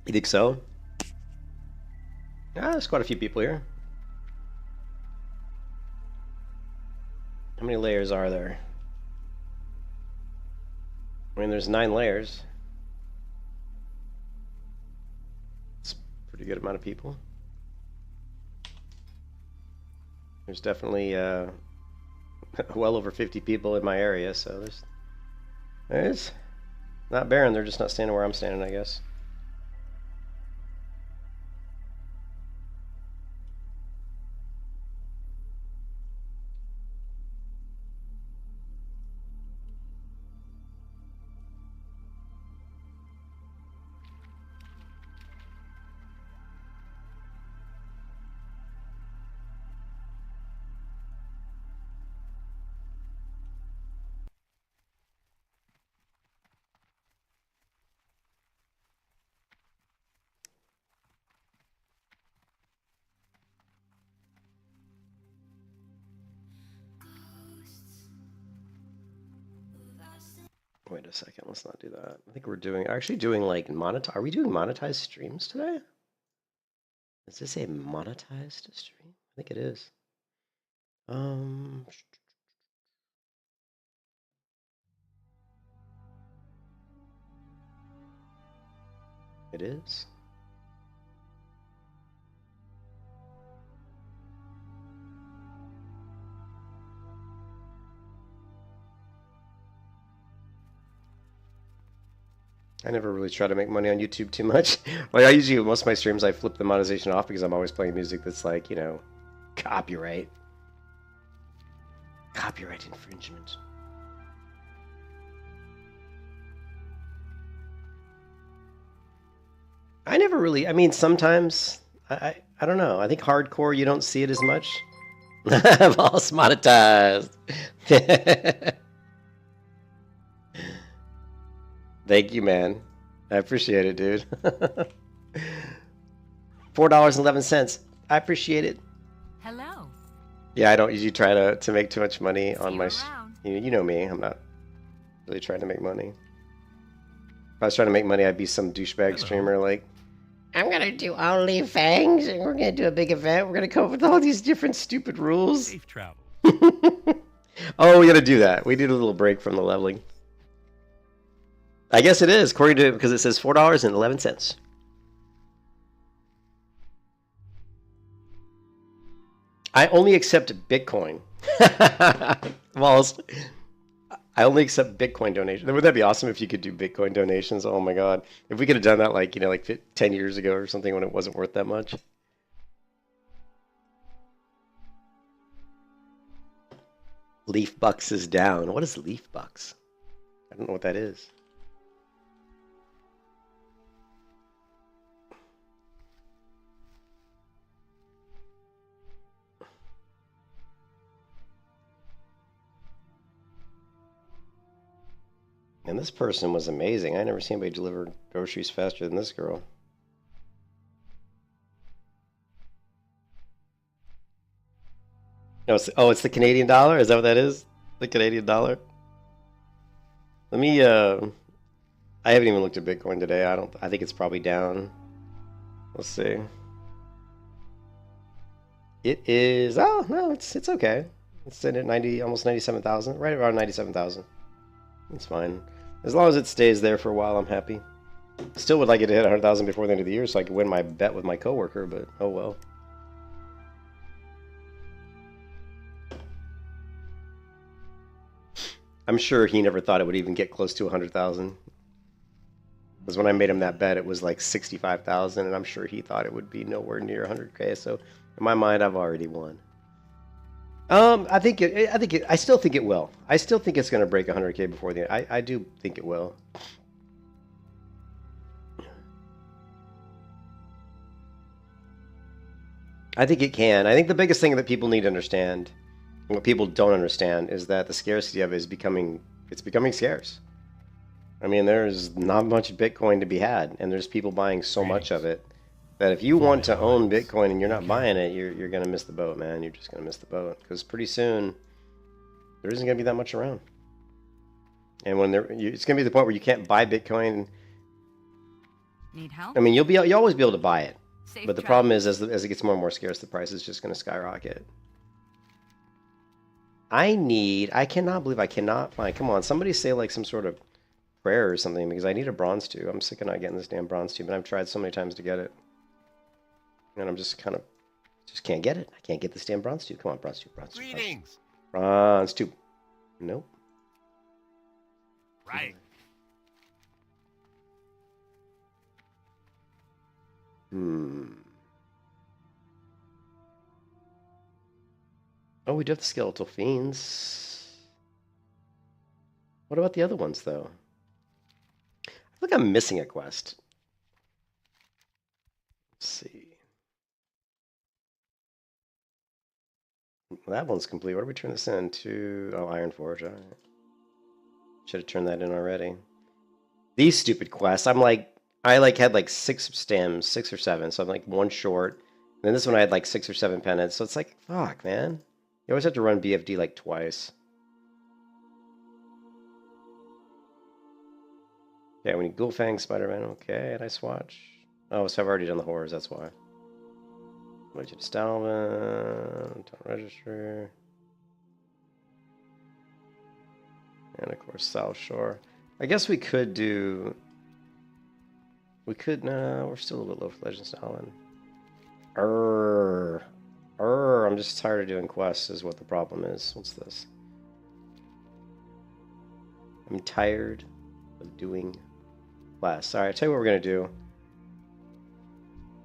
You think so? Ah, there's quite a few people here. How many layers are there? I mean, there's 9 layers. It's a pretty good amount of people. There's definitely well over 50 people in my area, so there's not barren. They're just not standing where I'm standing, I guess. Wait a second, let's not do that. I think we're actually doing like are we doing monetized streams today? Is this a monetized stream? I think it is. It is. I never really try to make money on YouTube too much. Like I usually, most of my streams, I flip the monetization off because I'm always playing music that's like, you know, copyright. Copyright infringement. I never really, I mean, sometimes, I don't know. I think hardcore, you don't see it as much. Boss monetized. Thank you, man. I appreciate it, dude. $4.11. I appreciate it. Hello. Yeah, I don't usually try to make too much money on my... around. You know me. I'm not really trying to make money. If I was trying to make money, I'd be some douchebag streamer like, I'm going to do OnlyFans, and we're going to do a big event. We're going to come up with all these different stupid rules. Safe travel. Oh, we got to do that. We did a little break from the leveling. I guess it is, according to because it says $4.11. I only accept Bitcoin. Well, I only accept Bitcoin donations. Would that be awesome if you could do Bitcoin donations? Oh my god. If we could have done that like, you know, like 10 years ago or something when it wasn't worth that much. Leaf Bucks is down. What is Leaf Bucks? I don't know what that is. And this person was amazing. I never seen anybody deliver groceries faster than this girl. Oh, it's the Canadian dollar? Is that what that is? The Canadian dollar? Let me, I haven't even looked at Bitcoin today. I think it's probably down. Let's see. It is, oh, no, it's okay. It's sitting at 90, almost 97,000, right around 97,000. It's fine. As long as it stays there for a while, I'm happy. Still would like it to hit 100,000 before the end of the year so I could win my bet with my coworker, but oh well. I'm sure he never thought it would even get close to 100,000. Because when I made him that bet, it was like 65,000, and I'm sure he thought it would be nowhere near 100K. So in my mind, I've already won. I still think it will. I still think it's going to break 100K before the end. I do think it will. I think it can. I think the biggest thing that people need to understand, what people don't understand, is that the scarcity of it is becoming scarce. I mean, there's not much Bitcoin to be had, and there's people buying so much of it that if you want to own Bitcoin and you're not buying it, you're going to miss the boat, man. You're just going to miss the boat because pretty soon there isn't going to be that much around. And when it's going to be the point where you can't buy Bitcoin. Need help? I mean, you'll always be able to buy it, Safe but the travel. problem is as it gets more and more scarce, the price is just going to skyrocket. I cannot believe I cannot find. Come on, somebody say like some sort of prayer or something because I need a bronze tube. I'm sick of not getting this damn bronze tube, and I've tried so many times to get it. And I'm just kind of, just can't get it. I can't get this damn bronze tube. Come on, bronze tube, bronze tube. Greetings. Bronze tube. Nope. Right. Oh, we do have the skeletal fiends. What about the other ones, though? I feel like I'm missing a quest. Let's see. That one's complete. What do we turn this in to? Oh, Iron Forge. All right. Should have turned that in already. These stupid quests. I had like 6 stems, 6 or 7. So I'm like 1 short. And then this one I had like 6 or 7 pennants. So it's like, fuck, man. You always have to run BFD like twice. Yeah, we need Ghoulfang, Spider-Man. Okay, nice watch. Oh, so I've already done the horrors, that's why. Legend Stalman, Town Register. And of course, South Shore. I guess we could do... no, we're still a little bit low for Legend Stalman. I'm just tired of doing quests is what the problem is. What's this? I'm tired of doing quests. Alright, I'll tell you what we're going to do.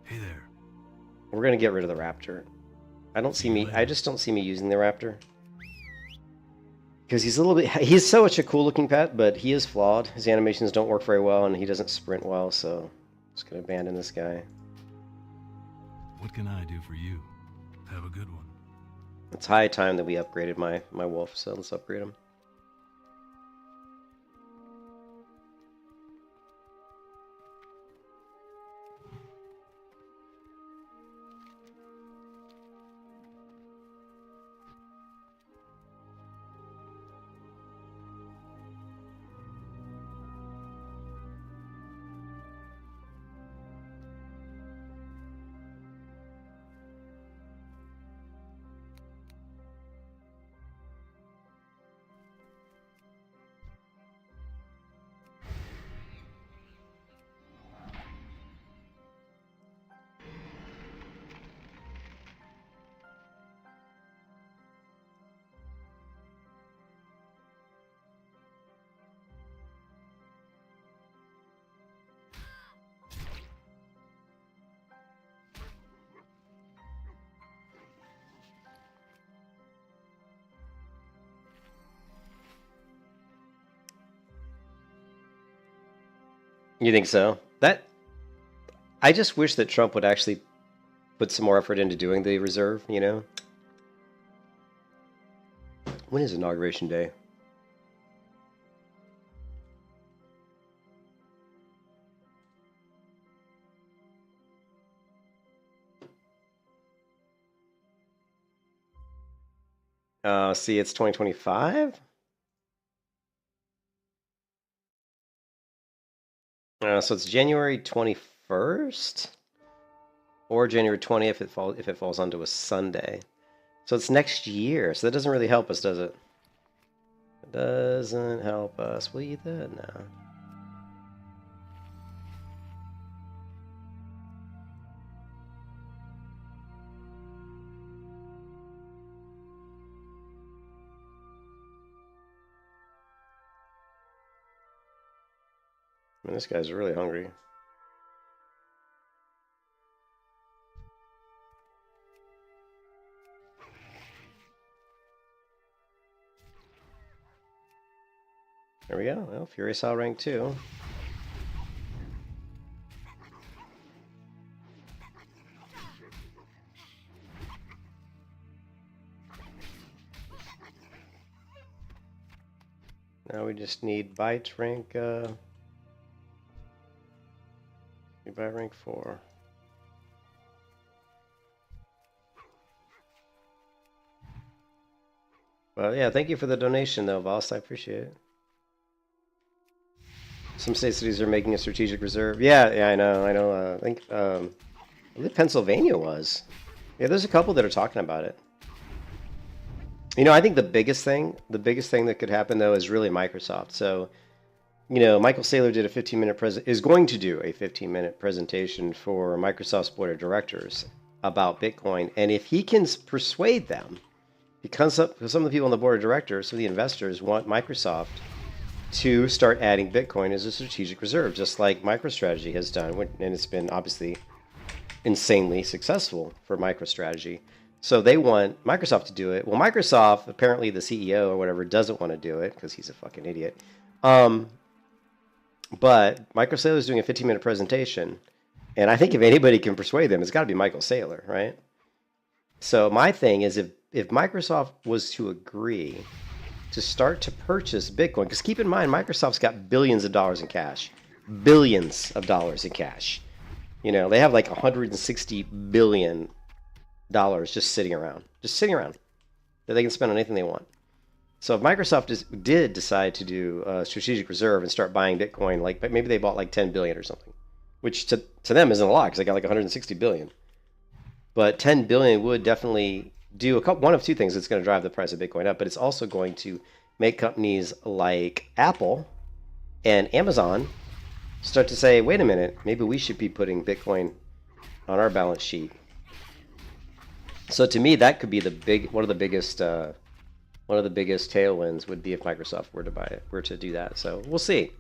Hey there. We're going to get rid of the Raptor. I just don't see me using the Raptor. Because he's such a cool looking pet, but he is flawed. His animations don't work very well, and he doesn't sprint well, so I'm just going to abandon this guy. What can I do for you? Have a good one. It's high time that we upgraded my wolf, so let's upgrade him. You think so? I just wish that Trump would actually put some more effort into doing the reserve, you know? When is Inauguration Day? See, it's 2025? So it's January 21st or January 20th if it falls onto a Sunday. So it's next year. So that doesn't really help us, does it? It doesn't help us. Will you then? No. Man, this guy's really hungry. There we go. Well, Furious Owl rank 2. Now we just need Bite rank, Bite rank 4. Well, yeah, thank you for the donation, though, Voss. I appreciate it. Some state cities are making a strategic reserve. Yeah, I know. I think, I believe Pennsylvania was. Yeah, there's a couple that are talking about it. You know, I think the biggest thing that could happen, though, is really Microsoft. So, you know, Michael Saylor did a 15-minute is going to do a 15-minute presentation for Microsoft's board of directors about Bitcoin, and if he can persuade them, because some of the people on the board of directors, some of the investors want Microsoft to start adding Bitcoin as a strategic reserve, just like MicroStrategy has done, and it's been obviously insanely successful for MicroStrategy. So they want Microsoft to do it. Well, Microsoft, apparently the CEO or whatever, doesn't want to do it because he's a fucking idiot. But Michael Saylor is doing a 15-minute presentation, and I think if anybody can persuade them, it's got to be Michael Saylor, right? So my thing is, if Microsoft was to agree to start to purchase Bitcoin, because keep in mind, Microsoft's got billions of dollars in cash. Billions of dollars in cash. You know, they have like $160 billion just sitting around. Just sitting around. That they can spend on anything they want. So if Microsoft did decide to do a strategic reserve and start buying Bitcoin, like maybe they bought like 10 billion or something, which to them isn't a lot because they got like 160 billion. But 10 billion would definitely do one of two things. It's going to drive the price of Bitcoin up, but it's also going to make companies like Apple and Amazon start to say, wait a minute, maybe we should be putting Bitcoin on our balance sheet. So to me, that could be one of the biggest tailwinds would be if Microsoft were to do that. So we'll see.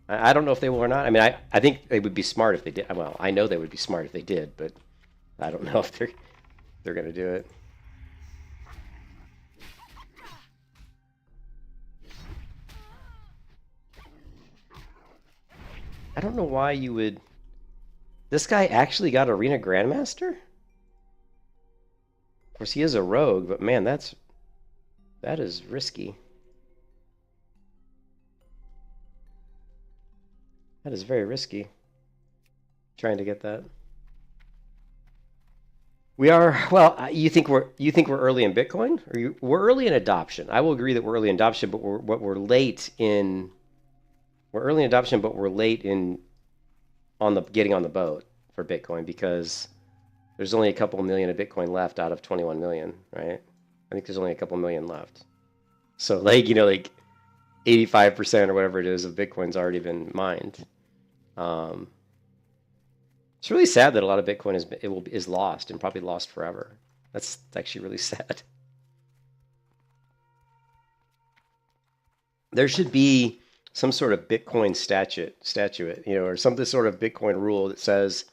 I don't know if they will or not. I mean, I think they would be smart if they did. Well, I know they would be smart if they did, but I don't know if they're going to do it. I don't know why you would. This guy actually got Arena Grandmaster? Of course, he is a rogue, but man, that is risky. That is very risky. Trying to get that. We are, well, you think we're early in Bitcoin? We're early in adoption. I will agree that we're early in adoption, but we're late in getting on the boat for Bitcoin, because there's only a couple million of Bitcoin left out of 21 million, right? I think there's only a couple million left. So like 85% or whatever it is of Bitcoin's already been mined. It's really sad that a lot of Bitcoin is lost and probably lost forever. That's actually really sad. There should be some sort of Bitcoin statute, or some sort of Bitcoin rule that says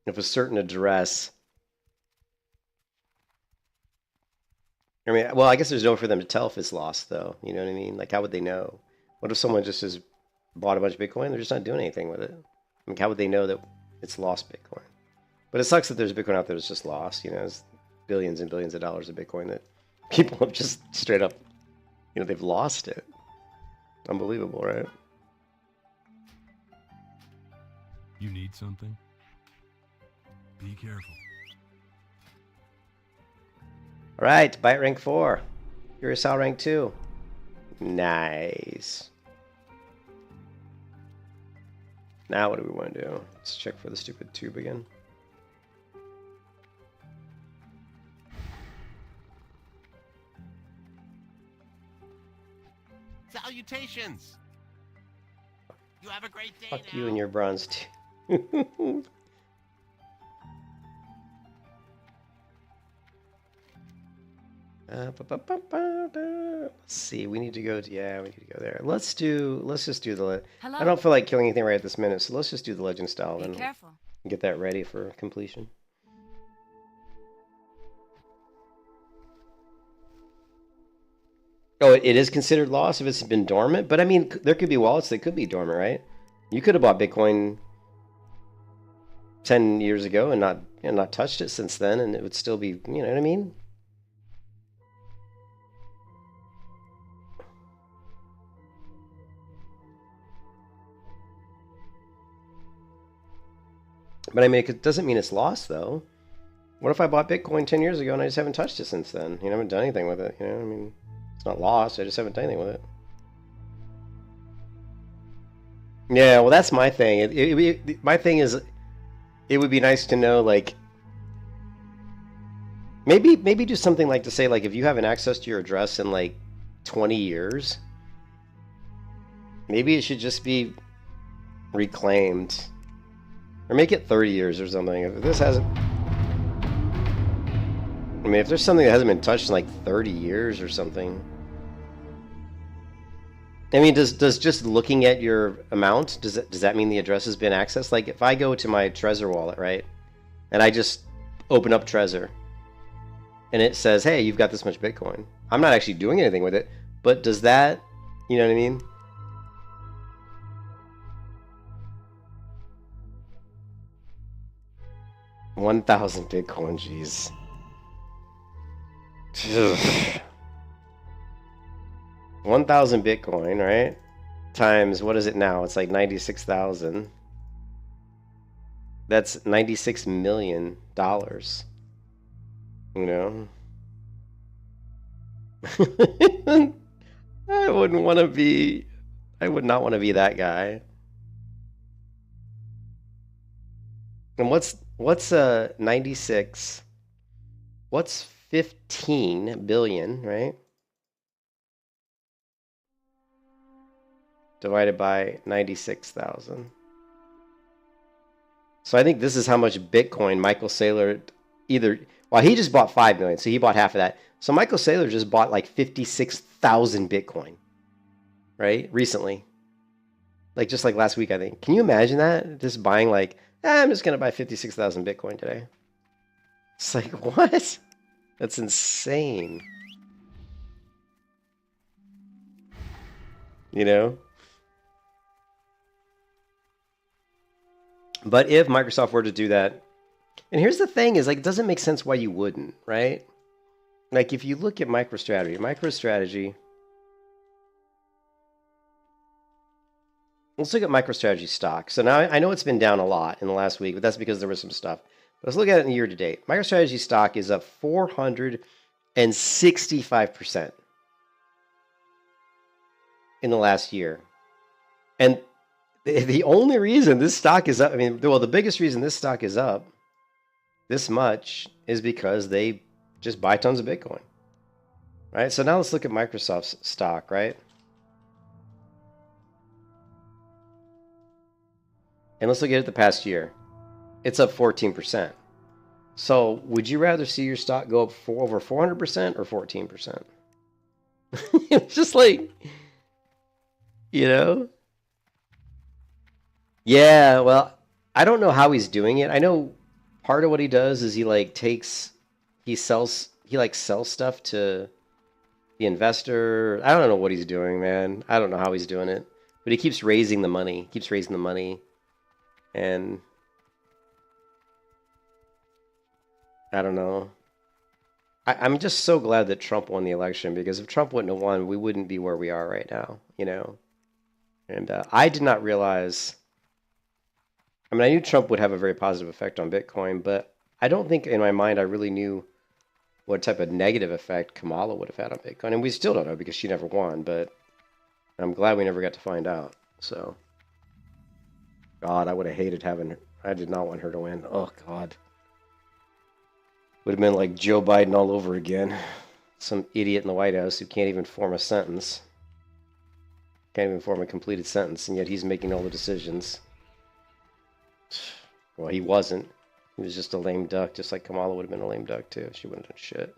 if a certain address. I mean, well, I guess there's no way for them to tell if it's lost, though. You know what I mean? Like, how would they know? What if someone just has bought a bunch of Bitcoin? They're just not doing anything with it. I mean, how would they know that it's lost Bitcoin? But it sucks that there's Bitcoin out there that's just lost. It's billions and billions of dollars of Bitcoin that people have just straight up, they've lost it. Unbelievable, right? You need something? Be careful. All right, Bite rank 4. Curacao rank 2. Nice. Now what do we want to do? Let's check for the stupid tube again. Salutations! You have a great day. Fuck now. you and your bronze tube. Let's see. We need to go. We need to go there. Let's just do the. Hello. I don't feel like killing anything right at this minute, so let's just do the legend style Be and careful. get that ready for completion. Oh, it is considered lost if it's been dormant, but I mean, there could be wallets that could be dormant, right? You could have bought Bitcoin 10 years ago and not touched it since then, and it would still be. You know what I mean? But I mean, it doesn't mean it's lost, though. What if I bought Bitcoin 10 years ago and I just haven't touched it since then? I haven't done anything with it. I mean, it's not lost. I just haven't done anything with it. Yeah, well, that's my thing. My thing is, it would be nice to know, like, maybe do something like to say, like, if you haven't access to your address in like 20 years, Maybe it should just be reclaimed. Or make it 30 years or something. If this hasn't... I mean, if there's something that hasn't been touched in like 30 years or something... I mean, does just looking at your amount, does that mean the address has been accessed? Like, if I go to my Trezor wallet, right? And I just open up Trezor. And it says, hey, you've got this much Bitcoin. I'm not actually doing anything with it. But does that... You know what I mean? $1,000 Bitcoin, jeez. 1,000 Bitcoin, right? Times, what is it now? It's like 96,000. That's $96 million. You know? I would not want to be that guy. And what's 96? What's 15 billion, right? Divided by 96,000. So I think this is how much Bitcoin Michael Saylor well, he just bought 5 million, so he bought half of that. So Michael Saylor just bought like 56,000 Bitcoin, right? Recently. Like just like last week, I think. Can you imagine that? Just buying like, I'm just going to buy 56,000 Bitcoin today. It's like, what? That's insane. You know? But if Microsoft were to do that, and here's the thing is, like, it doesn't make sense why you wouldn't, right? Like, if you look at MicroStrategy, let's look at MicroStrategy stock. So now I know it's been down a lot in the last week, but that's because there was some stuff. But let's look at it in the year to date. MicroStrategy stock is up 465% in the last year. And the only reason this stock is up, I mean, well, the biggest reason this stock is up this much is because they just buy tons of Bitcoin, right? So now let's look at Microsoft's stock, right? And let's look at it the past year. It's up 14%. So would you rather see your stock go up over 400% or 14%? It's just like, you know? Yeah, well, I don't know how he's doing it. I know part of what he does is he sells stuff to the investor. I don't know what he's doing, man. I don't know how he's doing it. But he keeps raising the money. And I don't know. I'm just so glad that Trump won the election, because if Trump wouldn't have won, we wouldn't be where we are right now, you know? And I did not realize... I mean, I knew Trump would have a very positive effect on Bitcoin, but I don't think in my mind I really knew what type of negative effect Kamala would have had on Bitcoin. And we still don't know because she never won, but I'm glad we never got to find out. So, God, I would have hated having her. I did not want her to win. Oh, God. Would have been like Joe Biden all over again. Some idiot in the White House who can't even form a sentence. Can't even form a completed sentence, and yet he's making all the decisions. Well, he wasn't. He was just a lame duck, just like Kamala would have been a lame duck, too. She wouldn't have done shit.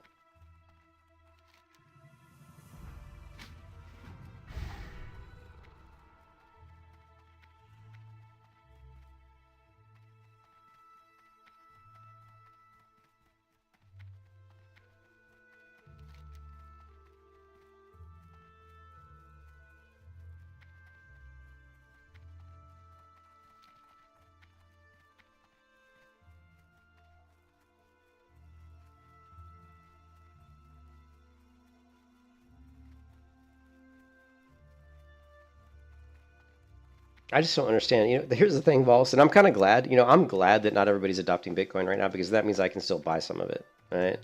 I just don't understand. You know, here's the thing, Vols, and I'm kind of glad. You know, I'm glad that not everybody's adopting Bitcoin right now, because that means I can still buy some of it, right?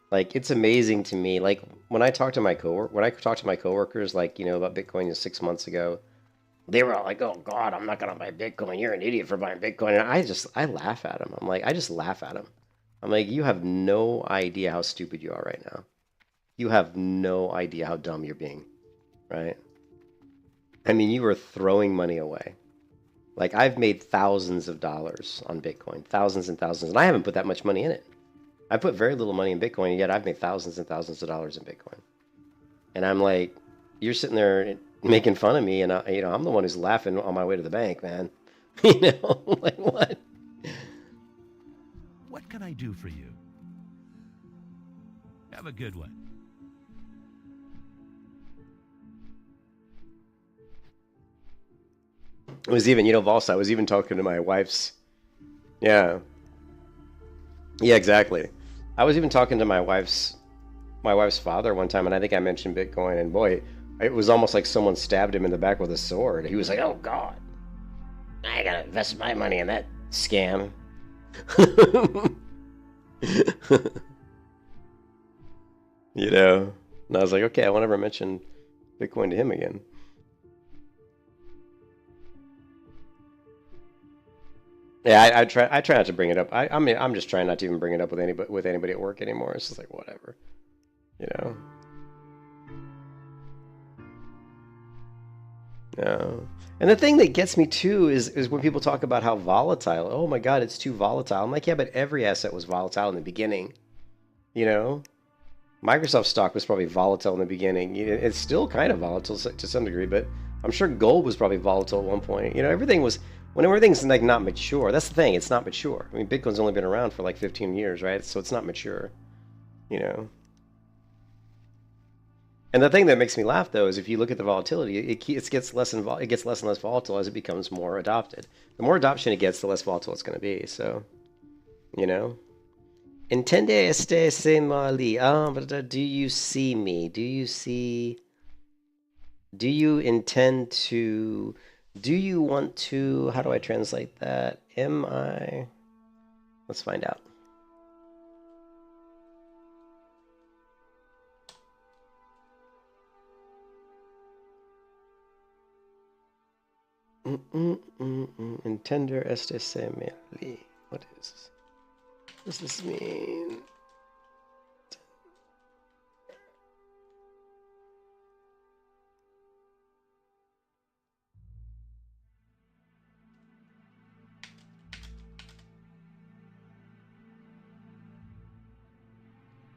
Like, it's amazing to me. Like, when I talk to my coworkers, like, you know, about Bitcoin 6 months ago, they were all like, "Oh God, I'm not gonna buy Bitcoin. You're an idiot for buying Bitcoin." And I laugh at them. I just laugh at them. I'm like, you have no idea how stupid you are right now. You have no idea how dumb you're being, right? I mean, you were throwing money away. Like, I've made thousands of dollars on Bitcoin, thousands and thousands, and I haven't put that much money in it. I put very little money in Bitcoin, yet I've made thousands and thousands of dollars in Bitcoin. And I'm like, you're sitting there making fun of me, and I'm the one who's laughing on my way to the bank, man. Like what? What can I do for you? Have a good one. It was even, Valsa, I was even talking to my wife's, yeah, exactly. I was even talking to my wife's father one time, and I think I mentioned Bitcoin, and boy, it was almost like someone stabbed him in the back with a sword. He was like, "Oh God, I gotta invest my money in that scam." And I was like, okay, I won't ever mention Bitcoin to him again. Yeah, I try not to bring it up. I mean, I'm just trying not to even bring it up with anybody at work anymore. It's just like whatever, Yeah. And the thing that gets me too is when people talk about how volatile. Oh my God, it's too volatile. I'm like, yeah, but every asset was volatile in the beginning. Microsoft stock was probably volatile in the beginning. It's still kind of volatile to some degree, but I'm sure gold was probably volatile at one point. When everything's like not mature, that's the thing, it's not mature. I mean, Bitcoin's only been around for like 15 years, right? So it's not mature, And the thing that makes me laugh though is if you look at the volatility, it gets less and less volatile as it becomes more adopted. The more adoption it gets, the less volatile it's going to be. So, Intende este se mali. But do you see me? Do you intend to? Do you want to? How do I translate that? Am I? Let's find out. Intender este se mali. What does this mean?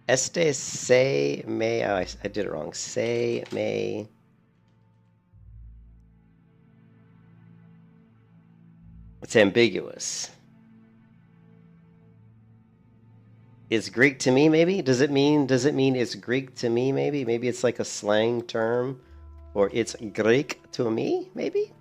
Este se me, I did it wrong. Se me. It's ambiguous. It's Greek to me, maybe? Does it mean it's Greek to me, maybe? Maybe it's like a slang term, or it's Greek to me, maybe?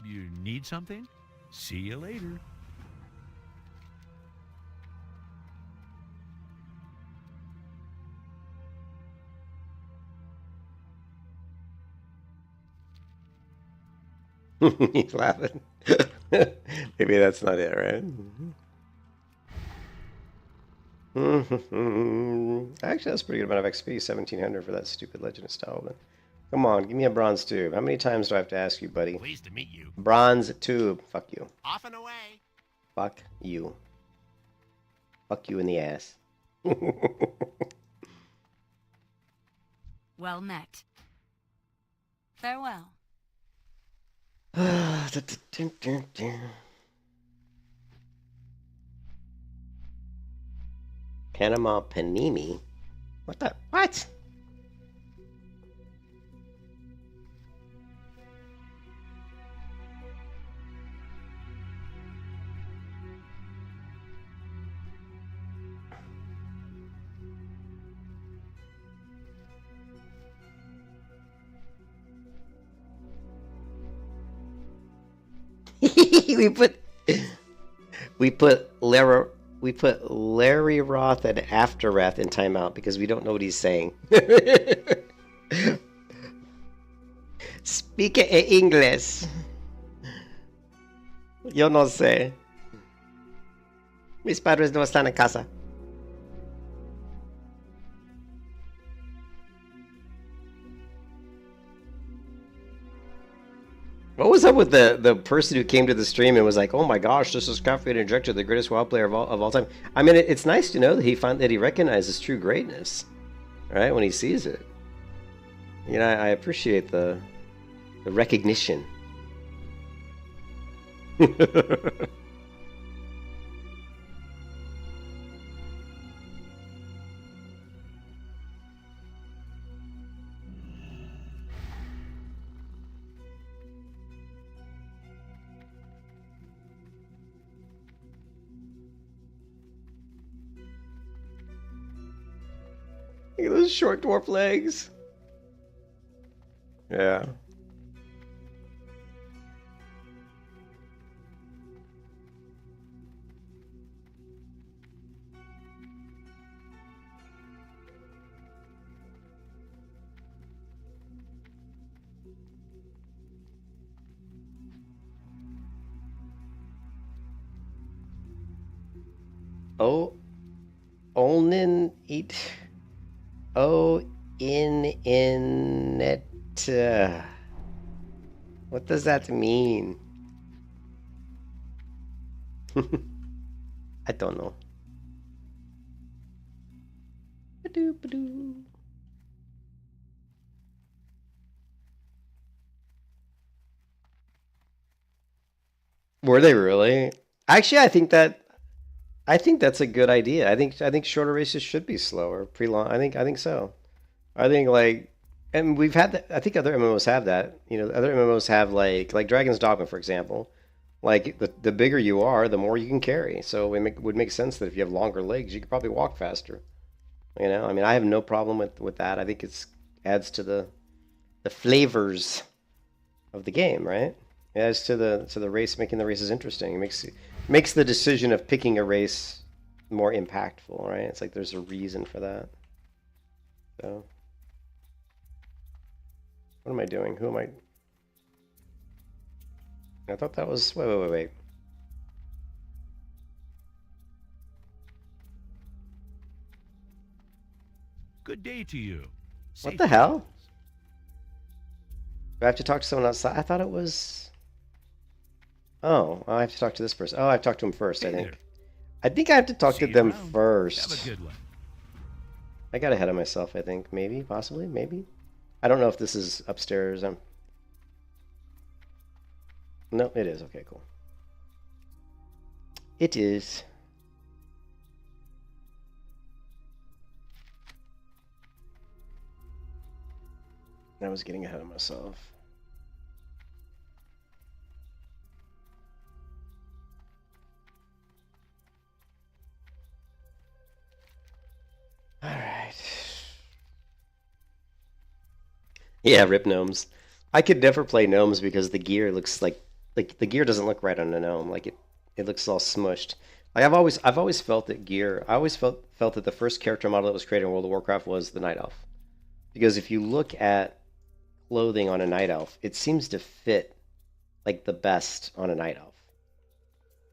You need something? See you later. He's laughing. Maybe that's not it, right? Actually, that's a pretty good amount of XP, 1700 for that stupid Legend of Stalin. Come on, give me a bronze tube. How many times do I have to ask you, buddy? Pleased to meet you. Bronze tube. Fuck you. Off and away. Fuck you. Fuck you in the ass. Well met. Farewell. Panama Panini? What the? What? we put Larry Roth and Afterwrath in timeout because we don't know what he's saying. Speak English. Yo no sé. Mis padres no están en casa. What was up with the person who came to the stream and was like, "Oh my gosh, this is Caffeine Injector, the greatest WoW player of all time"? I mean, it's nice to know that he recognizes true greatness, right? When he sees it, you know, I appreciate the recognition. Look at those short dwarf legs. Yeah. Oh, Olnin eat. Oh, in it. What does that mean? I don't know. Ba-doo, ba-doo. Were they really? Actually, I think that's a good idea. I think shorter races should be slower, pre-long. I think so. I think like, and we've had that. I think other MMOs have that. You know, other MMOs have like Dragon's Dogma, for example. Like the bigger you are, the more you can carry. So it would make sense that if you have longer legs, you could probably walk faster. You know, I mean, I have no problem with that. I think it's adds to the flavors of the game, right? It adds to the race, making the races interesting. It makes the decision of picking a race more impactful, right? It's like there's a reason for that. So, what am I doing? Who am I? I thought that was... Wait. Good day to you. What the hell? Do I have to talk to someone outside? I thought it was... Oh, I have to talk to this person. Oh, I have to talk to him first, I think. I think I have to talk to them first. Have a good one. I got ahead of myself, I think. Maybe, possibly, maybe. I don't know if this is upstairs. No, it is. Okay, cool. It is. I was getting ahead of myself. All right. Yeah, rip gnomes. I could never play gnomes because the gear looks like the gear doesn't look right on a gnome. Like it looks all smushed. Like I've always felt that gear. I always felt that the first character model that was created in World of Warcraft was the Night Elf. Because if you look at clothing on a Night Elf, it seems to fit like the best on a Night Elf.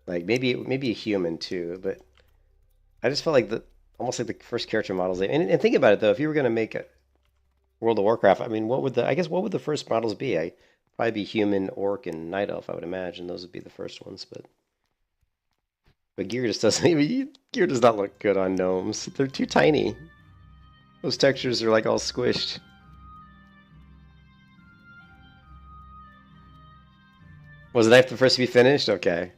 Like maybe a human too, but I just felt like almost like the first character models. And think about it though, if you were going to make a World of Warcraft, I mean, what would the first models be? Probably be human, orc, and Night Elf. I would imagine those would be the first ones, but gear just doesn't. Gear does not look good on gnomes. They're too tiny. Those textures are like all squished. Was it the first to be finished? Okay,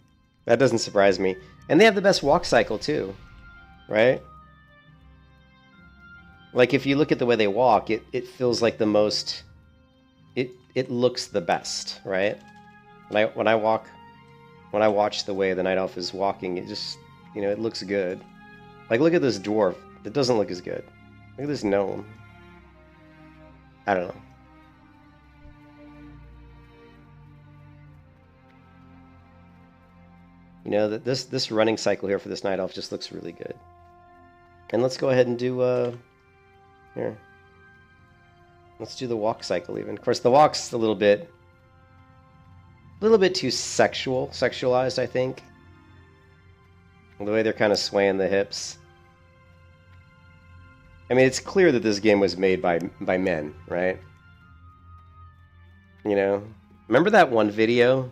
that doesn't surprise me. And they have the best walk cycle too, right? Like if you look at the way they walk, it feels like the most. It looks the best, right? When I watch the way the Night Elf is walking, it just, you know, it looks good. Like look at this dwarf. It doesn't look as good. Look at this gnome. I don't know. You know, that this running cycle here for this Night Elf just looks really good. And let's go ahead and do here. Let's do the walk cycle even. Of course, the walk's a little bit too sexualized, I think. The way they're kind of swaying the hips. I mean, it's clear that this game was made by men, right? You know? Remember that one video?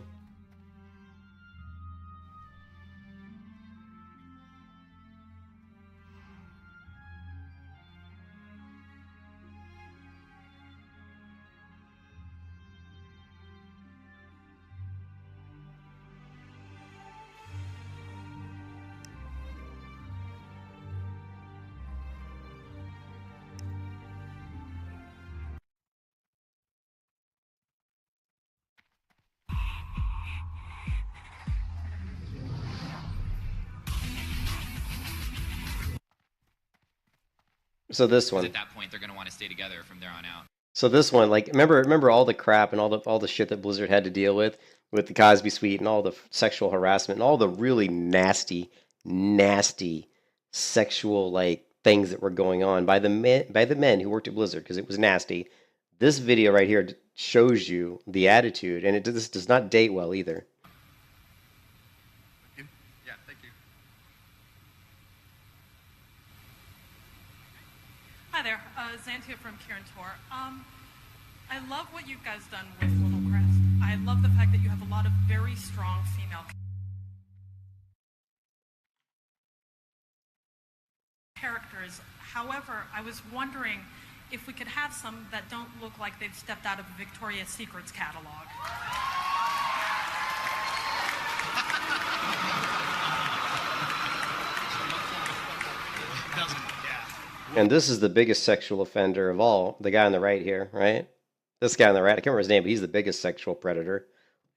So this one. At that point, they're going to want to stay together from there on out. So this one, like, remember all the crap and all the shit that Blizzard had to deal with the Cosby Suite and all the sexual harassment and all the really nasty sexual like things that were going on by the men who worked at Blizzard because it was nasty. This video right here shows you the attitude, and this does not date well either. Yeah, thank you. Hi there, Xantia from Kieran Tor. I love what you guys done with Little Crest. I love the fact that you have a lot of very strong female characters. However, I was wondering if we could have some that don't look like they've stepped out of a Victoria's Secrets catalog. And this is the biggest sexual offender of all. The guy on the right here, right? This guy on the right, I can't remember his name, but he's the biggest sexual predator.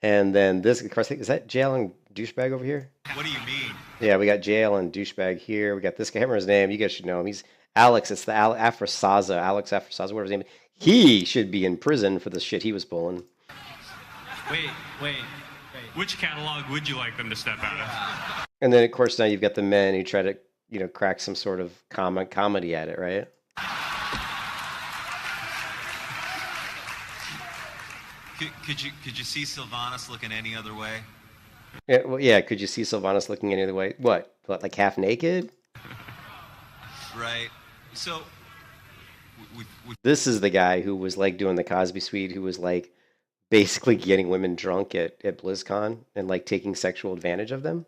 And then this, of course, is that JL and Douchebag over here? What do you mean? Yeah, we got JL and Douchebag here. We got this guy, I can't remember his name. You guys should know him. He's Alex. It's the Afrasaza. Alex Afrasaza, whatever his name is. He should be in prison for the shit he was pulling. Wait. Which catalog would you like them to step out of? And then, of course, now you've got the men who try to, crack some sort of comedy at it, right? Could you see Sylvanas looking any other way? Yeah, well, yeah. Could you see Sylvanas looking any other way? What, like half naked? Right. So, this is the guy who was like doing the Cosby Suite, who was like basically getting women drunk at BlizzCon and like taking sexual advantage of them.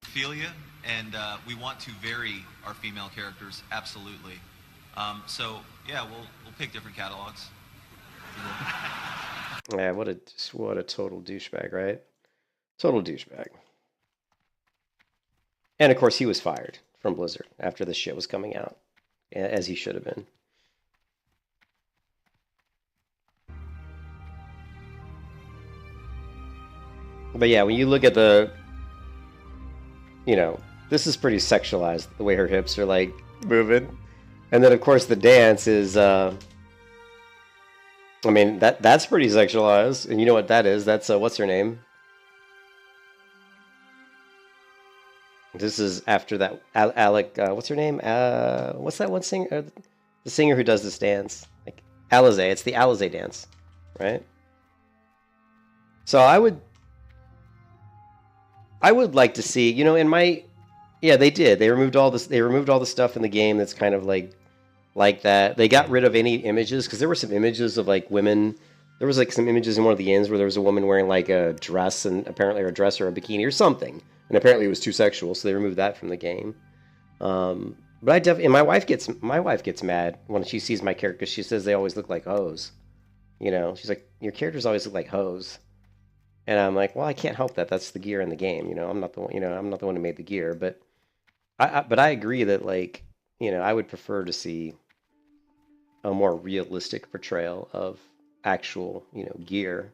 Ophelia, and we want to vary our female characters, absolutely. So yeah, we'll pick different catalogs. Yeah, what a total douchebag, right? Total douchebag. And of course, he was fired from Blizzard after this shit was coming out, as he should have been. But yeah, when you look at the, this is pretty sexualized, the way her hips are like moving. And then of course the dance is, I mean, that's pretty sexualized. And you know what that is? That's, what's her name? This is after that, Alec, what's her name? What's that one singer? The singer who does this dance? Like, Alize. It's the Alize dance, right? So I would like to see, in my, yeah, they did. They removed all this. They removed all the stuff in the game that's kind of like that. They got rid of any images because there were some images of like women. There was like some images in one of the inns where there was a woman wearing like a dress and apparently or a dress or a bikini or something, and apparently it was too sexual, so they removed that from the game. But I definitely, and my wife gets mad when she sees my character because she says they always look like hoes. She's like, your characters always look like hoes. And I'm like, well, I can't help that. That's the gear in the game. I'm not the one. I'm not the one who made the gear. But I agree that like, I would prefer to see a more realistic portrayal of actual, gear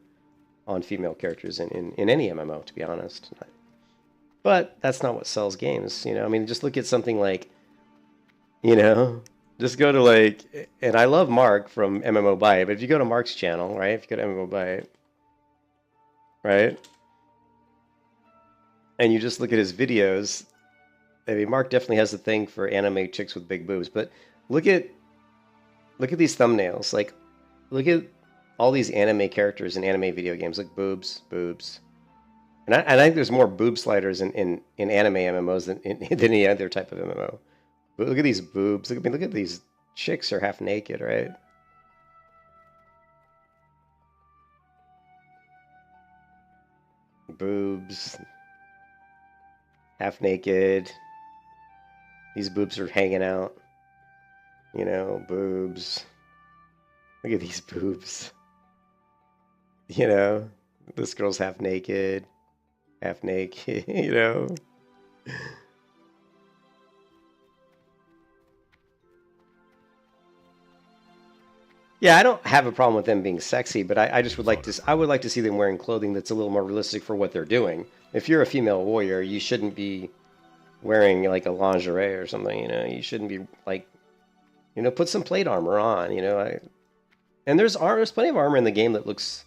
on female characters in any MMO, to be honest. But that's not what sells games. I mean, just look at something like, just go to like, and I love Mark from MMO Bite, but if you go to Mark's channel, right? If you go to MMO Bite. Right? And you just look at his videos. I mean, Mark definitely has a thing for anime chicks with big boobs, but look at these thumbnails. Like, look at all these anime characters in anime video games, like boobs. And I think there's more boob sliders in anime MMOs than any other type of MMO. But look at these boobs. Look at these chicks are half naked, right? Boobs. Half naked. These boobs are hanging out. You know, boobs. Look at these boobs. You know, this girl's half naked. Half naked, you know. Yeah, I don't have a problem with them being sexy, but I just would like to. I would like to see them wearing clothing that's a little more realistic for what they're doing. If you're a female warrior, you shouldn't be wearing like a lingerie or something. You know, you shouldn't be like, you know, put some plate armor on. You know, and there's plenty of armor in the game that looks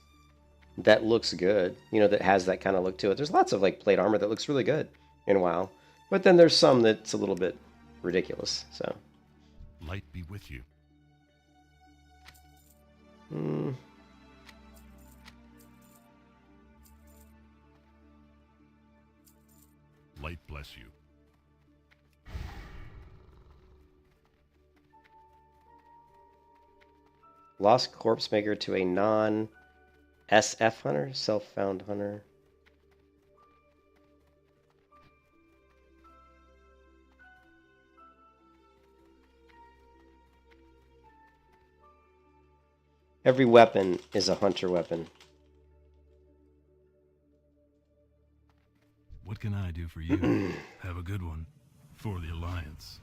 good. You know, that has that kind of look to it. There's lots of like plate armor that looks really good in WoW, but then there's some that's a little bit ridiculous. So, Light be with you. Light bless you. Lost corpse maker to a non-SF hunter, self-found hunter. Every weapon is a hunter weapon. What can I do for you? Have a good one. For the Alliance.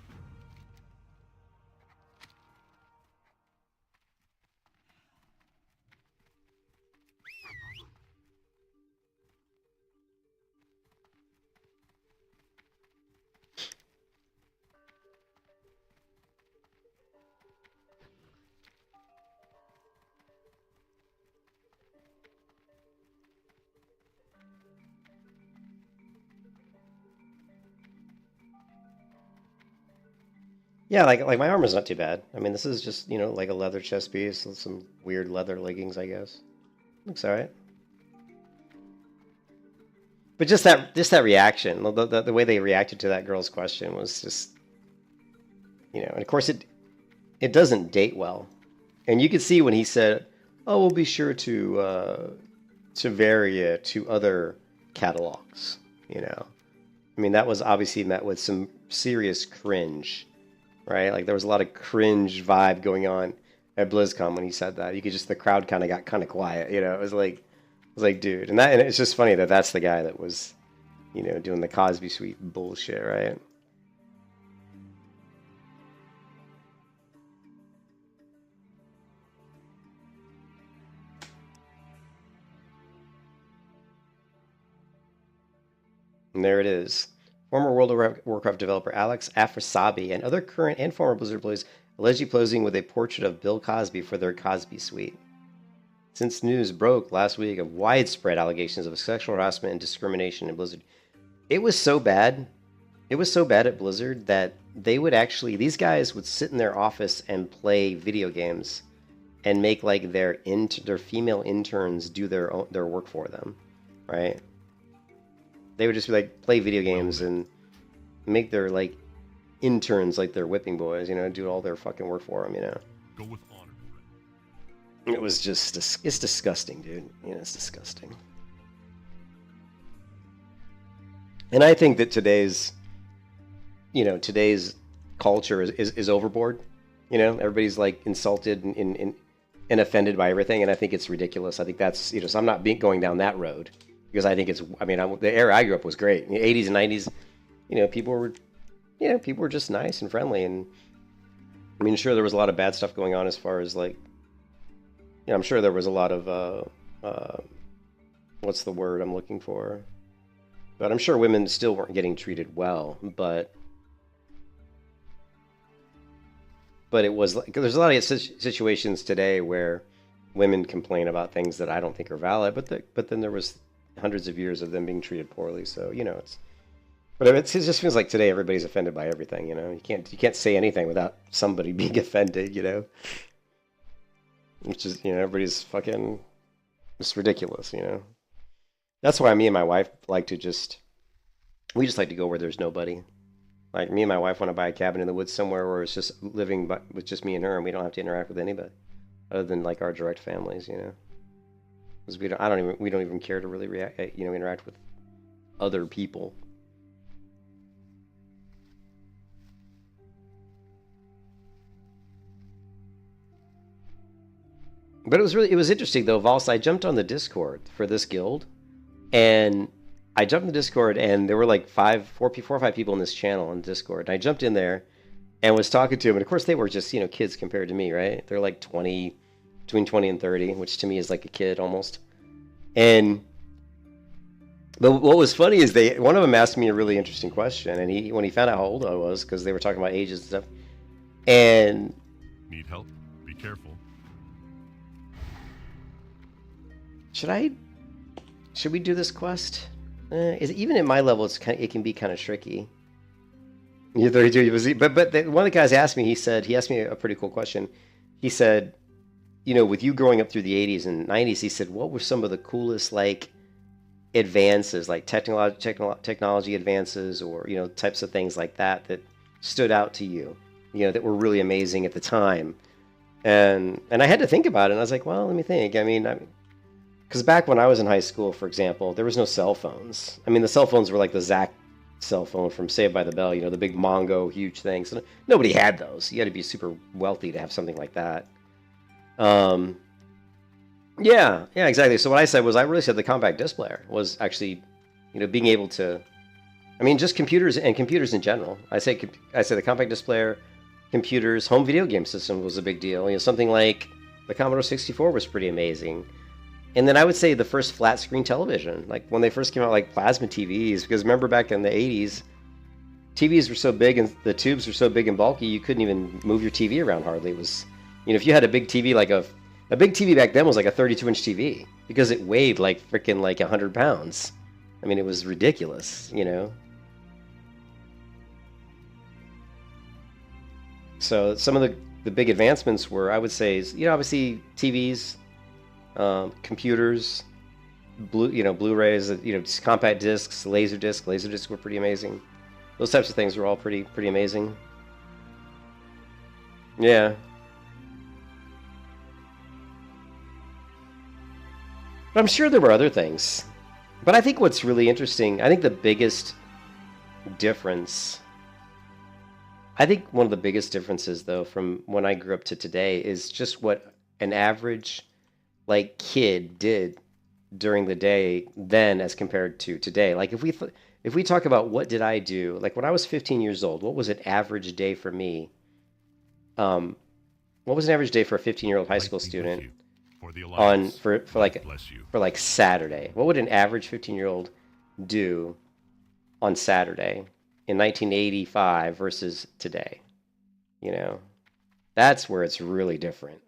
Yeah, like my armor's not too bad. I mean, this is just, you know, like a leather chest piece with some weird leather leggings, I guess. Looks alright. But just that reaction, the way they reacted to that girl's question was just, you know, and of course it doesn't date well. And you could see when he said, "Oh, we'll be sure to vary it to other catalogs," you know. I mean, that was obviously met with some serious cringe. Right, like there was a lot of cringe vibe going on at BlizzCon when he said that. You could just, the crowd kind of got kind of quiet, you know. It was like, dude, and it's just funny that that's the guy that was, you know, doing the Cosby Suite bullshit, right? And there it is. Former World of Warcraft developer Alex Afrasabi and other current and former Blizzard employees allegedly posing with a portrait of Bill Cosby for their Cosby Suite. Since news broke last week of widespread allegations of sexual harassment and discrimination in Blizzard, it was so bad at Blizzard that they would actually, these guys would sit in their office and play video games and make like their female interns do their work for them, right? They would just be like, play video games and make their like interns like their whipping boys, you know, do all their fucking work for them, you know. Go with honor. It was just, it's disgusting, dude. You know, it's disgusting. And I think that today's culture is overboard. You know, everybody's like insulted and offended by everything, and I think it's ridiculous. I think that's, you know, so I'm not going down that road. Because I think it's, I mean, the era I grew up was great. In the 80s and 90s, you know, people were just nice and friendly. And I mean, sure, there was a lot of bad stuff going on as far as like, you know, I'm sure there was a lot of, what's the word I'm looking for? But I'm sure women still weren't getting treated well. But it was like, there's a lot of situations today where women complain about things that I don't think are valid. But then there was hundreds of years of them being treated poorly, so you know it just feels like today everybody's offended by everything. You know, you can't say anything without somebody being offended. You know, which is, you know, everybody's fucking, it's ridiculous. You know, That's why me and my wife like to we just like to go where there's nobody. Like me and my wife want to buy a cabin in the woods somewhere where it's just living with just me and her, and we don't have to interact with anybody other than like our direct families, you know. Because we don't even care to really interact with other people. But it was interesting though, Vols. I jumped on the Discord for this guild, and I jumped in the Discord, and there were like four or five people in this channel on Discord. And I jumped in there and was talking to them, and of course they were just kids compared to me, right? They're like 20, between 20 and 30, which to me is like a kid almost. But what was funny is one of them asked me a really interesting question, and when he found out how old I was, because they were talking about ages and stuff, and Need help? Be careful. Should we do this quest? Even at my level, it can be kind of tricky. You're 32, but one of the guys asked me. He asked me a pretty cool question. He said, with you growing up through the 80s and 90s, he said, what were some of the coolest advances, like technology advances, or types of things like that stood out to you, that were really amazing at the time? And I had to think about it, and I was like, well, let me think. Because back when I was in high school, for example, there was no cell phones. The cell phones were like the Zach cell phone from Saved by the Bell, the big Mongo, huge things. So nobody had those. You had to be super wealthy to have something like that. Yeah, exactly. So what I said was, I really said the compact disc player was actually, being able to, just computers and computers in general. I say the compact disc player, computers, home video game system was a big deal. Something like the Commodore 64 was pretty amazing. And then I would say the first flat screen television, like when they first came out, like plasma TVs, because remember back in the 80s, TVs were so big and the tubes were so big and bulky, you couldn't even move your TV around hardly. It was, if you had a big TV, like a big TV back then was like a 32-inch TV, because it weighed like freaking 100 pounds. It was ridiculous, So some of the big advancements were, I would say, obviously TVs, computers, Blu-rays, compact discs, laser discs were pretty amazing. Those types of things were all pretty amazing. Yeah. But I'm sure there were other things. But I think what's really interesting, I think the biggest difference, one of the biggest differences though from when I grew up to today is just what an average kid did during the day then as compared to today. Like if we talk about what did I do, like when I was 15 years old, what was an average day for me? What was an average day for a 15-year-old high school student for Saturday? What would an average 15-year-old do on Saturday in 1985 versus today? That's where it's really different,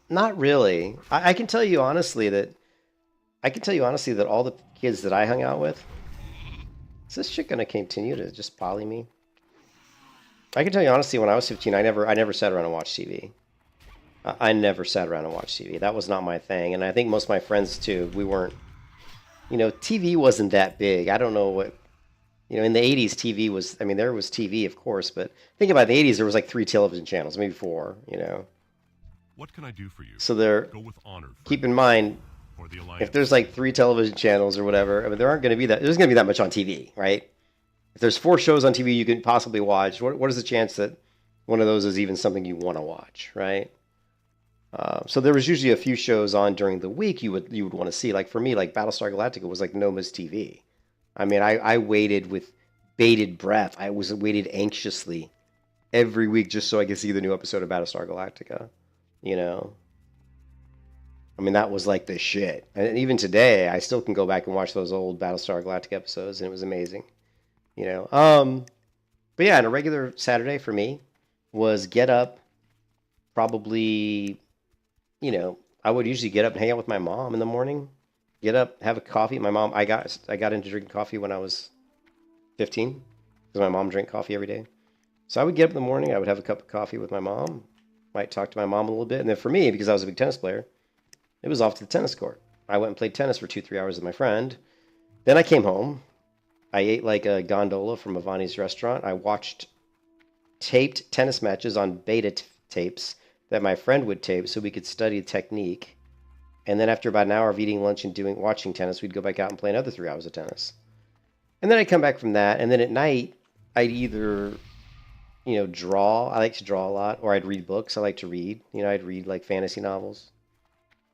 Not really. I can tell you honestly that all the kids that I hung out with, is this shit gonna continue to just poly me? I can tell you honestly, when I was 15, I never sat around and watched TV. I never sat around and watched TV. That was not my thing, and I think most of my friends too. We weren't. TV wasn't that big. I don't know what. In the 80s, TV was. There was TV, of course, but think about the 80s. There was like 3 television channels, maybe 4. What can I do for you? So Go with honor. Keep in mind, if there's like 3 television channels or whatever, there aren't going to be that. There's going to be that much on TV, right? If there's 4 shows on TV you can possibly watch, what is the chance that one of those is even something you want to watch, right? So there was usually a few shows on during the week you would want to see. Like for me, like Battlestar Galactica was like no miss TV. I waited with bated breath. I waited anxiously every week just so I could see the new episode of Battlestar Galactica. That was like the shit. And even today, I still can go back and watch those old Battlestar Galactica episodes, and it was amazing. But yeah, on a regular Saturday for me was get up, probably, I would usually get up and hang out with my mom in the morning, get up, have a coffee. My mom, I got into drinking coffee when I was 15 because my mom drank coffee every day. So I would get up in the morning, I would have a cup of coffee with my mom, might talk to my mom a little bit, and then for me, because I was a big tennis player, it was off to the tennis court. I went and played tennis for 2-3 hours with my friend. Then I came home. I ate like a gondola from Avani's restaurant. I watched taped tennis matches on beta tapes that my friend would tape so we could study technique. And then after about an hour of eating lunch and watching tennis, we'd go back out and play another 3 hours of tennis. And then I'd come back from that, and then at night, I'd either, draw. I like to draw a lot, or I'd read books. I like to read. I'd read like fantasy novels.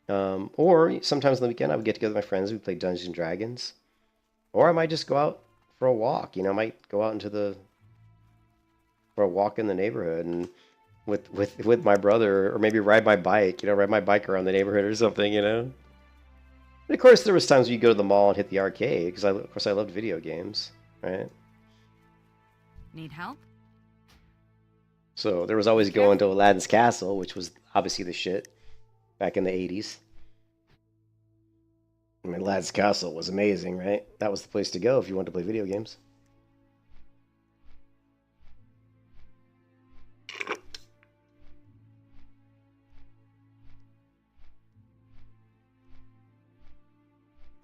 Or sometimes on the weekend, I would get together with my friends. We'd play Dungeons and Dragons. Or I might just go out for a walk. I might go out for a walk in the neighborhood and with my brother, or maybe ride my bike. Ride my bike around the neighborhood or something. And of course, there was times when you go to the mall and hit the arcade because of course I loved video games, right? Need help? So there was always going to Aladdin's Castle, which was obviously the shit back in the 80s. I mean, Aladdin's Castle was amazing, right? That was the place to go if you wanted to play video games.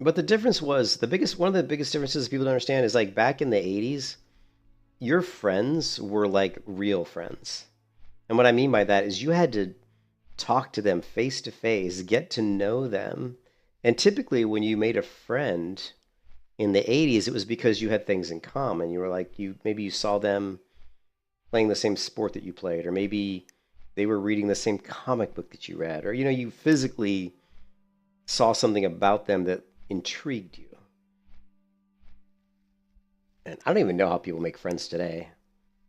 But the difference was, one of the biggest differences people don't understand is like back in the 80s, your friends were like real friends. And what I mean by that is you had to talk to them face to face, get to know them. And typically when you made a friend in the 80s, it was because you had things in common. You were like, maybe you saw them playing the same sport that you played, or maybe they were reading the same comic book that you read, or, you physically saw something about them that intrigued you. And I don't even know how people make friends today.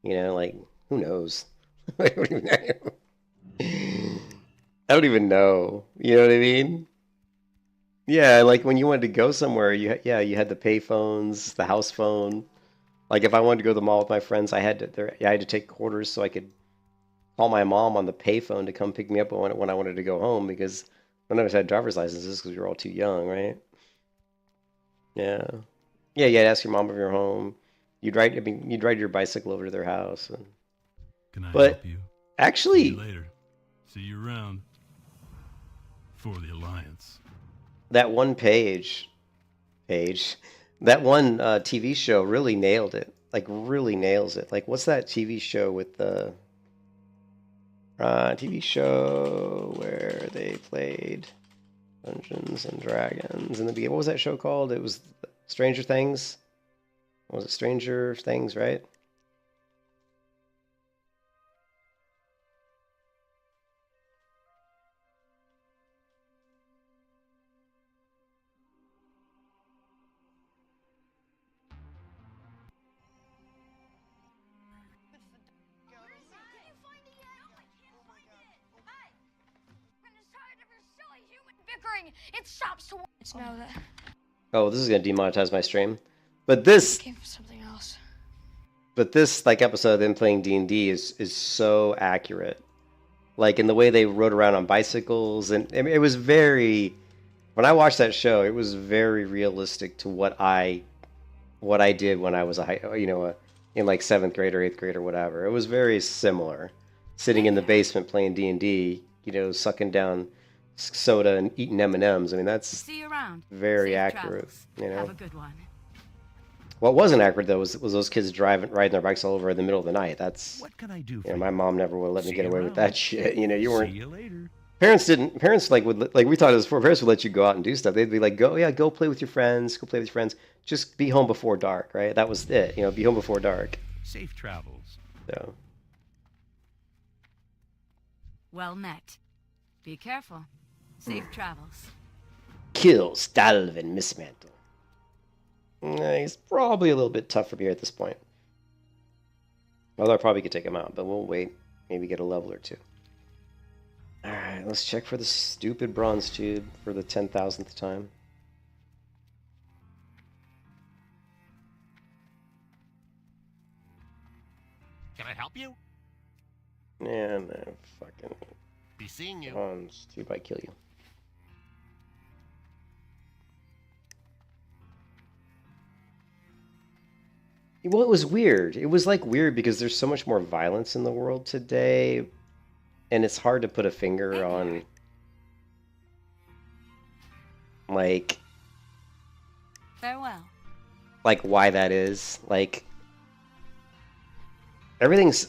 Like, who knows? I don't even know. You know what I mean? Yeah, like when you wanted to go somewhere, you had the pay phones, the house phone. Like if I wanted to go to the mall with my friends, I had to take quarters so I could call my mom on the pay phone to come pick me up when I wanted to go home, because none of us had driver's licenses because we were all too young, right? Yeah. Yeah, you'd ask your mom if you're home. You'd ride your bicycle over to their house. Can I but help you? Actually, see you later. See you around. For the Alliance. That one that one TV show really nailed it. Like really nails it. Like what's that TV show with the TV show where they played Dungeons and Dragons in the beginning? What was that show called? It was Stranger Things. Was it Stranger Things, right? It stops to know that. Oh, this is gonna demonetize my stream. But this Came for something else. But this episode of them playing D&D is so accurate. Like in the way they rode around on bicycles, and I mean, it was very. When I watched that show, it was very realistic to what I did when I was in like 7th grade or 8th grade or whatever. It was very similar, sitting in the basement playing D&D, sucking down soda and eating M&Ms. I mean, that's See you around. very Safe accurate. travels. Have a good one. What wasn't accurate though was those kids riding their bikes all over in the middle of the night. That's What can I do for my mom never would let me See get you away with around. that shit. You weren't. See you later. Parents we thought it was before. Parents would let you go out and do stuff. They'd be like, go play with your friends. Go play with your friends. Just be home before dark, right? That was it. Be home before dark. Safe travels. So Well met. Be careful. Safe travels. kill Stalvin Mismantle. He's probably a little bit tough for me at this point. Although I probably could take him out, but we'll wait. Maybe get a level or two. Alright, let's check for the stupid bronze tube for the 10,000th time. Can I help you? Yeah, no, fucking. Be seeing you. Bronze tube, I kill you. Well, it was weird. It was like weird because there's so much more violence in the world today, and it's hard to put a finger on like Farewell. like why that is. Like everything's,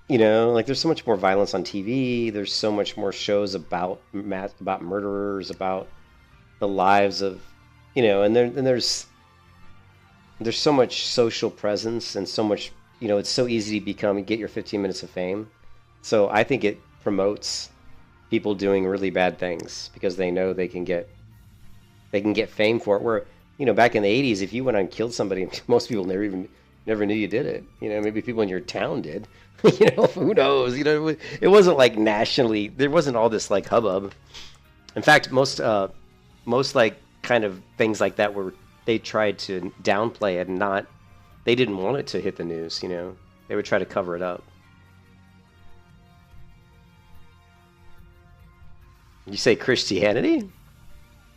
you know, like there's so much more violence on TV. There's so much more shows about murderers, about the lives of, you know, and there's so much social presence and so much, you know, it's so easy to get your 15 minutes of fame. So I think it promotes people doing really bad things because they know they can get fame for it. Where, you know, back in the 80s, if you went out and killed somebody, most people never knew you did it. You know, maybe people in your town did. You know, who knows? You know, it wasn't like nationally. There wasn't all this like hubbub. In fact, most like kind of things like that were, they tried to downplay it and they didn't want it to hit the news. You know, they would try to cover it up. You say Christianity?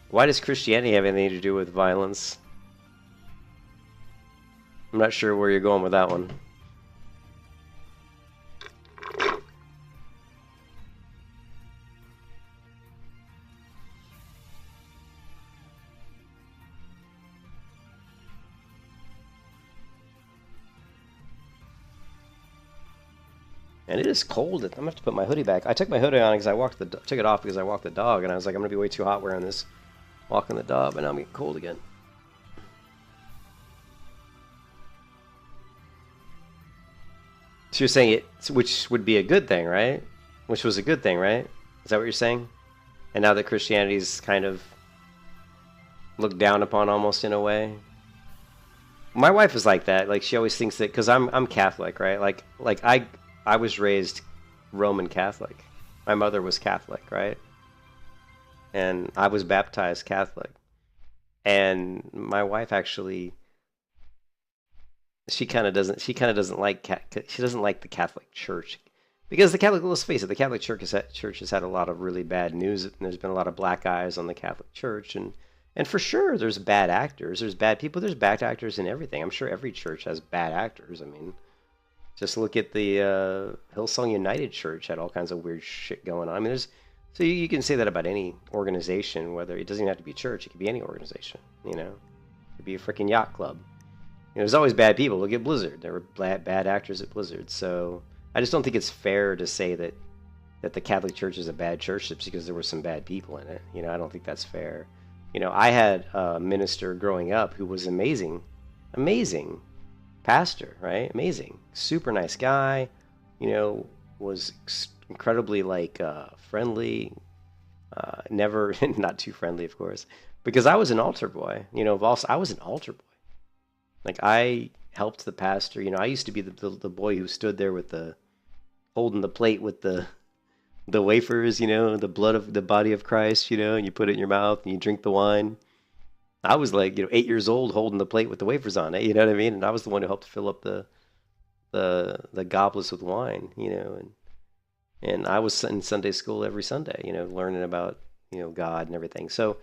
Why does Christianity have anything to do with violence? I'm not sure where you're going with that one. And it is cold. I'm gonna have to put my hoodie back. I took my hoodie on because took it off because I walked the dog, and I was like, I'm gonna be way too hot wearing this, walking the dog, but now I'm getting cold again. So you're saying which would be a good thing, right? Which was a good thing, right? Is that what you're saying? And now that Christianity's kind of looked down upon almost in a way. My wife is like that. Like she always thinks that because I'm Catholic, right? Like I was raised Roman Catholic. My mother was Catholic, right? And I was baptized Catholic. And my wife actually, she kind of doesn't like the Catholic Church, because the Catholic, let's face it, the Catholic Church has had a lot of really bad news, and there's been a lot of black eyes on the Catholic Church, and for sure there's bad actors, there's bad people, there's bad actors in everything. I'm sure every church has bad actors. I mean, just look at the Hillsong United Church, had all kinds of weird shit going on. I mean, so you can say that about any organization, whether it doesn't even have to be church, it could be any organization, you know. It could be a freaking yacht club. You know, there's always bad people. Look at Blizzard. There were bad actors at Blizzard. So I just don't think it's fair to say that the Catholic Church is a bad church just because there were some bad people in it. You know, I don't think that's fair. You know, I had a minister growing up who was amazing pastor, right? Amazing, super nice guy. You know, was incredibly like friendly. Never, not too friendly, of course, because I was an altar boy. You know, I was an altar boy. Like I helped the pastor. You know, I used to be the boy who stood there with holding the plate with the wafers. You know, the body of Christ. You know, and you put it in your mouth and you drink the wine. I was like, you know, 8 years old holding the plate with the wafers on it. You know what I mean? And I was the one who helped fill up the goblets with wine. You know, and I was in Sunday school every Sunday. You know, learning about, you know, God and everything. So,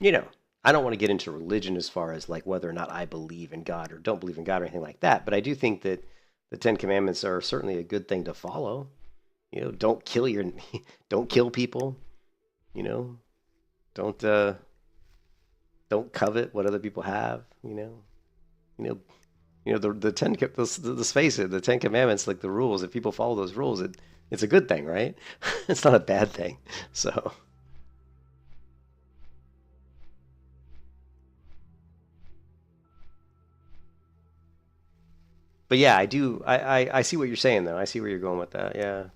you know, I don't want to get into religion as far as like whether or not I believe in God or don't believe in God or anything like that. But I do think that the Ten Commandments are certainly a good thing to follow. You know, don't kill people. You know, don't covet what other people have. You know, let's face it, the Ten Commandments, like the rules. If people follow those rules, it's a good thing, right? It's not a bad thing. So. But yeah, I see what you're saying, though. I see where you're going with that, yeah.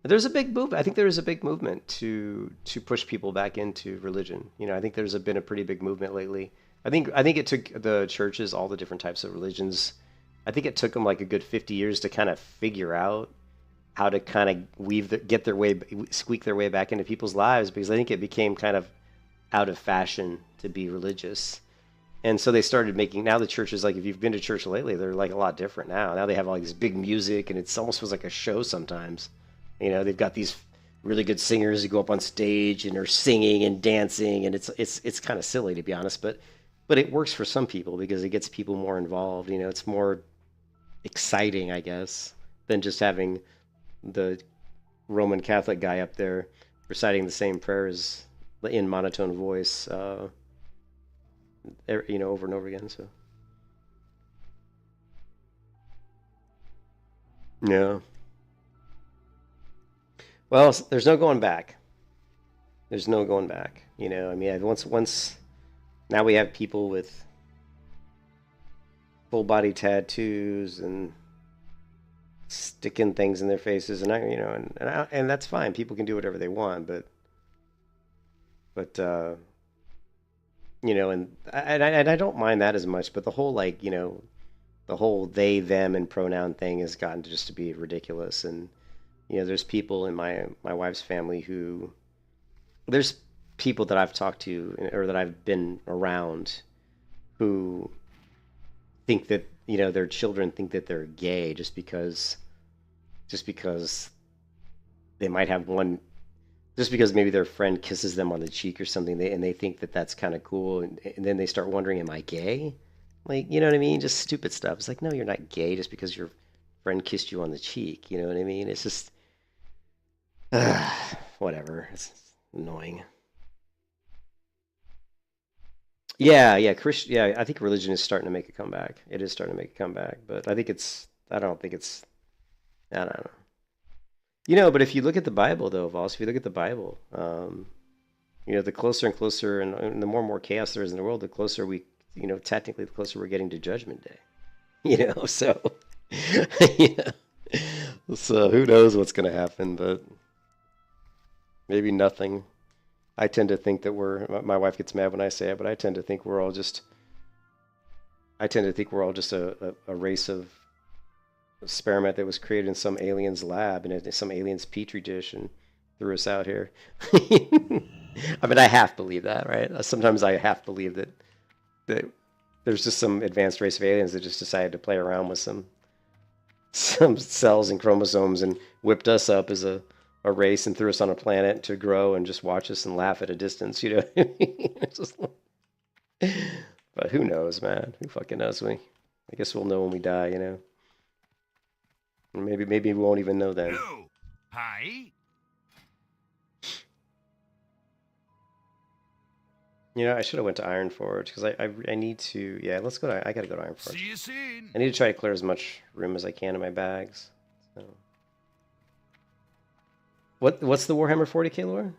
There's a big move. I think there is a big movement to push people back into religion. You know, I think there's been a pretty big movement lately. I think it took the churches, all the different types of religions, I think it took them like a good 50 years to kind of figure out how to kind of squeak their way back into people's lives, because I think it became kind of out of fashion to be religious. And so they started now the churches, like if you've been to church lately, they're like a lot different now. Now they have all this big music, and it almost feels like a show sometimes. You know, they've got these really good singers who go up on stage and are singing and dancing, and it's kind of silly, to be honest. But But it works for some people because it gets people more involved. You know, it's more exciting, I guess, than just having the Roman Catholic guy up there reciting the same prayers in monotone voice, you know, over and over again. So, yeah. Well, there's no going back. There's no going back. You know, I mean, once now we have people with full body tattoos and sticking things in their faces, and you know, and that's fine. People can do whatever they want, but you know, and I don't mind that as much. But the whole, like, you know, the whole they them and pronoun thing has gotten to just to be ridiculous. And you know, there's people in my wife's family who, there's people that I've talked to or that I've been around who think that, you know, their children think that they're gay just because they might have one, just because maybe their friend kisses them on the cheek or something, and they think that that's kind of cool, and then they start wondering, am I gay? Like, you know what I mean? Just stupid stuff. It's like, no, you're not gay just because your friend kissed you on the cheek. You know what I mean? It's just whatever. It's annoying. Yeah, yeah, yeah. I think religion is starting to make a comeback. It is starting to make a comeback, but I don't know. You know, but if you look at the Bible, though, Voss, if you look at the Bible, you know, the closer and closer, and the more and more chaos there is in the world, the closer we, you know, technically, the closer we're getting to Judgment Day. You know, so, yeah. So who knows what's going to happen, but maybe nothing. I tend to think that my wife gets mad when I say it, but I tend to think we're all just a race of experiment that was created in some alien's lab and in some alien's petri dish and threw us out here. I mean, I half believe that, right? Sometimes I half believe that there's just some advanced race of aliens that just decided to play around with some cells and chromosomes and whipped us up as a race and threw us on a planet to grow and just watch us and laugh at a distance, you know. But who knows, man? Who fucking knows? I guess we'll know when we die, you know. Maybe we won't even know then. Hello. Hi. You know, I should have went to Ironforge because I need to. Yeah, let's go. I gotta go to Ironforge. See you soon. I need to try to clear as much room as I can in my bags. So. What's the Warhammer 40k lore?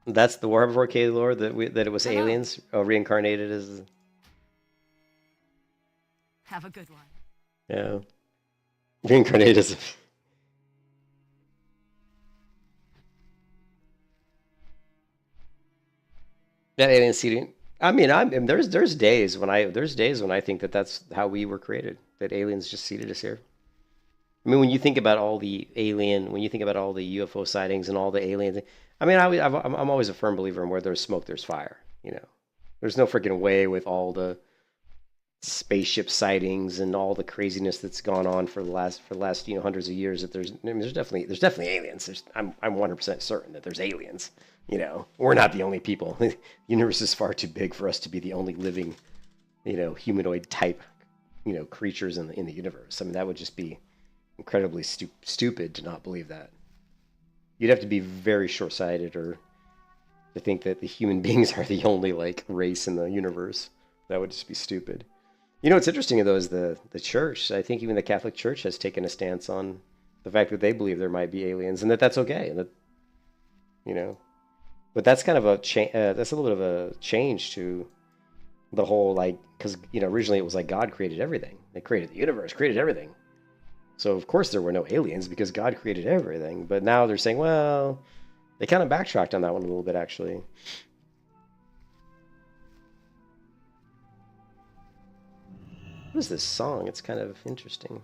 That's the Warhammer 40k lore that it was aliens reincarnated as. Have a good one. Yeah. Reincarnated as. That alien seeding. I mean, there's days when I think that that's how we were created. That aliens just seeded us here. I mean, when you think about all the UFO sightings and all the aliens, I mean, I'm always a firm believer in where there's smoke, there's fire. You know, there's no freaking way with all the spaceship sightings and all the craziness that's gone on for the last you know, hundreds of years that there's definitely aliens. I'm 100% certain that there's aliens. You know, we're not the only people. The universe is far too big for us to be the only living, you know, humanoid type, you know, creatures in the universe. I mean, that would just be incredibly stupid to not believe that. You'd have to be very short-sighted or to think that the human beings are the only, like, race in the universe. That would just be stupid. You know what's interesting, though, is the church. I think even the Catholic Church has taken a stance on the fact that they believe there might be aliens and that's okay. And that, you know, but that's kind of that's a little bit of a change to the whole, like, because, you know, originally it was like God created everything. They created the universe, created everything. So, of course, there were no aliens because God created everything. But now they're saying, well, they kind of backtracked on that one a little bit, actually. What is this song? It's kind of interesting.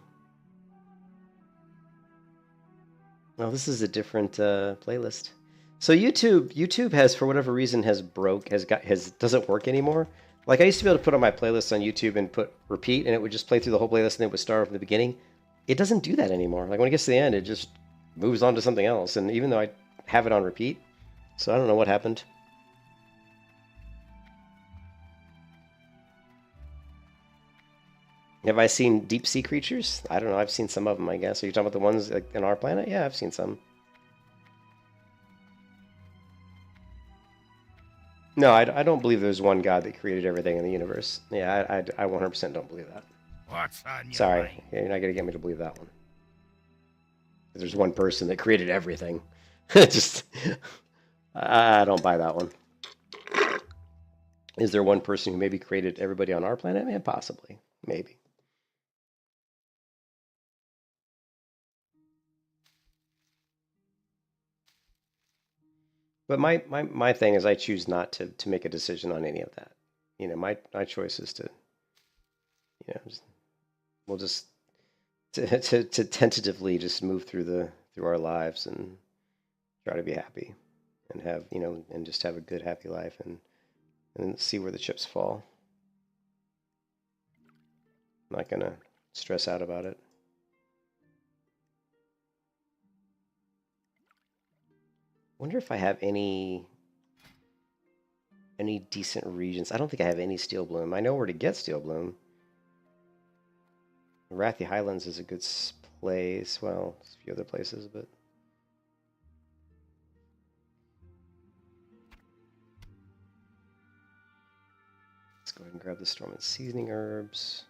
Oh, this is a different playlist. So YouTube has, for whatever reason, doesn't work anymore. Like, I used to be able to put on my playlist on YouTube and put repeat, and it would just play through the whole playlist, and it would start from the beginning. It doesn't do that anymore. Like, when it gets to the end, it just moves on to something else. And even though I have it on repeat, so I don't know what happened. Have I seen deep sea creatures? I don't know. I've seen some of them, I guess. Are you talking about the ones like, in our planet? Yeah, I've seen some. No, I don't believe there's one God that created everything in the universe. Yeah, I 100% don't believe that. What's on your Sorry, mind? yeah, you're not gonna get me to believe that one. There's one person that created everything. Just, I don't buy that one. Is there one person who maybe created everybody on our planet? Man, possibly, maybe. But my thing is I choose not to make a decision on any of that. You know, my choice is to, you know, we'll just to tentatively just move through our lives and try to be happy and have, you know, and just have a good happy life and see where the chips fall. I'm not gonna stress out about it. Wonder if I have any decent regions. I don't think I have any Steel Bloom. I know where to get Steel Bloom. Wrathy Highlands is a good place. Well, there's a few other places, but let's go ahead and grab the Storm and Seasoning Herbs.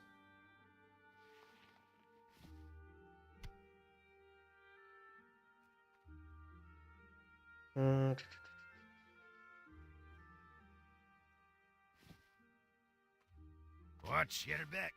Watch your back.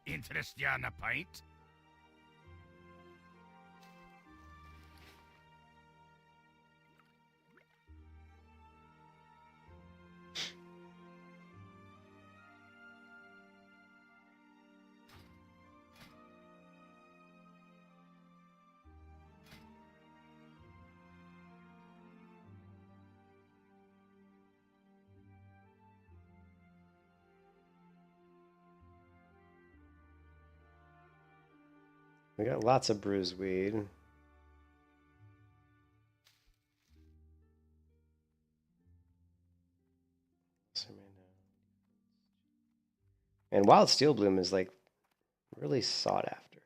Interest you on a pint? We got lots of bruise weed. And Wild Steel Bloom is like really sought after.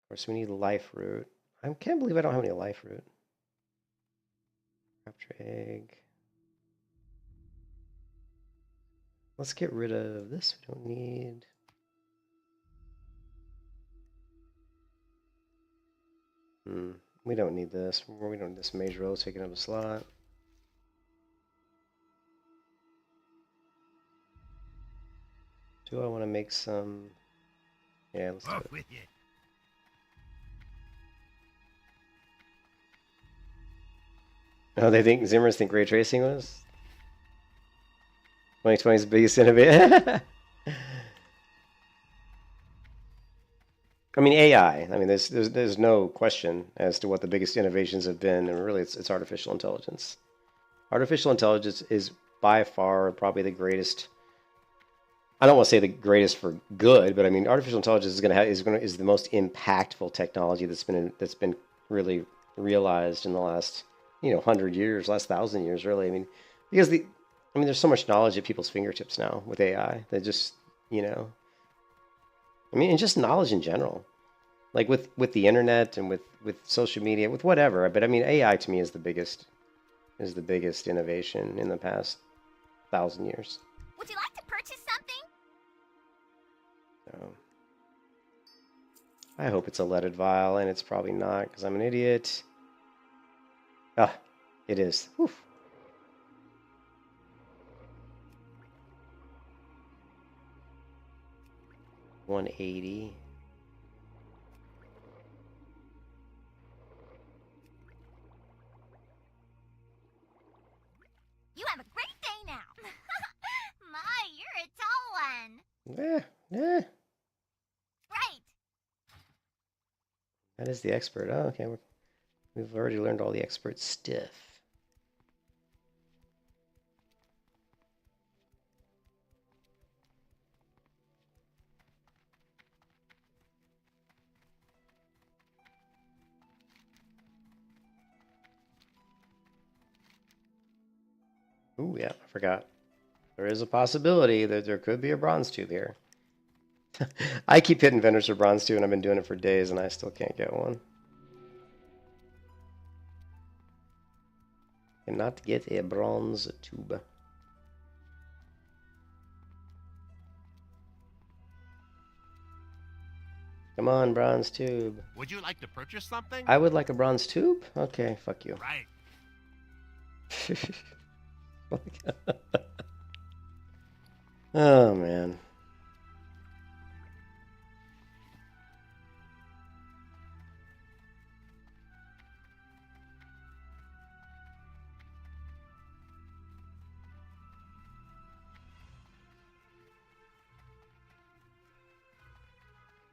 Of course, we need Life Root. I can't believe I don't have any Life Root. Raptor Egg. Let's get rid of this. We don't need. We don't need this. We don't need this Mage Rose taking up a slot. Do I want to make some? Yeah, let's do it. With you. Oh, they think Zimmers think ray tracing was 2020's biggest innovation. I mean AI. I mean, there's no question as to what the biggest innovations have been, and really, it's artificial intelligence. Artificial intelligence is by far probably the greatest. I don't want to say the greatest for good, but I mean, artificial intelligence is the most impactful technology that's been really realized in the last 100 years, last 1,000 years, really. I mean, because there's so much knowledge at people's fingertips now with AI. They just I mean, and just knowledge in general, like with the internet and with social media, with whatever. But I mean, AI to me is the biggest innovation in the past 1,000 years. Would you like to purchase something? So, I hope it's a leaded vial, and it's probably not because I'm an idiot. Ah, it is. Oof. $180. You have a great day now. My, you're a tall one. Yeah. Right. That is the expert. Oh, okay. We've already learned all the expert stuff. Ooh, yeah, I forgot. There is a possibility that there could be a bronze tube here. I keep hitting vendors for bronze tube, and I've been doing it for days, and I still can't get one. Cannot get a bronze tube. Come on, bronze tube. Would you like to purchase something? I would like a bronze tube? Okay, fuck you. Right. Oh, man.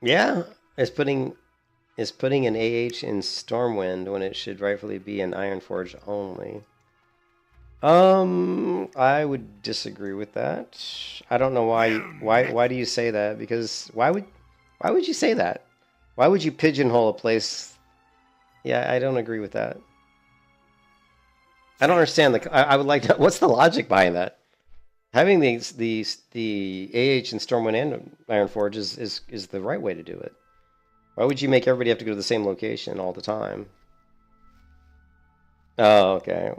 Yeah, it's putting an AH in Stormwind when it should rightfully be an Ironforge only. I would disagree with that. I don't know why do you say that? Because why would you say that? Why would you pigeonhole a place? Yeah, I don't agree with that. I don't understand I would like to, what's the logic behind that? Having the AH and Stormwind and Ironforge is the right way to do it. Why would you make everybody have to go to the same location all the time? Oh, okay.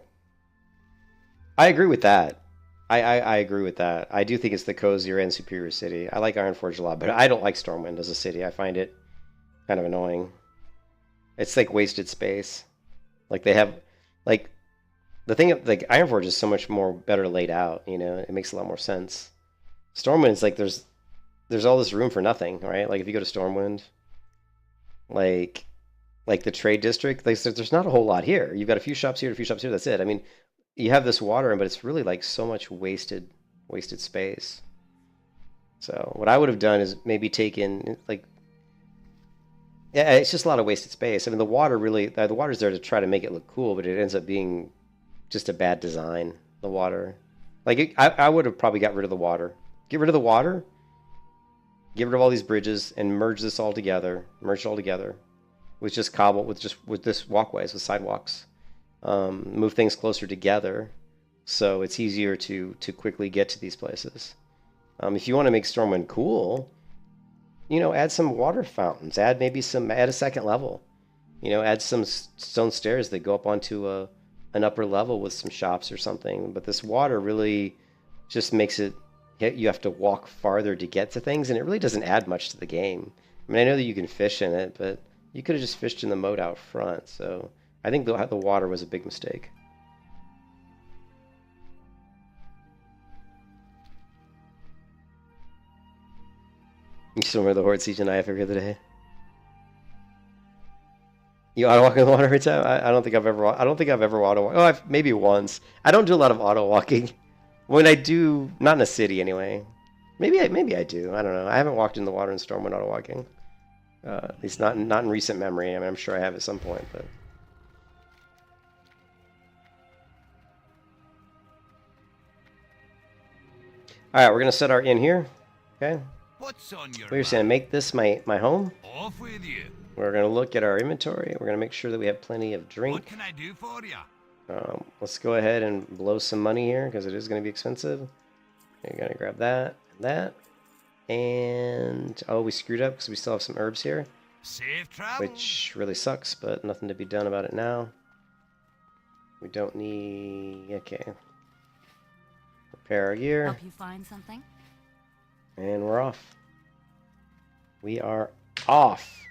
I agree with that. I agree with that. I do think it's the cozier and superior city. I like Ironforge a lot, but I don't like Stormwind as a city. I find it kind of annoying. It's like wasted space. Like they have, like, the thing, like, Ironforge is so much more better laid out, you know? It makes a lot more sense. Stormwind is like, there's all this room for nothing, right? Like, if you go to Stormwind, like the trade district, like, there's not a whole lot here. You've got a few shops here, a few shops here, that's it. I mean, you have this water, but it's really, like, so much wasted space. So, what I would have done is maybe taken, like, yeah, it's just a lot of wasted space. I mean, the water's there to try to make it look cool, but it ends up being just a bad design, the water. Like, I would have probably got rid of the water. Get rid of the water, get rid of all these bridges, and merge it all together with just cobble, with this walkways, with sidewalks. Move things closer together so it's easier to quickly get to these places. If you want to make Stormwind cool, you know, add some water fountains, add a second level, you know, add some stone stairs that go up onto an upper level with some shops or something. But this water really just makes it, you have to walk farther to get to things, and it really doesn't add much to the game. I mean, I know that you can fish in it, but you could have just fished in the moat out front. So I think the water was a big mistake. You still remember the Horde Siege and IF every other day? You auto walk in the water every time? I don't think I've ever auto walked. Oh, maybe once. I don't do a lot of auto walking. When I do, not in a city anyway. Maybe I do. I don't know. I haven't walked in the water in Stormwind auto walking. At least not in recent memory. I mean, I'm sure I have at some point, but. All right, we're gonna set our inn here. Okay. What's on your We're just gonna make this my home. Off with you. We're gonna look at our inventory. We're gonna make sure that we have plenty of drink. What can I do for you? Let's go ahead and blow some money here because it is gonna be expensive. You're gonna grab that and that, and oh, we screwed up because we still have some herbs here, Safe travel. which really sucks, but nothing to be done about it now. We don't need. Okay. Prepare our gear. Help you find something? And we're off. We are off.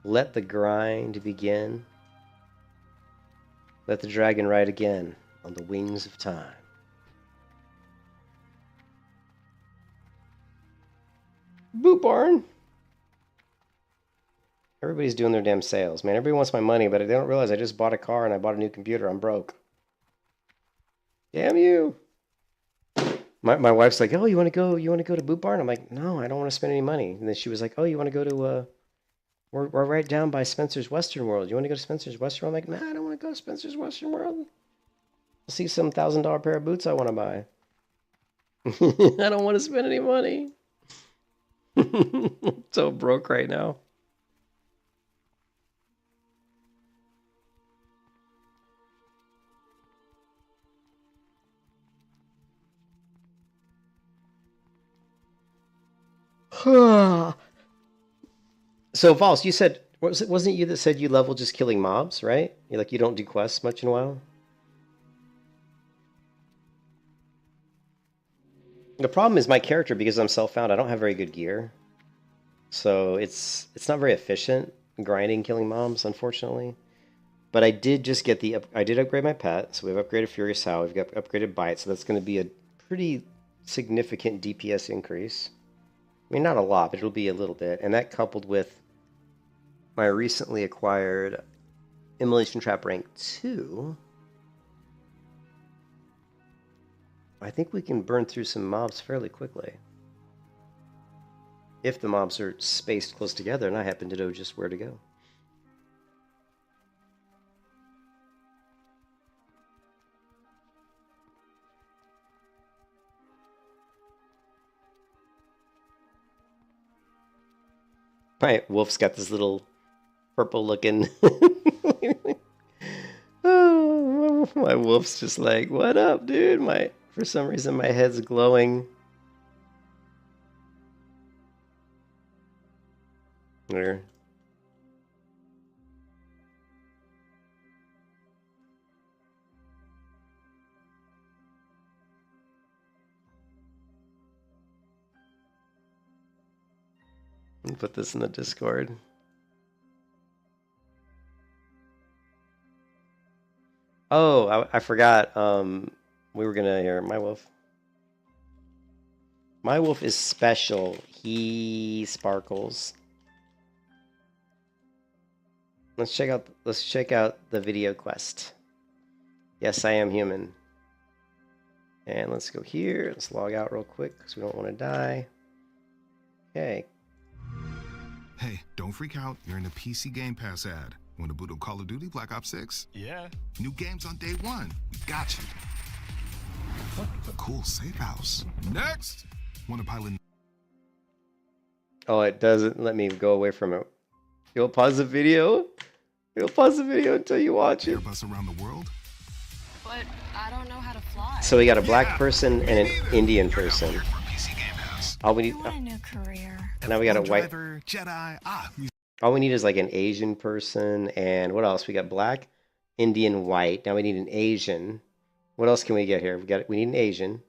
Let the grind begin. Let the dragon ride again on the wings of time. Boot barn. Everybody's doing their damn sales, man. Everybody wants my money, but they don't realize I just bought a car and I bought a new computer. I'm broke. Damn you. My wife's like, oh, you want to go to Boot Barn? I'm like, no, I don't want to spend any money. And then she was like, oh, you want to go to We're right down by Spencer's Western World. You want to go to Spencer's Western World? I'm like, nah, I don't want to go to Spencer's Western World. I'll see some $1,000 pair of boots I want to buy. I don't want to spend any money. I'm so broke right now. So, Vols, you said, wasn't it you that said you level just killing mobs, right? You're like, you don't do quests much in a while? The problem is my character, because I'm self-found, I don't have very good gear. So it's not very efficient grinding killing mobs, unfortunately. But I did just get I did upgrade my pet, so we've upgraded Furious Howl, we've got upgraded Bite, so that's going to be a pretty significant DPS increase. I mean, not a lot, but it'll be a little bit. And that coupled with my recently acquired Immolation Trap rank 2, I think we can burn through some mobs fairly quickly. If the mobs are spaced close together and I happen to know just where to go. My wolf's got this little purple looking... Oh, my wolf's just like, what up, dude? For some reason, my head's glowing. There. I'll put this in the Discord. Oh, I forgot. We were gonna hear my wolf. My wolf is special. He sparkles. Let's check out the video quest. Yes, I am human. And let's go here. Let's log out real quick because we don't want to die. Okay. Hey, don't freak out. You're in a PC Game Pass ad. Want to boot up Call of Duty Black Ops 6? Yeah. New games on day one. We got you. A cool safe house. Next! Want to pilot... Oh, it doesn't let me go away from it. You'll pause the video? You'll pause the video until you watch it. Airbus around the world? But I don't know how to fly. So we got a black person and an Indian person. All we need... I want a new career. And now we got a white... Driver, Jedi, all we need is like an Asian person, and what else? We got black, Indian, white. Now we need an Asian. What else can we get here? We need an Asian.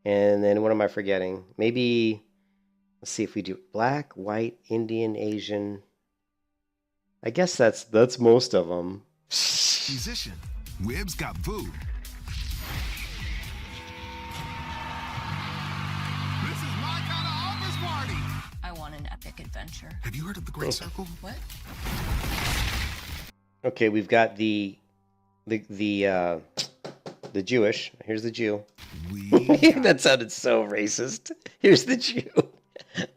And then what am I forgetting? Maybe, let's see if we do black, white, Indian, Asian. I guess that's most of them. Musician. Wibbs got Boo. This is my kind of office party. I want an epic adventure. Have you heard of the Great Circle? What? Okay, we've got the Jewish. Here's the Jew. That sounded so racist. Here's the Jew.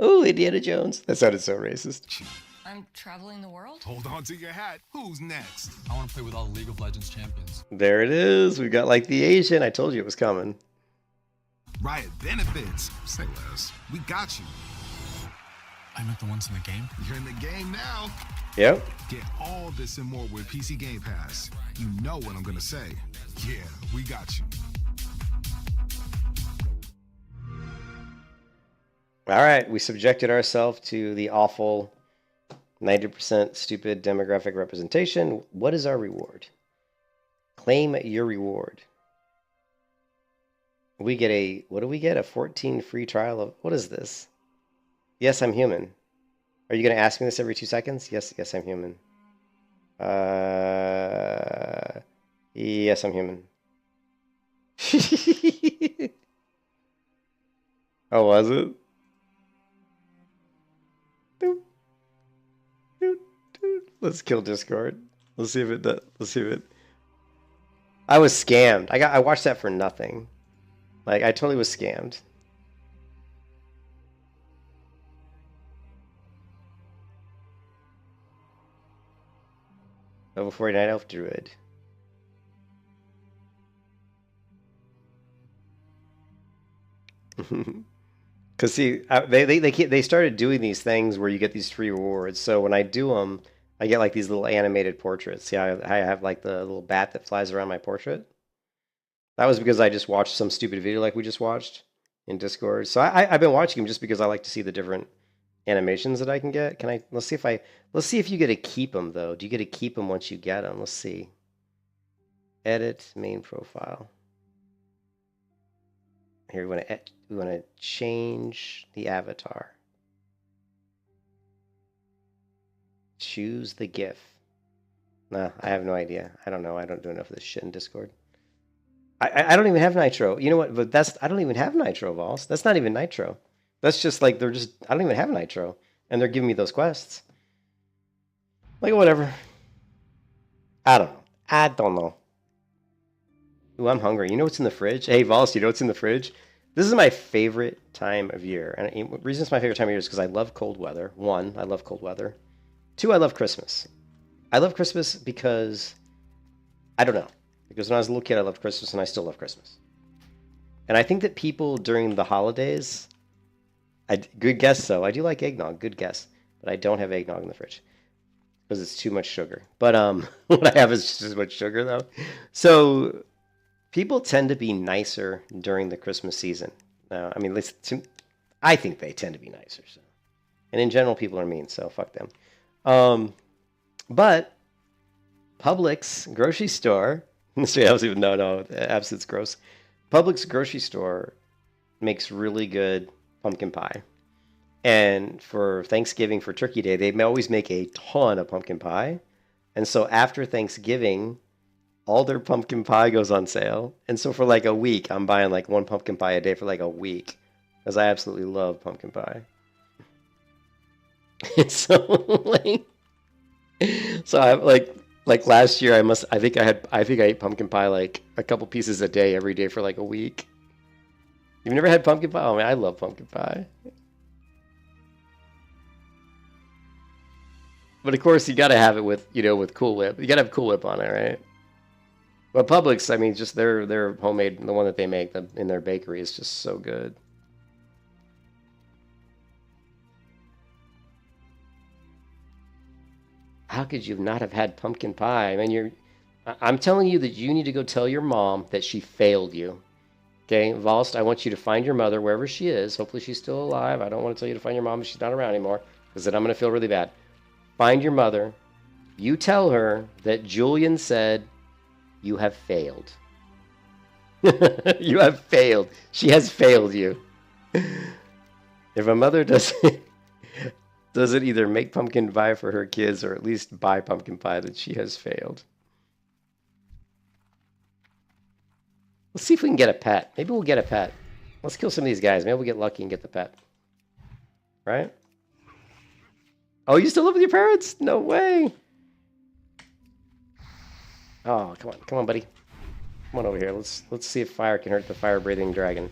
Oh, Indiana Jones. That sounded so racist. I'm traveling the world? Hold on to your hat. Who's next? I want to play with all the League of Legends champions. There it is. We got like the Asian. I told you it was coming. Riot benefits. Say less. We got you. I'm not the ones in the game. You're in the game now. Yep. Get all this and more with PC Game Pass. You know what I'm going to say. Yeah, we got you. All right. We subjected ourselves to the awful 90% stupid demographic representation. What is our reward? Claim your reward. We get what do we get? A 14 free trial of, what is this? Yes, I'm human. Are you going to ask me this every 2 seconds? Yes, I'm human. Yes, I'm human. Oh, was it? Doop. Doop, doop. Let's kill Discord. Let's see if it does. Let's see if it... I was scammed. I watched that for nothing. Like, I totally was scammed. Level 49 Elf Druid. Because see, they started doing these things where you get these free rewards. So when I do them, I get like these little animated portraits. See, I have like the little bat that flies around my portrait. That was because I just watched some stupid video like we just watched in Discord. So I've been watching them just because I like to see the different animations that I can get. Let's see if you get to keep them though. Do you get to keep them once you get them? Let's see. Edit main profile. Here we want to change the avatar. Choose the GIF. Nah, I have no idea. I don't know. I don't do enough of this shit in Discord. I don't even have Nitro. You know what? But I don't even have Nitro, Vols. That's not even Nitro. That's just like I don't even have Nitro. And they're giving me those quests. Like, whatever. I don't know. Ooh, I'm hungry. You know what's in the fridge? Hey, Vols, you know what's in the fridge? This is my favorite time of year. And the reason it's my favorite time of year is because I love cold weather. One, I love cold weather. Two, I love Christmas. I love Christmas because, I don't know. Because when I was a little kid, I loved Christmas, and I still love Christmas. And I think that people during the holidays, good guess though, I do like eggnog, good guess. But I don't have eggnog in the fridge. Because it's too much sugar. But what I have is just as much sugar though. So people tend to be nicer during the Christmas season. Now, I mean, I think they tend to be nicer. So. And in general, people are mean, so fuck them. But Publix grocery store, no, Absint's gross. Publix grocery store makes really good pumpkin pie. And for Thanksgiving, for Turkey Day, they always make a ton of pumpkin pie. And so after Thanksgiving, all their pumpkin pie goes on sale. And so for like a week, I'm buying like one pumpkin pie a day for like a week. Because I absolutely love pumpkin pie. So I like last year I think I ate pumpkin pie like a couple pieces a day every day for like a week. You've never had pumpkin pie? Oh man, I love pumpkin pie. But of course you gotta have it with with Cool Whip. You gotta have Cool Whip on it, right? But Publix, I mean, just their homemade, the one that they make in their bakery is just so good. How could you not have had pumpkin pie? I mean, I'm telling you that you need to go tell your mom that she failed you. Okay, Volst, I want you to find your mother wherever she is. Hopefully she's still alive. I don't want to tell you to find your mom if she's not around anymore, because then I'm going to feel really bad. Find your mother. You tell her that Julian said you have failed. You have failed. She has failed you. If a mother doesn't either make pumpkin pie for her kids or at least buy pumpkin pie, then she has failed. Let's see if we can get a pet. Maybe we'll get a pet. Let's kill some of these guys. Maybe we'll get lucky and get the pet. Right? Oh, you still live with your parents? No way. Oh, come on, buddy. Come on over here. Let's see if fire can hurt the fire-breathing dragon.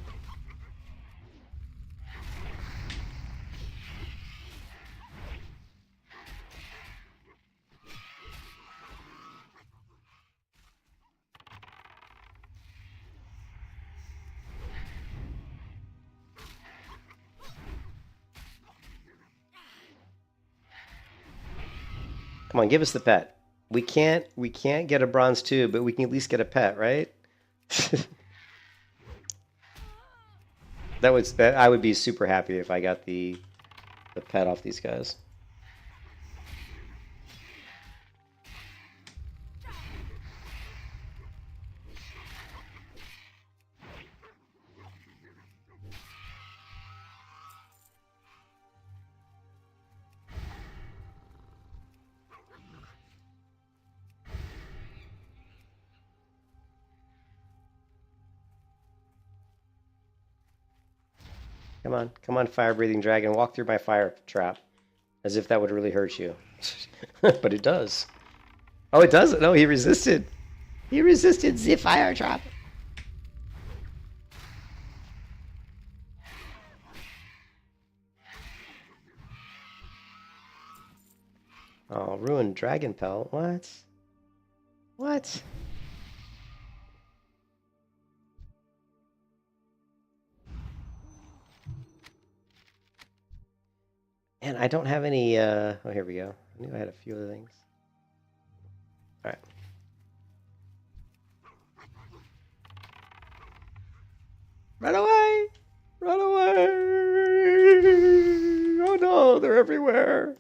Come on, give us the pet. We can't get a bronze 2, but we can at least get a pet, right? I would be super happy if I got the pet off these guys. Come on, fire-breathing dragon. Walk through my fire trap. As if that would really hurt you. But it does. Oh, it doesn't? No, he resisted. He resisted the fire trap. Oh, ruined dragon pelt. What? What? And I don't have any, oh, here we go. I knew I had a few other things. All right. Run away! Run away! Oh no, they're everywhere.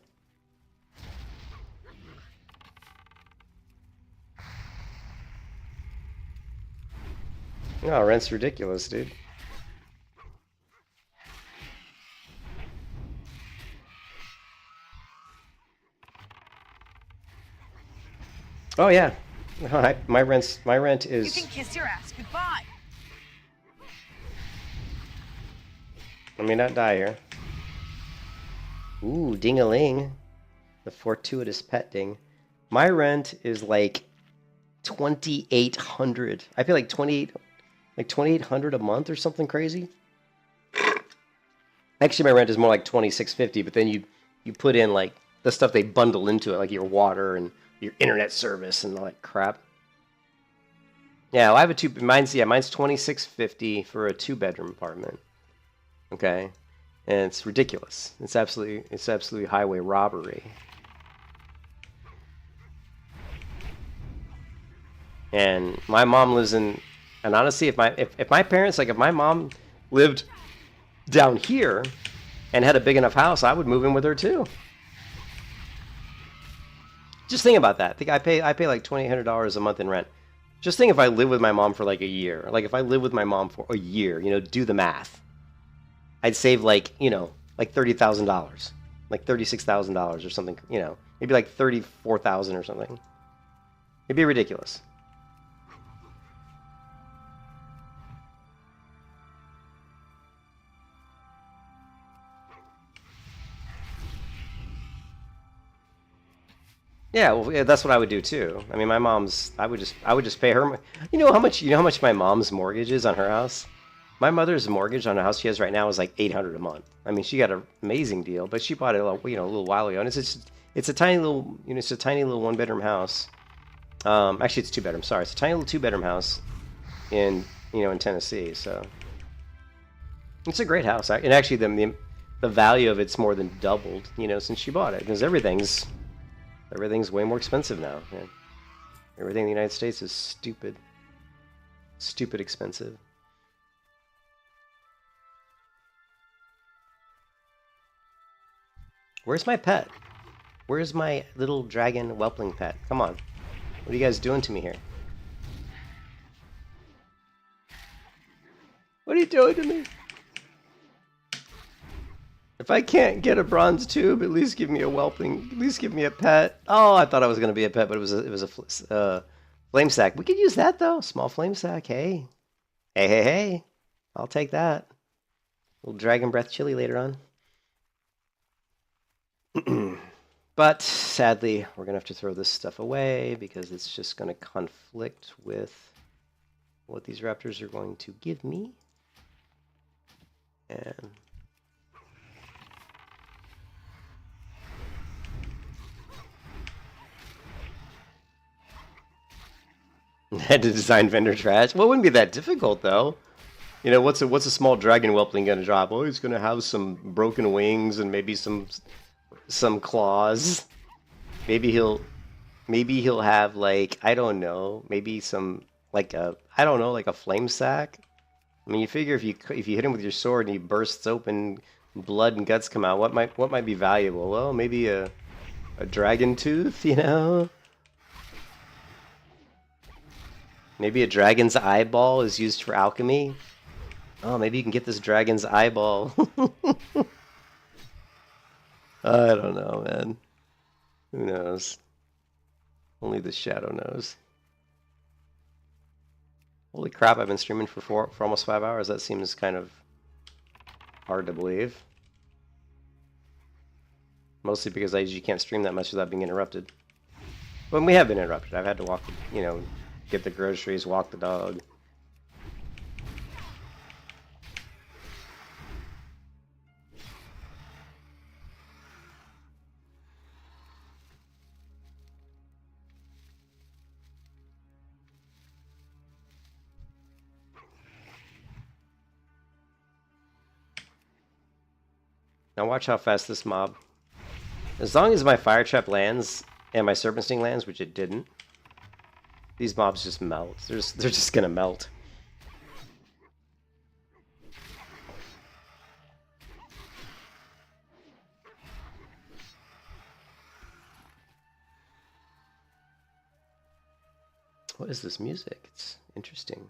Oh, rent's ridiculous, dude. Oh yeah, my rent is. You can kiss your ass goodbye. Let me not die here. Ooh, ding-a-ling. The fortuitous pet ding. My rent is like 2,800. I pay like 2,800 a month or something crazy. Actually, my rent is more like 2,650, but then you put in like the stuff they bundle into it, like your water and your internet service and all that crap. Yeah, well, I have mine's 2,650 for a 2-bedroom apartment. Okay, and it's ridiculous. It's absolutely highway robbery. And my mom lives in, and honestly, if my parents, like if my mom lived down here and had a big enough house, I would move in with her too. Just think about that. I pay like $2,800 a month in rent. Just think if I live with my mom for like a year. Like if I live with my mom for a year, you know, do the math. I'd save like, you know, like $30,000, like $36,000 or something, you know, maybe like 34,000 or something. It'd be ridiculous. Yeah, well, yeah, that's what I would do too. I mean, my mom's. I would just pay her. You know how much my mom's mortgage is on her house? My mother's mortgage on the house she has right now is like $800 a month. I mean, she got an amazing deal, but she bought it, a little while ago, and it's a tiny little, it's a tiny little 1-bedroom house. Actually, it's 2-bedroom. Sorry, it's a tiny little 2-bedroom house in Tennessee. So it's a great house, and actually the value of it's more than doubled, since she bought it, because everything's way more expensive now. Man. Everything in the United States is stupid expensive. Where's my pet? Where's my little dragon whelpling pet? Come on. What are you guys doing to me here? What are you doing to me? If I can't get a bronze tube, at least give me a whelping. At least give me a pet. Oh, I thought I was going to be a pet, but it was a flame sack. We could use that though. Small flame sack. Hey. Hey. I'll take that. A little dragon breath chili later on. But sadly, we're going to have to throw this stuff away because it's just going to conflict with what these raptors are going to give me. And had to design vendor trash. Well, it wouldn't be that difficult though. What's a small dragon whelpling going to drop? Oh, he's going to have some broken wings and maybe some claws. Maybe he'll have like, I don't know, maybe some like a flame sack. I mean, you figure if you hit him with your sword and he bursts open, blood and guts come out, what might be valuable? Well, maybe a dragon tooth, Maybe a dragon's eyeball is used for alchemy. Oh, maybe you can get this dragon's eyeball. I don't know, man. Who knows? Only the shadow knows. Holy crap, I've been streaming for almost 5 hours. That seems kind of hard to believe. Mostly because I usually can't stream that much without being interrupted. But we have been interrupted. I've had to walk, get the groceries, walk the dog. Now watch how fast this mob... As long as my fire trap lands and my Serpent Sting lands, which it didn't, these mobs just melt. They're just gonna melt. What is this music? It's interesting.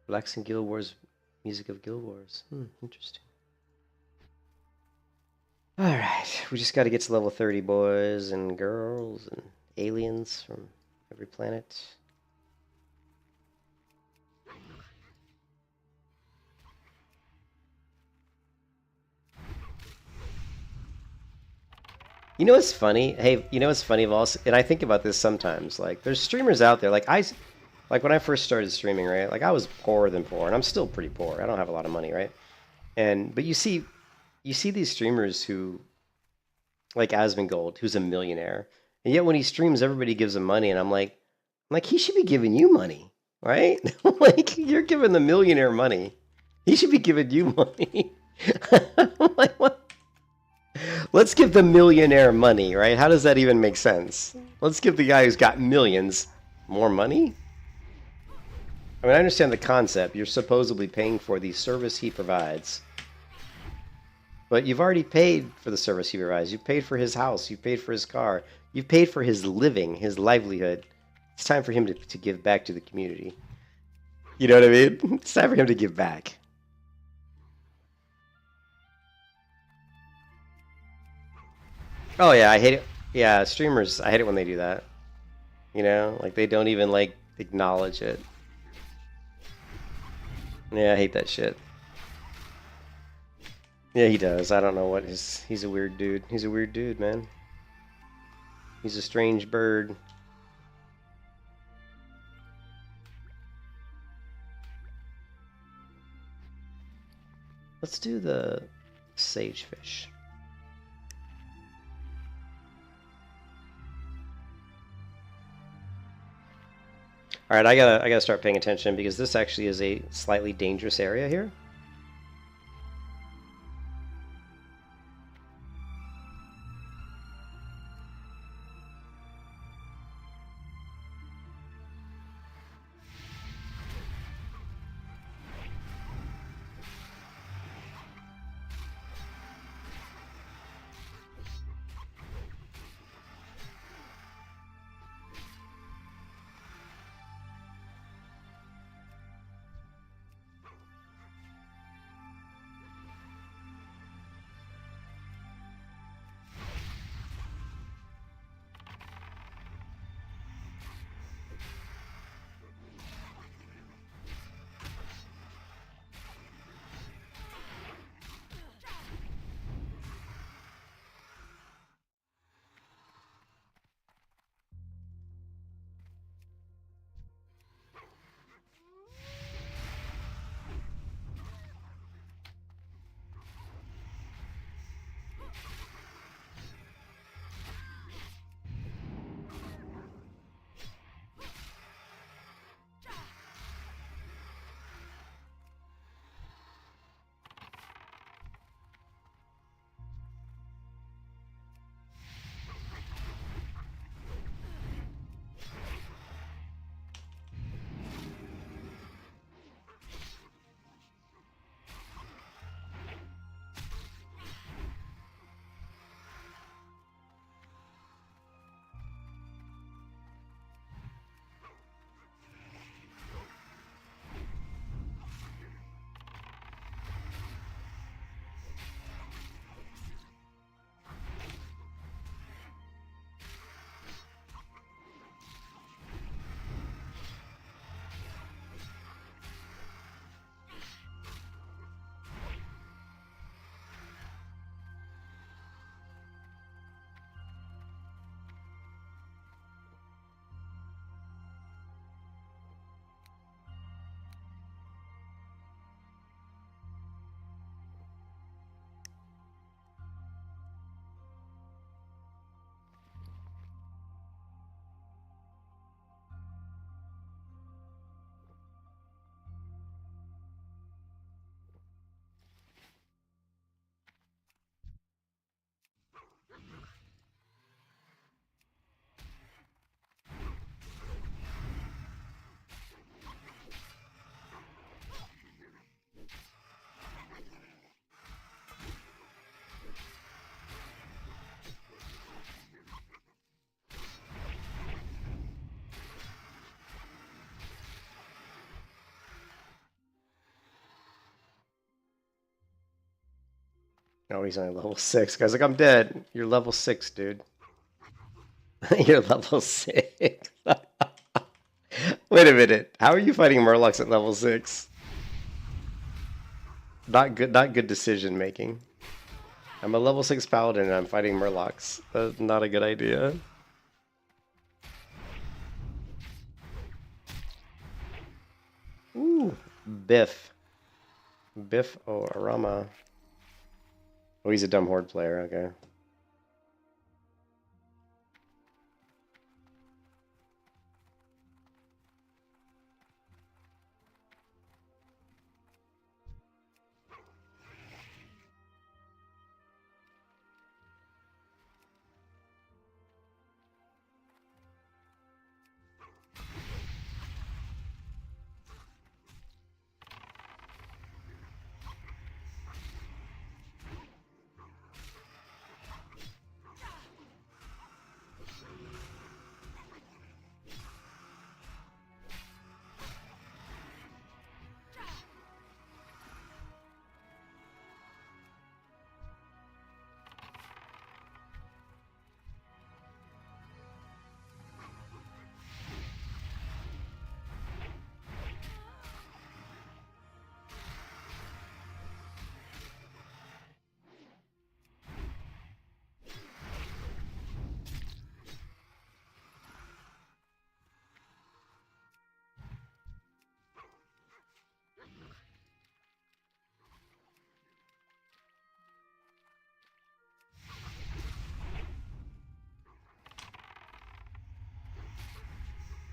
Relaxing Guild Wars, music of Guild Wars. Interesting. Alright, we just got to get to level 30, boys and girls and aliens from every planet. You know what's funny? Hey, you know what's funny, Vols? And I think about this sometimes. Like, there's streamers out there. Like when I first started streaming, right? Like, I was poorer than poor, and I'm still pretty poor. I don't have a lot of money, right? But you see these streamers who, like Asmongold, who's a millionaire, and yet when he streams, everybody gives him money, and I'm like, he should be giving you money, right? Like, you're giving the millionaire money. He should be giving you money. I'm like, what? Let's give the millionaire money, right? How does that even make sense? Let's give the guy who's got millions more money? I mean, I understand the concept. You're supposedly paying for the service he provides. But you've already paid for the service he provides. You've paid for his house. You've paid for his car. You've paid for his living, his livelihood. It's time for him to give back to the community. You know what I mean? It's time for him to give back. Oh yeah, I hate it. Yeah, streamers, I hate it when they do that. You know, like they don't even like acknowledge it. Yeah, I hate that shit. Yeah, he does. I don't know what his... He's a weird dude. He's a weird dude, man. He's a strange bird. Let's do the sagefish. All right, I gotta start paying attention because this actually is a slightly dangerous area here. No, he's only level 6. Guy's like, I'm dead. You're level 6, dude. You're level 6. Wait a minute. How are you fighting Murlocs at level 6? Not good decision making. I'm a level 6 paladin and I'm fighting Murlocs. That's not a good idea. Ooh, Biff. Biff Arama. Oh, he's a dumb horde player, okay.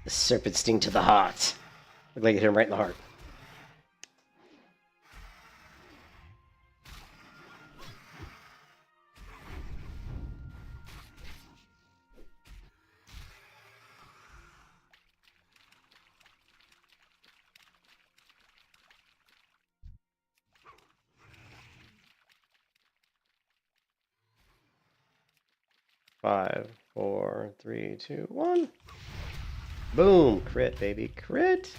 The Serpent Sting to the heart. Looked like it hit him right in the heart. Five, 4, 3, 2, 1. Boom! Crit, baby. Crit!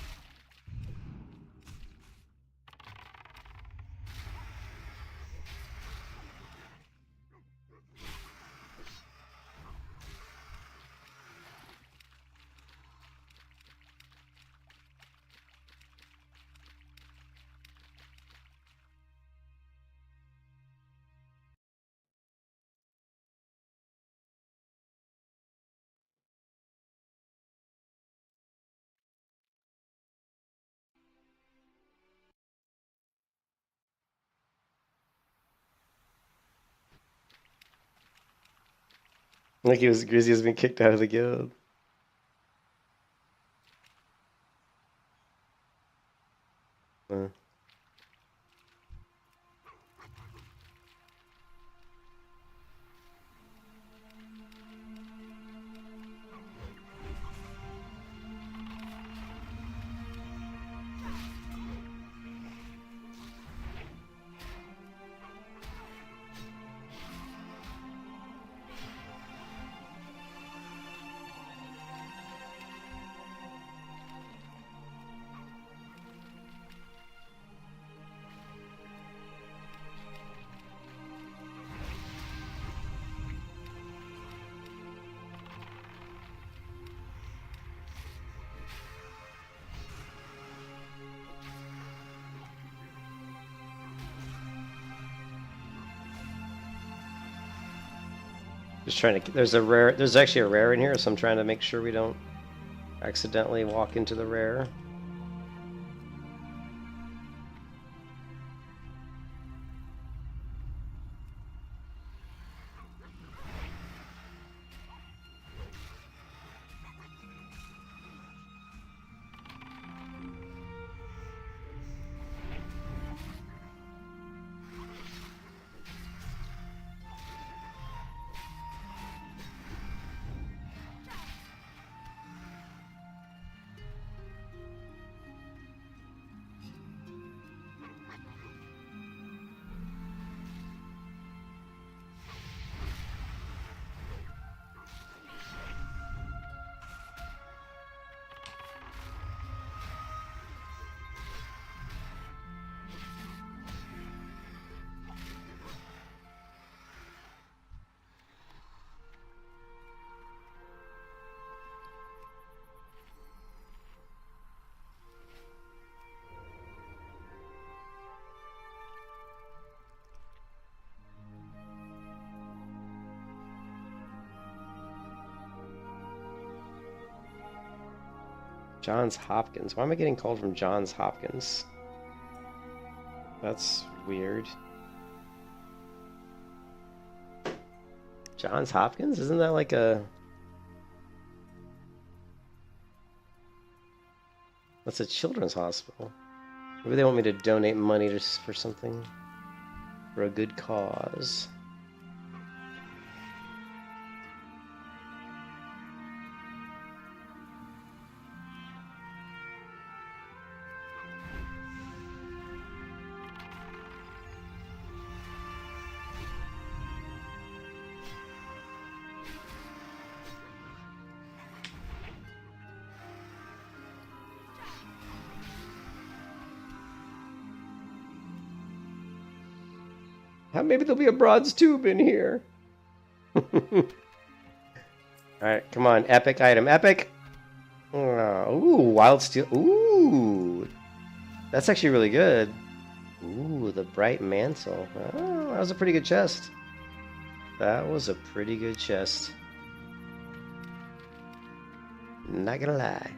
Like Grizzy has been kicked out of the guild. Just trying to. There's a rare. There's actually a rare in here, so I'm trying to make sure we don't accidentally walk into the rare. Johns Hopkins. Why am I getting called from Johns Hopkins? That's weird. Johns Hopkins? Isn't that like a... That's a children's hospital. Maybe they want me to donate money just for something. For a good cause. Maybe there'll be a Broad's tube in here. Alright, come on. Epic item. Epic! Ooh, Wild Steel. Ooh! That's actually really good. Ooh, the Bright Mantle. Oh, that was a pretty good chest. That was a pretty good chest. Not gonna lie.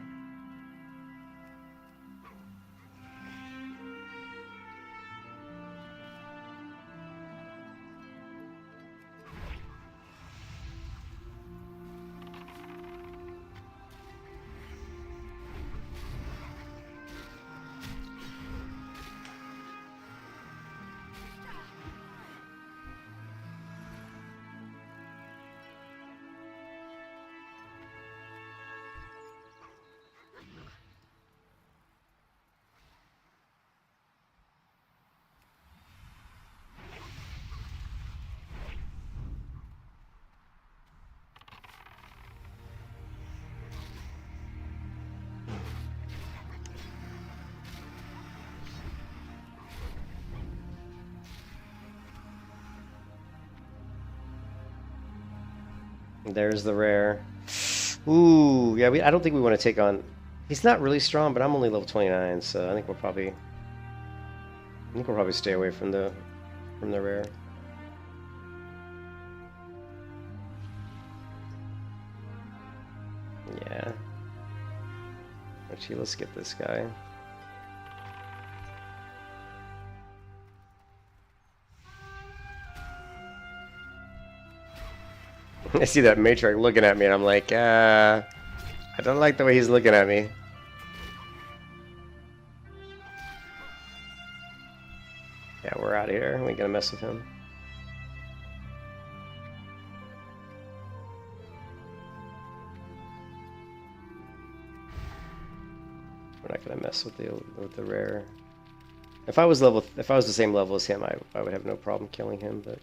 There's the rare. Ooh, yeah. I don't think we want to take on. He's not really strong, but I'm only level 29, so I think we'll probably stay away from the rare. Yeah. Actually, let's get this guy. I see that Matriarch looking at me, and I'm like, I don't like the way he's looking at me. Yeah, we're out of here. We ain't gonna mess with him. We're not gonna mess with the rare. If I was the same level as him, I would have no problem killing him, but.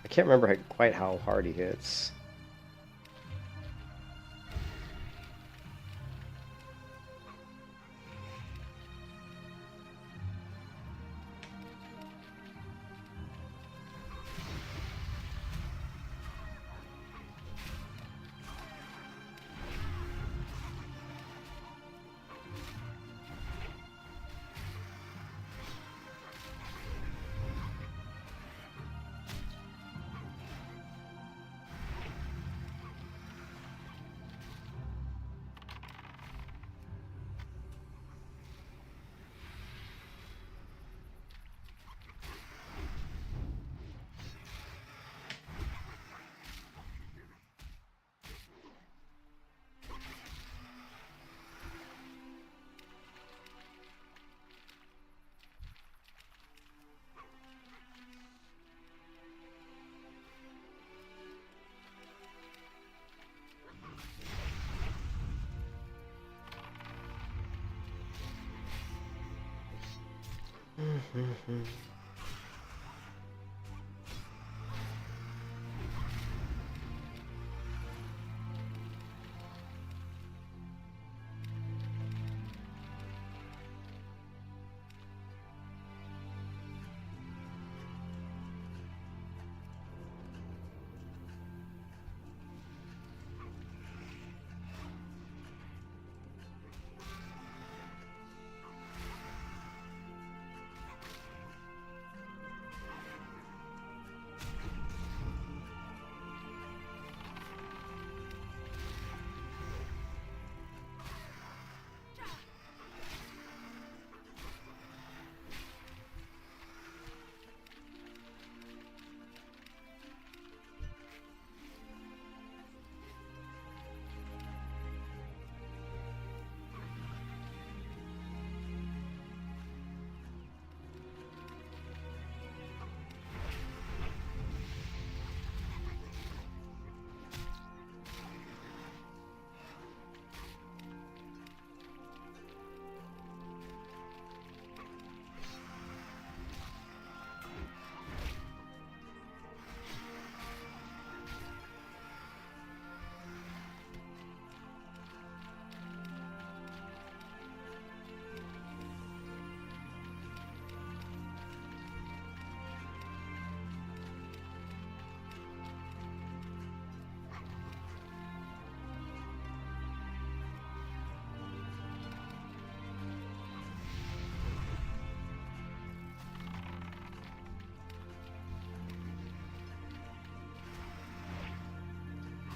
I can't remember quite how hard he hits.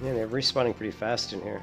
Yeah, they're respawning pretty fast in here.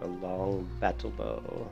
A long battle bow.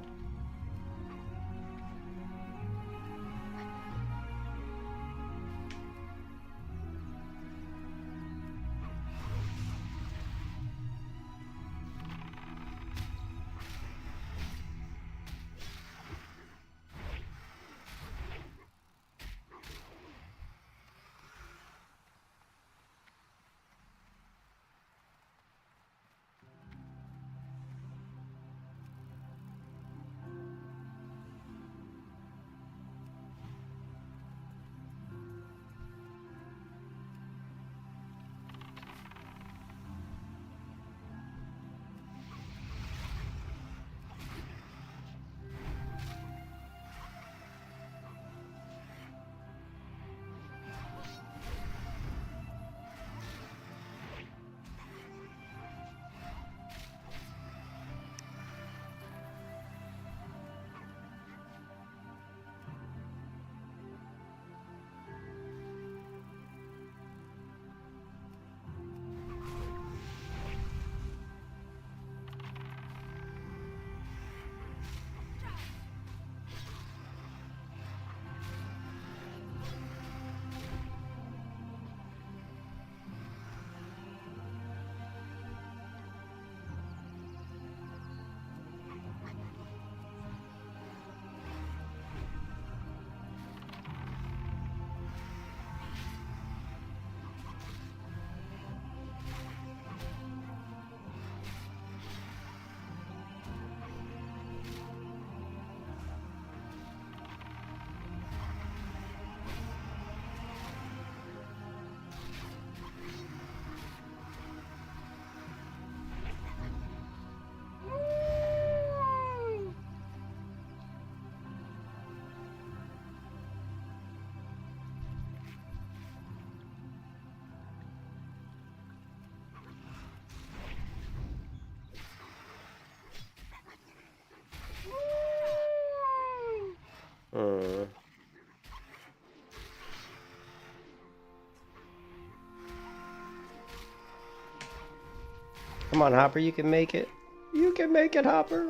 Come on, Hopper, you can make it. You can make it, Hopper.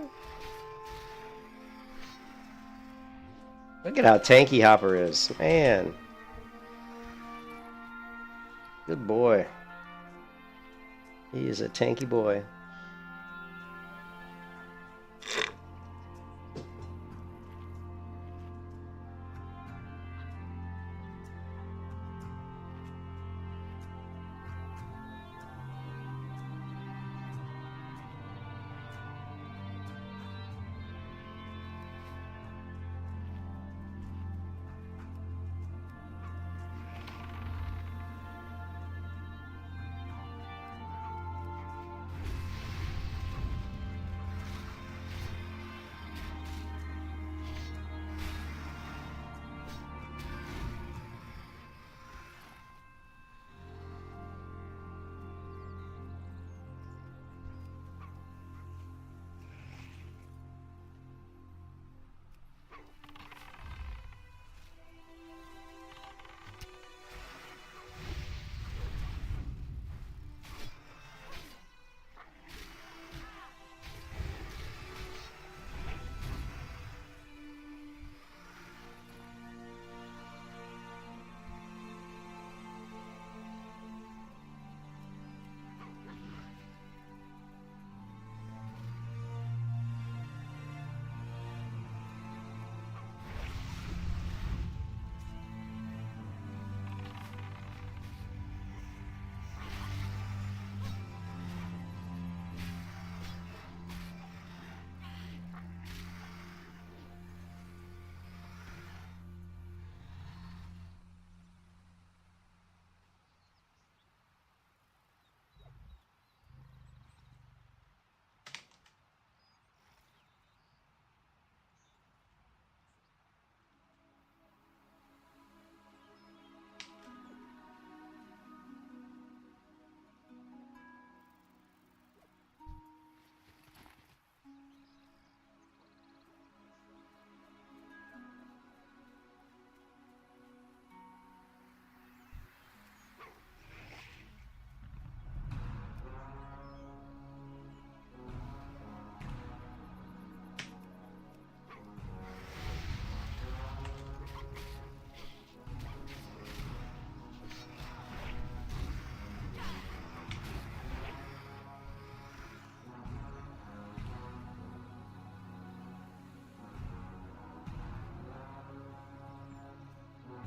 Look at how tanky Hopper is. Man. Good boy. He is a tanky boy.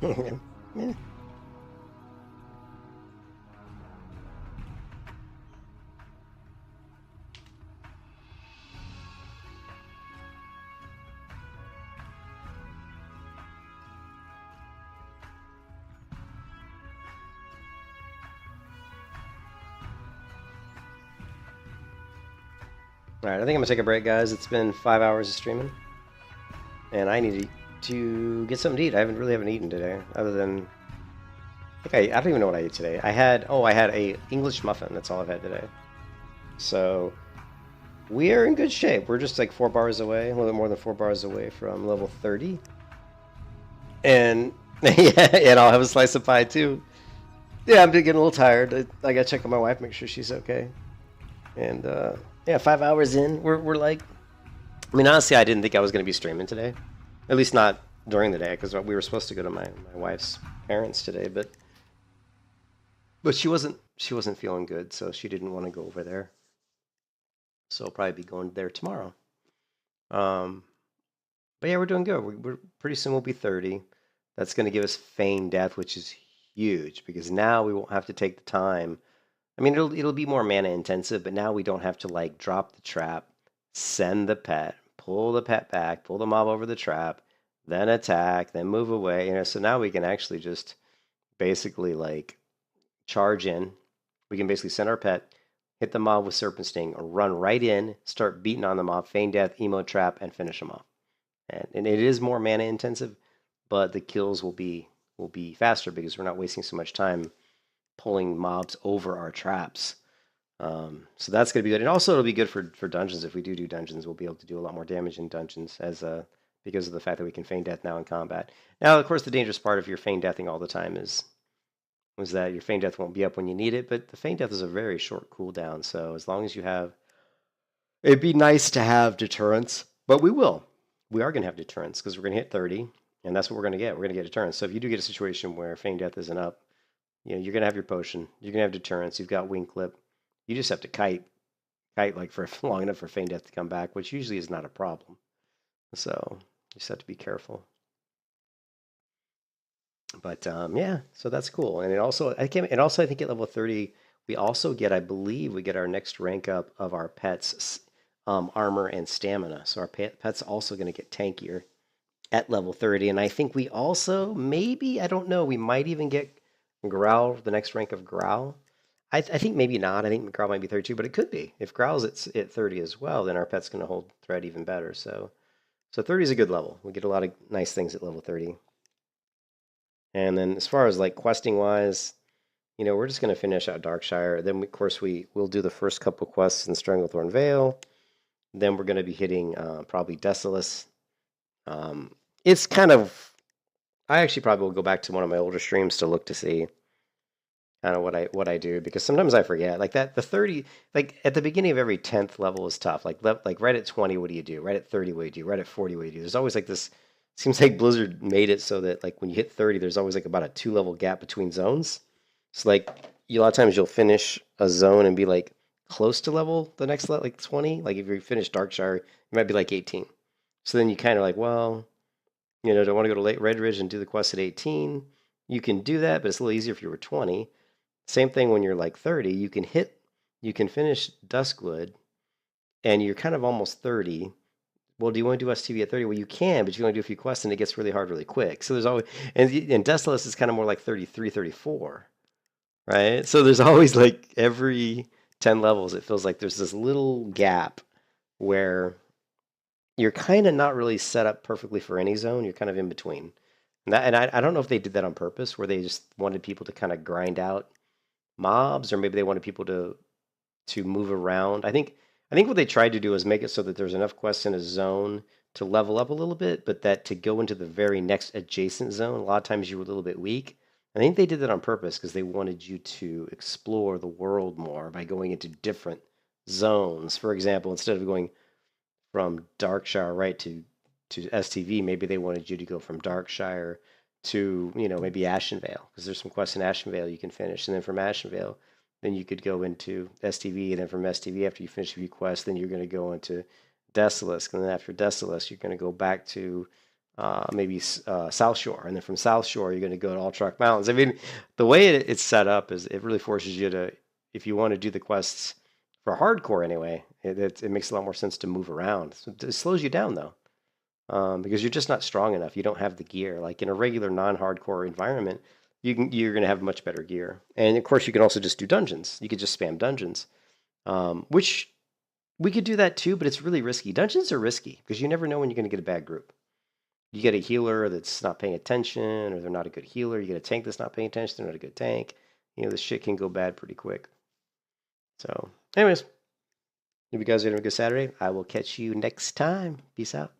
Yeah. Alright, I think I'm gonna take a break, guys. It's been 5 hours of streaming. And I need to get something to eat. I haven't eaten today, other than I don't even know what I ate today. I had a English muffin. That's all I've had today. So we are in good shape. We're just like 4 bars away, a little bit more than 4 bars away from level 30. And yeah, and I'll have a slice of pie too. Yeah, I'm getting a little tired. I gotta check on my wife, make sure she's okay. And yeah, 5 hours in, we're like, I mean, honestly, I didn't think I was gonna be streaming today, at least not during the day, because we were supposed to go to my wife's parents today, but she wasn't feeling good, so she didn't want to go over there. So I'll probably be going there tomorrow. But yeah, we're doing good. We're pretty soon we'll be 30. That's going to give us feign death, which is huge because now we won't have to take the time. I mean, it'll be more mana intensive, but now we don't have to like drop the trap, send the pet, pull the pet back, pull the mob over the trap, then attack, then move away. You know, so now we can actually just basically like charge in. We can basically send our pet, hit the mob with Serpent Sting, or run right in, start beating on the mob, feign death, emo trap, and finish them off. And it is more mana intensive, but the kills will be faster because we're not wasting so much time pulling mobs over our traps. So that's going to be good. And also it'll be good for dungeons. If we do dungeons, we'll be able to do a lot more damage in dungeons because of the fact that we can feign death now in combat. Now, of course, the dangerous part if you're feign deathing all the time is that your feign death won't be up when you need it, but the feign death is a very short cooldown. So as long as you have, it'd be nice to have deterrence, but we will. We are going to have deterrence because we're going to hit 30, and that's what we're going to get. We're going to get deterrence. So if you do get a situation where feign death isn't up, you know, you're going to have your potion. You're going to have deterrence. You've got wing clip. You just have to kite like for long enough for feign death to come back, which usually is not a problem. So you just have to be careful. But yeah, so that's cool. And I think at level 30 we also get, I believe, we get our next rank up of our pets' armor and stamina. So our pet's also going to get tankier at level 30. And I think we also maybe, I don't know, we might even get Growl, the next rank of Growl. I think maybe not. I think Growl might be 32, but it could be. If Growl's at 30 as well, then our pet's going to hold threat even better. So 30 is a good level. We get a lot of nice things at level 30. And then as far as like questing wise, you know, we're just going to finish out Darkshire. Then of course we'll do the first couple quests in Stranglethorn Vale. Then we're going to be hitting probably Desolace. It's kind of, I actually probably will go back to one of my older streams to look to see kind of what I do, because sometimes I forget. Like that, the 30, like at the beginning of every 10th level is tough. Like right at 20, what do you do? Right at 30, what do you do? Right at 40, what do you do? There's always like this. Seems like Blizzard made it so that like when you hit 30, there's always like about a 2-level gap between zones. So like a lot of times you'll finish a zone and be like close to level the next level, like 20. Like if you finish Darkshire, you might be like 18. So then you kind of like, well, you know, don't want to go to Red Ridge and do the quest at 18. You can do that, but it's a little easier if you were 20. Same thing when you're like 30. You can finish Duskwood, and you're kind of almost 30. Well, do you want to do STV at 30? Well, you can, but you only do a few quests, and it gets really hard really quick. So there's always, and Desolace is kind of more like 33, 34, right? So there's always like every 10 levels, it feels like there's this little gap where you're kind of not really set up perfectly for any zone. You're kind of in between. And I don't know if they did that on purpose, where they just wanted people to kind of grind out mobs, or maybe they wanted people to move around. I think what they tried to do is make it so that there's enough quests in a zone to level up a little bit, but that to go into the very next adjacent zone, a lot of times you were a little bit weak. I think they did that on purpose because they wanted you to explore the world more by going into different zones. For example, instead of going from Darkshire right to STV, maybe they wanted you to go from Darkshire to, you know, maybe Ashenvale, because there's some quests in Ashenvale you can finish, and then from Ashenvale, then you could go into STV, and then from STV, after you finish a few quests, then you're going to go into Desolace, and then after Desolace, you're going to go back to maybe South Shore, and then from South Shore you're going to go to Altruck Mountains. I mean, the way it's set up is it really forces you to, if you want to do the quests for hardcore anyway, it makes a lot more sense to move around. So it slows you down though, because you're just not strong enough. You don't have the gear. Like in a regular non-hardcore environment, you're going to have much better gear. And of course, you can also just do dungeons. You could just spam dungeons, which we could do that too, but it's really risky. Dungeons are risky because you never know when you're going to get a bad group. You get a healer that's not paying attention, or they're not a good healer. You get a tank that's not paying attention, they're not a good tank. You know, this shit can go bad pretty quick. So, anyways, if you guys are having a good Saturday, I will catch you next time. Peace out.